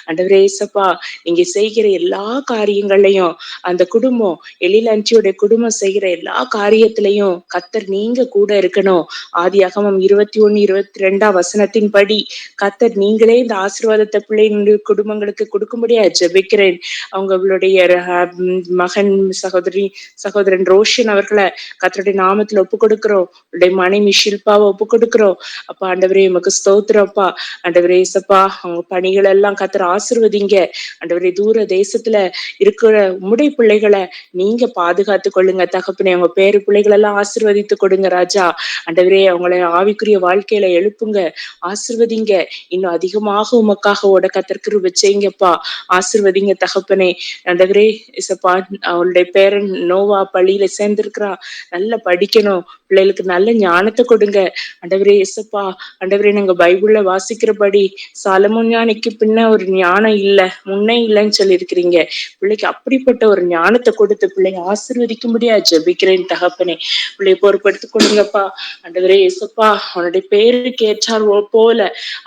ஆண்டவரே இசப்பா நீங்க செய்கிற எல்லா காரியங்களையும் அந்த குடும்பம் எழிலன்றியுடைய குடும்பம் செய்கிற எல்லா காரியத்திலையும் கர்த்தர் நீங்க கூட இருக்கணும். ஆதியாகமம் 21:22 படி கர்த்தர் நீங்களே இந்த ஆசீர்வாதத்தை பிள்ளைங்களுடைய குடும்பங்களுக்கு கொடுக்கும்படியா ஜெபிக்கிறேன். அவங்களுடைய மகன் சகோதரன் ரோஷன் அவர்களை கர்த்தருடைய நாமத்துல ஒப்பு கொடுக்கிறோம். உடைய மனைவி ஷில்பாவை ஒப்பு கொடுக்கிறோம் அப்பா. ஆண்டவரே உமக்கு ஸ்தோத்திரப்பா. ஆண்டவரே இயேசுப்பா அவங்க பணிகள் எல்லாம் கர்த்தர் ஆசீர்வதிங்க. ஆண்டவரே தூர தேசத்துல இருக்கிற உம்முடைய பிள்ளைகளை நீங்க பாதுகாத்து கொள்ளுங்க தகப்பனே. அவங்க பேரு பிள்ளைகள் எல்லாம் ஆசீர்வதித்து கொடுங்க ராஜா. ஆண்டவரே அவங்களை ஆவிக்குரிய வாழ்க்கையில எழுப்புங்க, ஆசீர்வதிங்க. இன்னும் அதிகமாக உமக்காக ஓட கர்த்தர் கிருபை செய்யுங்கப்பா. ஆசீர்வதிங்க தகப்பனே. ஆண்டவரே இசப்பா அவளுடைய பேரன் நோவா பள்ளியில சேர்ந்திருக்கிறா. நல்லா படிக்கணும், பிள்ளைகளுக்கு நல்ல ஞானத்தை கொடுங்க ஆண்டவரே இசப்பா. ஆண்டவரே நாங்க பைபிள்ல வாசிக்கிறபடி சாலமோன் ஞானிக்கு பின்ன ஒரு ஞானம் இல்ல முன்னே இல்லைன்னு சொல்லி இருக்கிறீங்க. பிள்ளைக்கு அப்படிப்பட்ட ஒரு ஞானத்தை கொடுத்து பிள்ளைங்க ஆசீர்வதிக்கும்படியா ஜெபிக்கிறேன் தகப்பனே. பிள்ளைய பொறுப்படுத்திக் கொடுங்கப்பா. ஆண்டவரே இயேசுப்பா அவனுடைய பேருக்கு ஏற்றார் போல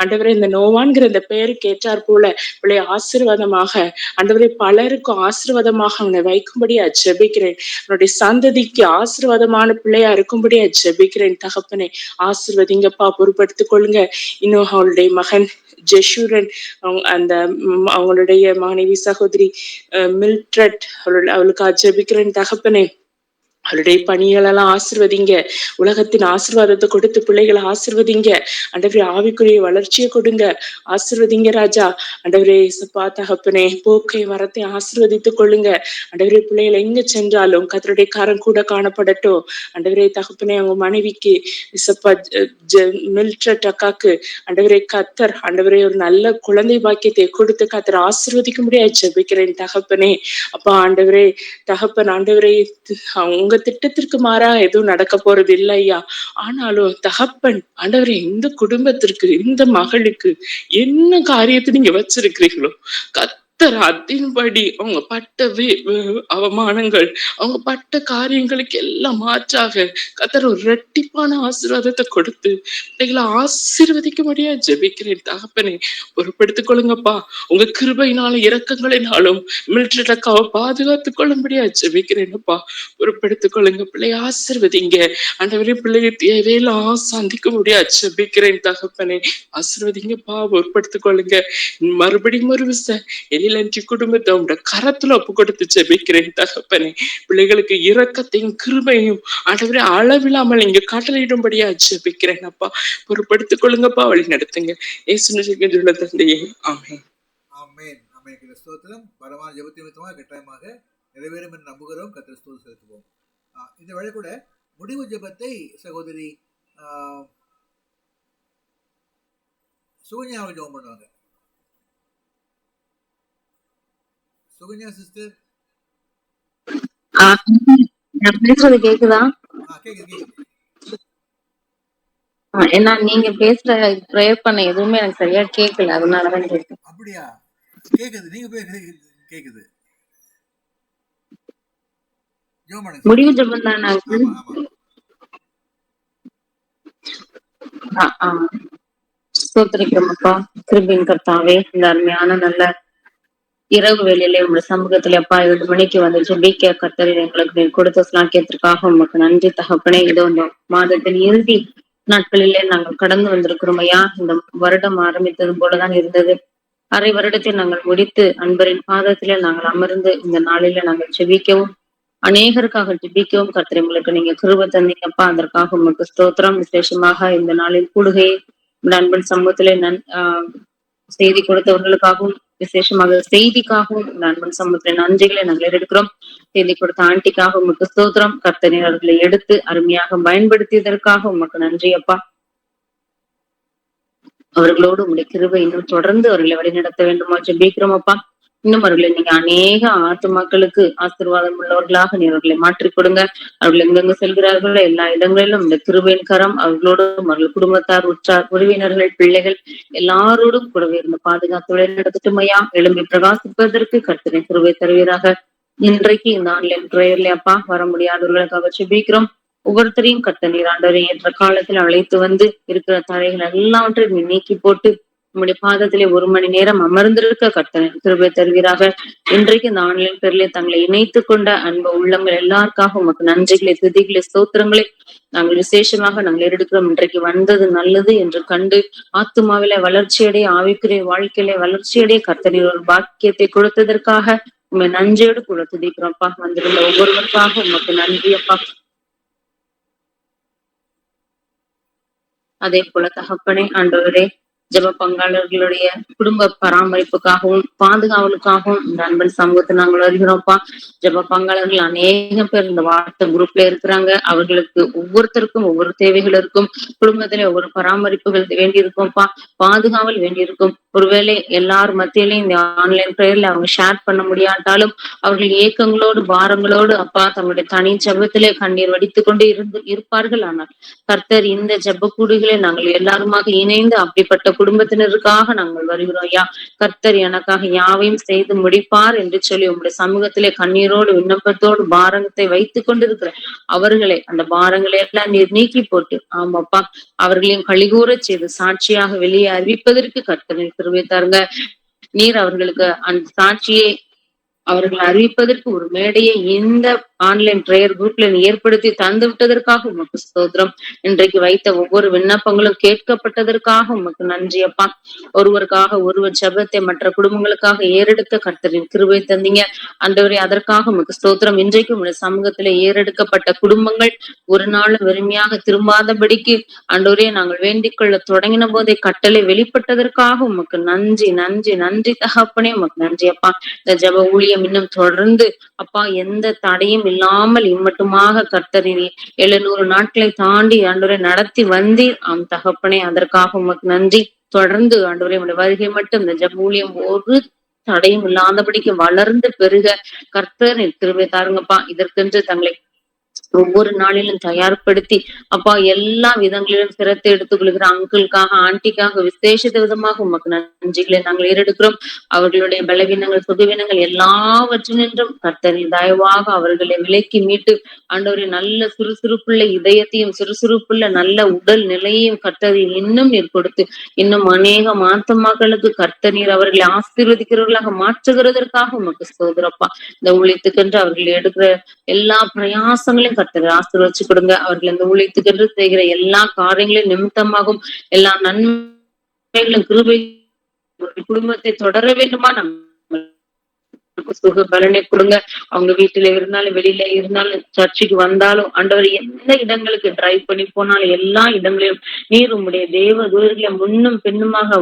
ஆண்டவரே இந்த நோவான்கிற இந்த பேருக்கு ஏற்றார் போல பிள்ளைய ஆசீர்வாதமாக ஆண்டவரே பலருக்கும் ஆசீர்வாதமாக அவனை வைக்கும்படியா ஜெபிக்கிறேன். அவனுடைய சந்ததிக்கு ஆசீர்வாதமான பிள்ளையா இருக்கும்படியா ஜெபிக்கிறேன் தகப்பனே. ஆசீர்வதிங்கப்பா, பொறுப்படுத்திக் கொள்ளுங்க. இன்னும் அவளுடைய மகன் ஜெஷூரன் அந்த அவங்களுடைய மனைவி சகோதரி மில்ட்ரட் அவளுக்கு ஜெபிக்கிறேன் தகப்பனே. அவளுடைய பணிகளெல்லாம் ஆசீர்வதிங்க. உலகத்தின் ஆசீர்வாதத்தை கொடுத்து பிள்ளைகளை ஆசீர்வதிங்க. ஆண்டவரே ஆவிக்குரிய வளர்ச்சியை கொடுங்க, ஆசீர்வதிங்க ராஜா. ஆண்டவரே இயேசுப்பா தகப்பனே போக்கை வரத்தை ஆசீர்வதித்துக் கொள்ளுங்க. ஆண்டவரே பிள்ளைகளை எங்க சென்றாலும் கர்த்தருடைய கரம் கூட காணப்படட்டும். ஆண்டவரே தகப்பனே அவங்க மனைவிக்கு இயேசுப்பா மில்ட்ரட் அக்காக்கு ஆண்டவரே கர்த்தர் ஆண்டவரே ஒரு நல்ல குழந்தை பாக்கியத்தை கொடுத்து கர்த்தர் ஆசீர்வதிக்க முடியாது ஜெபிக்கிறேன் தகப்பனே. அப்பா ஆண்டவரே தகப்பன் ஆண்டவரே உங்க திட்டத்திற்கு மாறா எதுவும் நடக்க போறது இல்லை ஐயா. ஆனாலும் தகப்பன் ஆண்டவரே இந்த குடும்பத்திற்கு இந்த மகளுக்கு என்ன காரியத்தை நீங்க வச்சிருக்கிறீங்களோ கர்த்தர் அதின்படி அவங்க பட்ட அவமானங்கள் அவங்க பட்ட காரியங்களுக்கு எல்லாம் மாற்றாக கர்த்தர் ஒரு இரட்டிப்பான ஆசீர்வாதத்தை கொடுத்து பிள்ளைகளை ஆசீர்வதிக்க முடியாது ஜெபிக்கிறேன் தகப்பனே. பொறுப்படுத்திக் கொள்ளுங்கப்பா. உங்க கிருபையினாலும் இரக்கங்களினாலும் மிலிட்டரி அக்காவை பாதுகாத்துக் கொள்ளும்படியா ஜெபிக்கிறேன்ப்பா. பொறுப்படுத்திக் கொள்ளுங்க. பிள்ளைய ஆசீர்வதிங்க ஆண்டவரே. பிள்ளைய தேவையெல்லாம் சந்திக்க முடியாது ஜெபிக்கிறேன் தகப்பனே. ஆசீர்வதிங்கப்பா, பொறுப்படுத்திக் கொள்ளுங்க. மறுபடியும் ஒரு விஷயம் எழிலன்றி குடும்பத்தை உங்க கரத்துல ஒப்பு கொடுத்து ஜெபிக்கிறேன் தகப்பனே. பிள்ளைகளுக்கு இரக்கத்தையும் கிருபையும் ஆண்டவரே அளவில்லாமல் இங்க கட்டளையிடும்படியா ஜெபிக்கிறேன் அப்பா. பொறுப்படுத்திக் கொள்ளுங்கப்பா, வழி நடத்துங்க. இயேசுவின் தந்தையே ஆமென். ஆமென். ஆமென். கிறிஸ்தோத்திரம் பலமான ஜெபத்தின் நிமித்தமாக கட்டாயமாக நிறைவேறும் என்று நம்புகிறோம். கர்த்தர் ஸ்தோத்திரம் செலுத்துவோம். இந்த வேளை கூட முடிவு ஜெபத்தை சகோதரி சுகன்யாவை ஜெபம் பண்ணுவாங்க. சுகன்யா சிஸ்டர் நான் பேசுறது கேக்குதா? கேக்குது. ஏன்னா நீங்க பேசுற ப்ரேயர் பண்ண எதுவுமே எனக்கு சரியா கேட்கல, அதனாலதான் கேட்டேன். அப்படியா? கேக்குது, நீங்க பேசுறது கேக்குது. ஜெபம் பண்ணுங்க முடிவு sister. ஜெபம் தானே அது? ஆமா ஆமா. ஸ்தோத்திரிக்கிறோமப்பா, கிருபையின் கர்த்தாவே, இந்த அருமையான நல்ல இரவு வேளையிலே உங்க சமூகத்துல அப்பா 7 மணிக்கு வந்து ஜெபிக்க கர்த்தர் எங்களுக்கு நீர் கொடுத்த ஸ்லாக்கியத்திற்காக உமக்கு நன்றி தகப்பனே. இதோ இந்த மாதத்தின் இறுதி நாட்களிலே நாங்கள் கடந்து வந்திருக்கிறோம் ஐயா. இந்த வருடம் ஆரம்பித்தது போலதான் இருந்தது. அரை வருடத்தை நாங்கள் முடித்து அன்பரின் பாதத்திலே நாங்கள் அமர்ந்து இந்த நாளில நாங்கள் ஜெபிக்கவும் அநேகருக்காக ஜெபிக்கவும் கர்த்தர் எங்களுக்கு நீங்க கிருபை தந்தீங்கப்பா. அதற்காக உமக்கு ஸ்தோத்திரம். விசேஷமாக இந்த நாளில் கூடுகையை உங்க அன்பன் சமூகத்திலே செய்தி கொடுத்தவர்களுக்காகவும் விசேஷமாக செய்திக்காகவும் உங்க அன்பன் சமூகத்திலே நன்றிகளை நாங்கள் எடுக்கிறோம். செய்தி கொடுத்த ஆண்டிக்காக உமக்கு ஸ்தோத்திரம். கர்த்தர் அவர்களை எடுத்து அருமையாக பயன்படுத்தியதற்காக உமக்கு நன்றி அப்பா. அவர்களோடு உங்களுடைய கிருபை இன்னும் தொடர்ந்து அவர்களை வழிநடத்த வேண்டுமா ஜெபிக்கிறோம் அப்பா. இன்னும் அவர்களை நீங்க அநேக ஆத்துமாக்களுக்கு ஆசீர்வாதம் உள்ளவர்களாக நீ அவர்களை மாற்றிக் கொடுங்க. அவர்கள் எங்கெங்க செல்கிறார்களோ எல்லா இடங்களிலும் இந்த கிருபையின் கரம் அவர்களோடும் அவர்கள் குடும்பத்தார் உற்றார் உறவினர்கள் பிள்ளைகள் எல்லாரோடும் கூடவே இருந்து பாதுகாத்து வழிநடத்தட்டுமையா. எழும்பி பிரகாசிப்பதற்கு கர்த்தரின் கிருபை தருவீராக. இன்றைக்கு இந்த ஆன்லைன் பிரேயர்ல அப்பா வர முடியாதவர்களுக்காக ஜெபிக்கிறோம். ஒவ்வொருத்தரையும் கர்த்தர் நீர் ஆண்டவரை ஏற்ற காலத்தில் அழைத்து வந்து இருக்கிற தடைகள் எல்லாவற்றையும் நீ நீக்கி போட்டு உம்முடைய பாதத்திலே 1 மணி நேரம் அமர்ந்திருக்க கர்த்தர் கிருபை தருவீராக. இன்றைக்கு இந்த ஆன்லைன் பேர்ல தங்களை இணைத்துக் கொண்ட அன்பு உள்ளங்கள் எல்லாருக்காக உமக்கு நன்றிகளை துதிகளை ஸ்தோத்திரங்களை நாங்கள் விசேஷமாக நாங்கள் எடுக்கிறோம். இன்றைக்கு வந்தது நல்லது என்று கண்டு ஆத்துமாவில வளர்ச்சியடைய ஆவிக்குரிய வாழ்க்கையில வளர்ச்சியடைய கர்த்தர் ஒரு பாக்கியத்தை கொடுத்ததற்காக உண்மை நன்றியோடு கூட துதிக்கிறோம்ப்பா. வந்திருந்த ஒவ்வொருவருக்காக உமக்கு நன்றி அப்பா. அதே போல தகப்பனே ஆண்டவரே, ஜெப பங்காளர்களுடைய குடும்ப பராமரிப்புக்காகவும் பாதுகாவலுக்காகவும் இந்த அன்பன் சமூகத்தை நாங்கள் வருகிறோம்ப்பா. ஜெப பங்காளர்கள் அநேகம் பேர் இந்த வாட்ஸ்அப் குரூப்ல இருக்கிறாங்க. அவர்களுக்கு ஒவ்வொருத்தருக்கும் ஒவ்வொரு தேவைகள் இருக்கும். குடும்பத்திலே ஒவ்வொரு பராமரிப்புகள் வேண்டி இருக்கும்ப்பா. பாதுகாவல் வேண்டியிருக்கும். ஒருவேளை எல்லாரும் மத்தியிலையும் இந்த ஆன்லைன் பிரேயர்ல அவங்க ஷேர் பண்ண முடியாட்டாலும் அவர்கள் ஏக்கங்களோடு பாரங்களோடு அப்பா தங்களுடைய தனி ஜெபத்திலே கண்ணீர் வடித்துக் கொண்டு இருப்பார்கள். ஆனால் கர்த்தர் இந்த ஜெப கூடுகளை நாங்கள் எல்லாருமாக இணைந்து அப்படிப்பட்ட குடும்பத்தினருக்காக நாங்கள் வருகிறோம் ஐயா. கர்த்தர் எனக்காக யாவையும் செய்து முடிப்பார் என்று சொல்லி உங்களுடைய சமூகத்திலே கண்ணீரோடு விண்ணப்பத்தோடு பாரத்தை வைத்துக் கொண்டிருக்கிற அவர்களை அந்த பாரங்களை எல்லாம் நீர் நீக்கி போட்டு ஆமாப்பா அவர்களையும் கழிகூறச் செய்து சாட்சியாக வெளியே அறிவிப்பதற்கு கர்த்தரை கிருபை தாருங்க. நீர் அவர்களுக்கு அந்த சாட்சியை அவர்கள் அறிவிப்பதற்கு ஒரு மேடையை இந்த ஆன்லைன் பிரேயர் குரூப்ல ஏற்படுத்தி தந்து விட்டதற்காக உமக்கு ஸ்தோத்திரம். இன்றைக்கு வைத்த ஒவ்வொரு விண்ணப்பங்களும் கேட்கப்பட்டதற்காக உமக்கு நன்றி அப்பா. ஒருவருக்காக ஒருவர் ஜெபத்தை மற்ற குடும்பங்களுக்காக ஏறெடுக்க கர்த்தரின் கிருபை தந்தீங்க ஆண்டவரே. அதற்காக உமக்கு ஸ்தோத்திரம். இன்றைக்கு உங்களுடைய சமூகத்திலே ஏறெடுக்கப்பட்ட குடும்பங்கள் ஒரு நாளும் வெறுமையாக திரும்பாதபடிக்கு ஆண்டவரே நாங்கள் வேண்டிக் கொள்ள தொடங்கின போதே கட்டளை வெளிப்பட்டதற்காக உமக்கு நன்றி நன்றி நன்றி தகப்பனே. உமக்கு நன்றி அப்பா. இந்த ஜெப ஊழியம் இன்னும் தொடர்ந்து அப்பா எந்த தடையும் இல்லாமல் இம்மட்டுமாக கர்த்தரின் 700 நாட்களை தாண்டி ஆண்டவரை நடத்தி வந்தீர் ஆம் தகப்பனே. அதற்காக உமக்கு நன்றி. தொடர்ந்து ஆண்டவரே உடைய வருகை மட்டும் இந்த ஜெப ஊழியம் ஒரு தடையும் இல்லாதபடிக்கு வளர்ந்து பெருக கர்த்தர் கிருபை தாருங்கப்பா. இதற்கென்று தங்களை ஒவ்வொரு நாளிலும் தயார்படுத்தி அப்பா எல்லா விதங்களிலும் சிரத்தை எடுத்துக் கொள்கிற அங்கிளுக்காக ஆண்டிக்காக விசேஷித்த விதமாக உமக்கு நன்றிகளை நாங்கள் ஏறெடுக்கிறோம். அவர்களுடைய பலவீனங்கள் சுகவீனங்கள் எல்லாவற்றினின்றும் கர்த்தரின் தயவாக அவர்களை விலக்கி மீட்டு ஆண்டவரை நல்ல சுறுசுறுப்புள்ள இதயத்தையும் சுறுசுறுப்புள்ள நல்ல உடல் நிலையையும் கர்த்தரில் இன்னும் நீர் கொடுத்து இன்னும் அநேக ஆத்துமாக்களுக்கு கர்த்தர் நீர் அவர்களை ஆசீர்வதிக்கிறவர்களாக மாற்றுகிறதற்காக உமக்கு ஸ்தோத்திரப்பா. இந்த ஊழியத்துக்கென்று அவர்கள் எடுக்கிற எல்லா பிரயாசங்களையும் கர்த்தர் ஆசீர்வதிச்சு கொடுங்க. அவர்கள் இந்த ஊழியத்துக்கென்று செய்கிற எல்லா காரியங்களையும் நிமித்தமாகும் எல்லா நன்மைகளும் கிருபை குடும்பத்தை தொடர வேண்டுமா நம்ம சுக பலனை கொடுங்க. அவங்க வீட்டுல இருந்தாலும் வெளியில இருந்தாலும் சர்ச்சுக்கு வந்தாலும் ஆண்டவர் எந்த இடங்களுக்கு டிரைவ் பண்ணி போனாலும் எல்லா இடங்களிலும் நீர் உம்முடைய தேவ தூதர்களை முன்னும் பின்னுமாக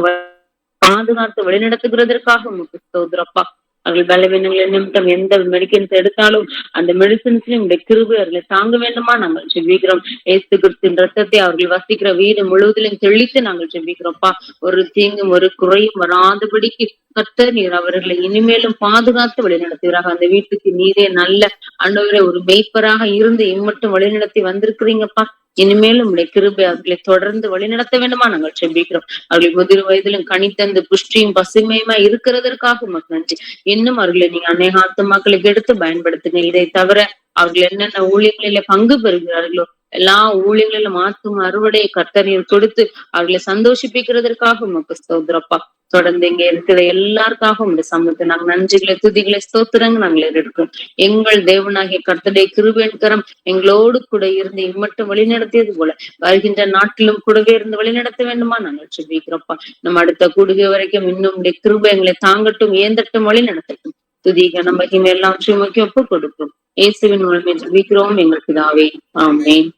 பாதுகாத்து வழிநடத்துகிறதற்காக உங்களுக்கு ஸ்தோத்திரப்பா. அவர்கள் பலவீனங்களின் நிமித்தம் எந்த மெடிசின்ஸ் எடுத்தாலும் அந்த மெடிசின்ஸ்லயும் உடைய கிருபை அவர்களை தாங்க வேண்டுமா நாங்கள் ஜெபிக்கிறோம். ஏசு கிறிஸ்துவின் ரத்தத்தை அவர்கள் வசிக்கிற வீடு முழுவதிலும் தெளித்து நாங்கள் ஜெபிக்கிறோம்ப்பா. ஒரு தீங்கும் ஒரு குறையும் வராதபடிக்கு கர்த்தர் நீர் அவர்களை இனிமேலும் பாதுகாத்து வழிநடத்துகிறாக. அந்த வீட்டுக்கு நீரே நல்ல ஆண்டவரே ஒரு மேய்ப்பராக இருந்து இம்மட்டும் வழிநடத்தி வந்திருக்கிறீங்கப்பா. இனிமேலும் உடைய கிருபை அவர்களை தொடர்ந்து வழிநடத்த வேண்டுமா நாங்கள் செபிக்கிறோம். அவர்களை முதிர் வயதிலும் கனித்தந்து புஷ்டியும் பசுமையுமா இருக்கிறதற்காக உமக்கு நன்றி. இன்னும் அவர்களை நீங்க அநேக ஆத்துமாக்களுக்கு எடுத்து பயன்படுத்துங்க. இதை தவிர அவர்கள் என்னென்ன ஊழியங்களில பங்கு பெறுகிறார்களோ எல்லா ஊழியங்களிலும் ஆத்தும அறுவடையை கர்த்தர் கொடுத்து அவர்களை சந்தோஷிப்பிக்கிறதற்காக உமக்கு ஸ்தோத்திரப்பா. தொடர்ந்து இங்க இருக்கிற எல்லாருக்காகவும் இந்த சமூகத்தை நாங்க நன்றிகளை துதிகளை ஸ்தோத்திரங்க நாங்கள் எடுக்கிறோம். எங்கள் தேவனாகிய கர்த்தருடைய கிருபையின் கரம் எங்களோடு கூட இருந்து இம்மட்டும் வழி நடத்தியது போல வருகின்ற நாட்டிலும் கூடவே இருந்து வழி நடத்த வேண்டுமா நாங்கள் செபிக்கிறோம்ப்பா. நம்ம அடுத்த கூடுகை வரைக்கும் இன்னும் உடைய கிருபை எங்களை தாங்கட்டும், ஏந்தட்டும், வழி நடத்தட்டும். துதிக நம்ம எல்லாம் சுமக்கி ஒப்பு கொடுக்கும். இயேசுவின் மூலமே ஜெபிக்கிறோம் எங்கள் பிதாவே, ஆமென்.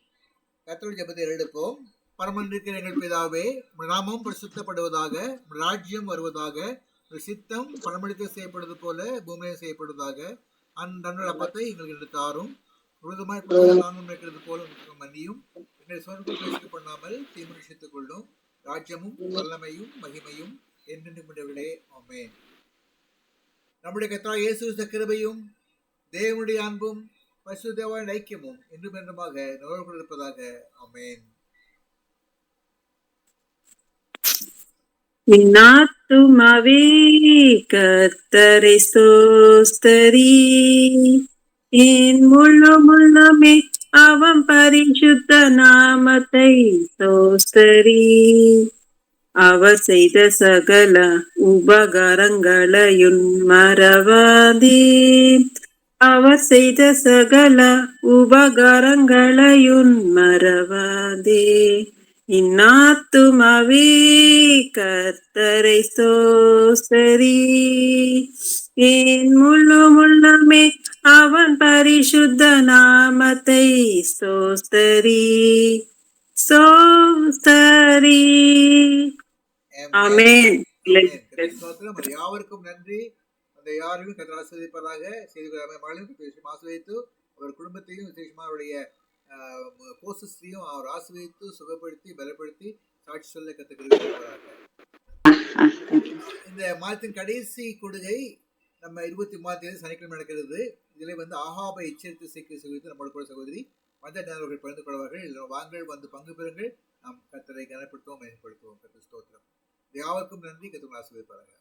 கர்த்தருடைய ஜெபத்தை எடுப்போம். பரமன்றிருக்கிற எங்கள் பிதாவே, உம்முடைய நாமம் பரிசுத்தப்படுவதாக, உம்முடைய ராஜ்யம் வருவதாக, உம்முடைய சித்தம் பரமளிக்க செய்யப்படுவது போல பூமியிலே செய்யப்படுவதாக. அன்றன்றைய அப்பத்தை எங்களுக்கு எடுத்து தாரும். விரோதமாய் நானும் நினைக்கிறது போல உங்களுக்கு மன்னியும். எங்களை சொர்க்கம் பேசிக்க பண்ணாமல் தீர்மானித்துக் கொள்ளும். ராஜ்யமும் வல்லமையும் மகிமையும் என்றென்றும் உடையவர்களே, ஆமென். நம்முடைய கர்த்தராகிய இயேசு கிறிஸ்துவின் கிருபையும் தேவனுடைய அன்பும் பரிசுத்த தேவனுடைய ஐக்கியமும் என்றும் என்றுமாக நம்மோடு இருப்பதாக, ஆமென். இன்னாத்துமாவே கர்த்தரை ஸ்தோத்திரி, என் முழுமே அவன் பரிசுத்த நாமத்தை ஸ்தோத்திரி. அவர் செய்த சகல உபகாரங்களையும் மறவாதே, அவர் செய்த சகல உபகாரங்களையும் மறவாதே. இன்னாத்துமாவே கர்த்தரை ஸ்தோத்திரி, என் முழுமே அவன் பரிசுத்த நாமத்தை ஸ்தோத்திரி ஸ்தோத்திரி. ஆமென். யாவருக்கும் நன்றி. அந்த யாரையும் கர்த்தர் ஆசீர்வதிப்பதாக. செய்திகளை மகளையும் ஆசீர்வதித்து அவர் குடும்பத்தையும் விசேஷமாக அவருடைய போசஸ்டையும் அவர் ஆசீர்வதித்து சுகப்படுத்தி பலப்படுத்தி சாட்சி சொல்ல கற்றுக்கிறார்கள். இந்த மாதத்தின் கடைசி கொடுகை நம்ம 23 சனிக்கிழமை நடக்கிறது. இதில் ஆகாபை எச்சரித்து சீக்கிரம் சகோதரி நம்மளோட கூட சகோதரி மஞ்சள் பகிர்ந்து கொள்வார்கள். வாங்கள் பங்கு பெறுங்கள். நாம் கர்த்தரை கனப்படுத்துவோம், மேம்படுத்துவோம். கர்த்தர் ஸ்தோத்திரம். யாவருக்கும் நன்றி. கர்த்தர் ஆசீர்வதிப்பார்கள்.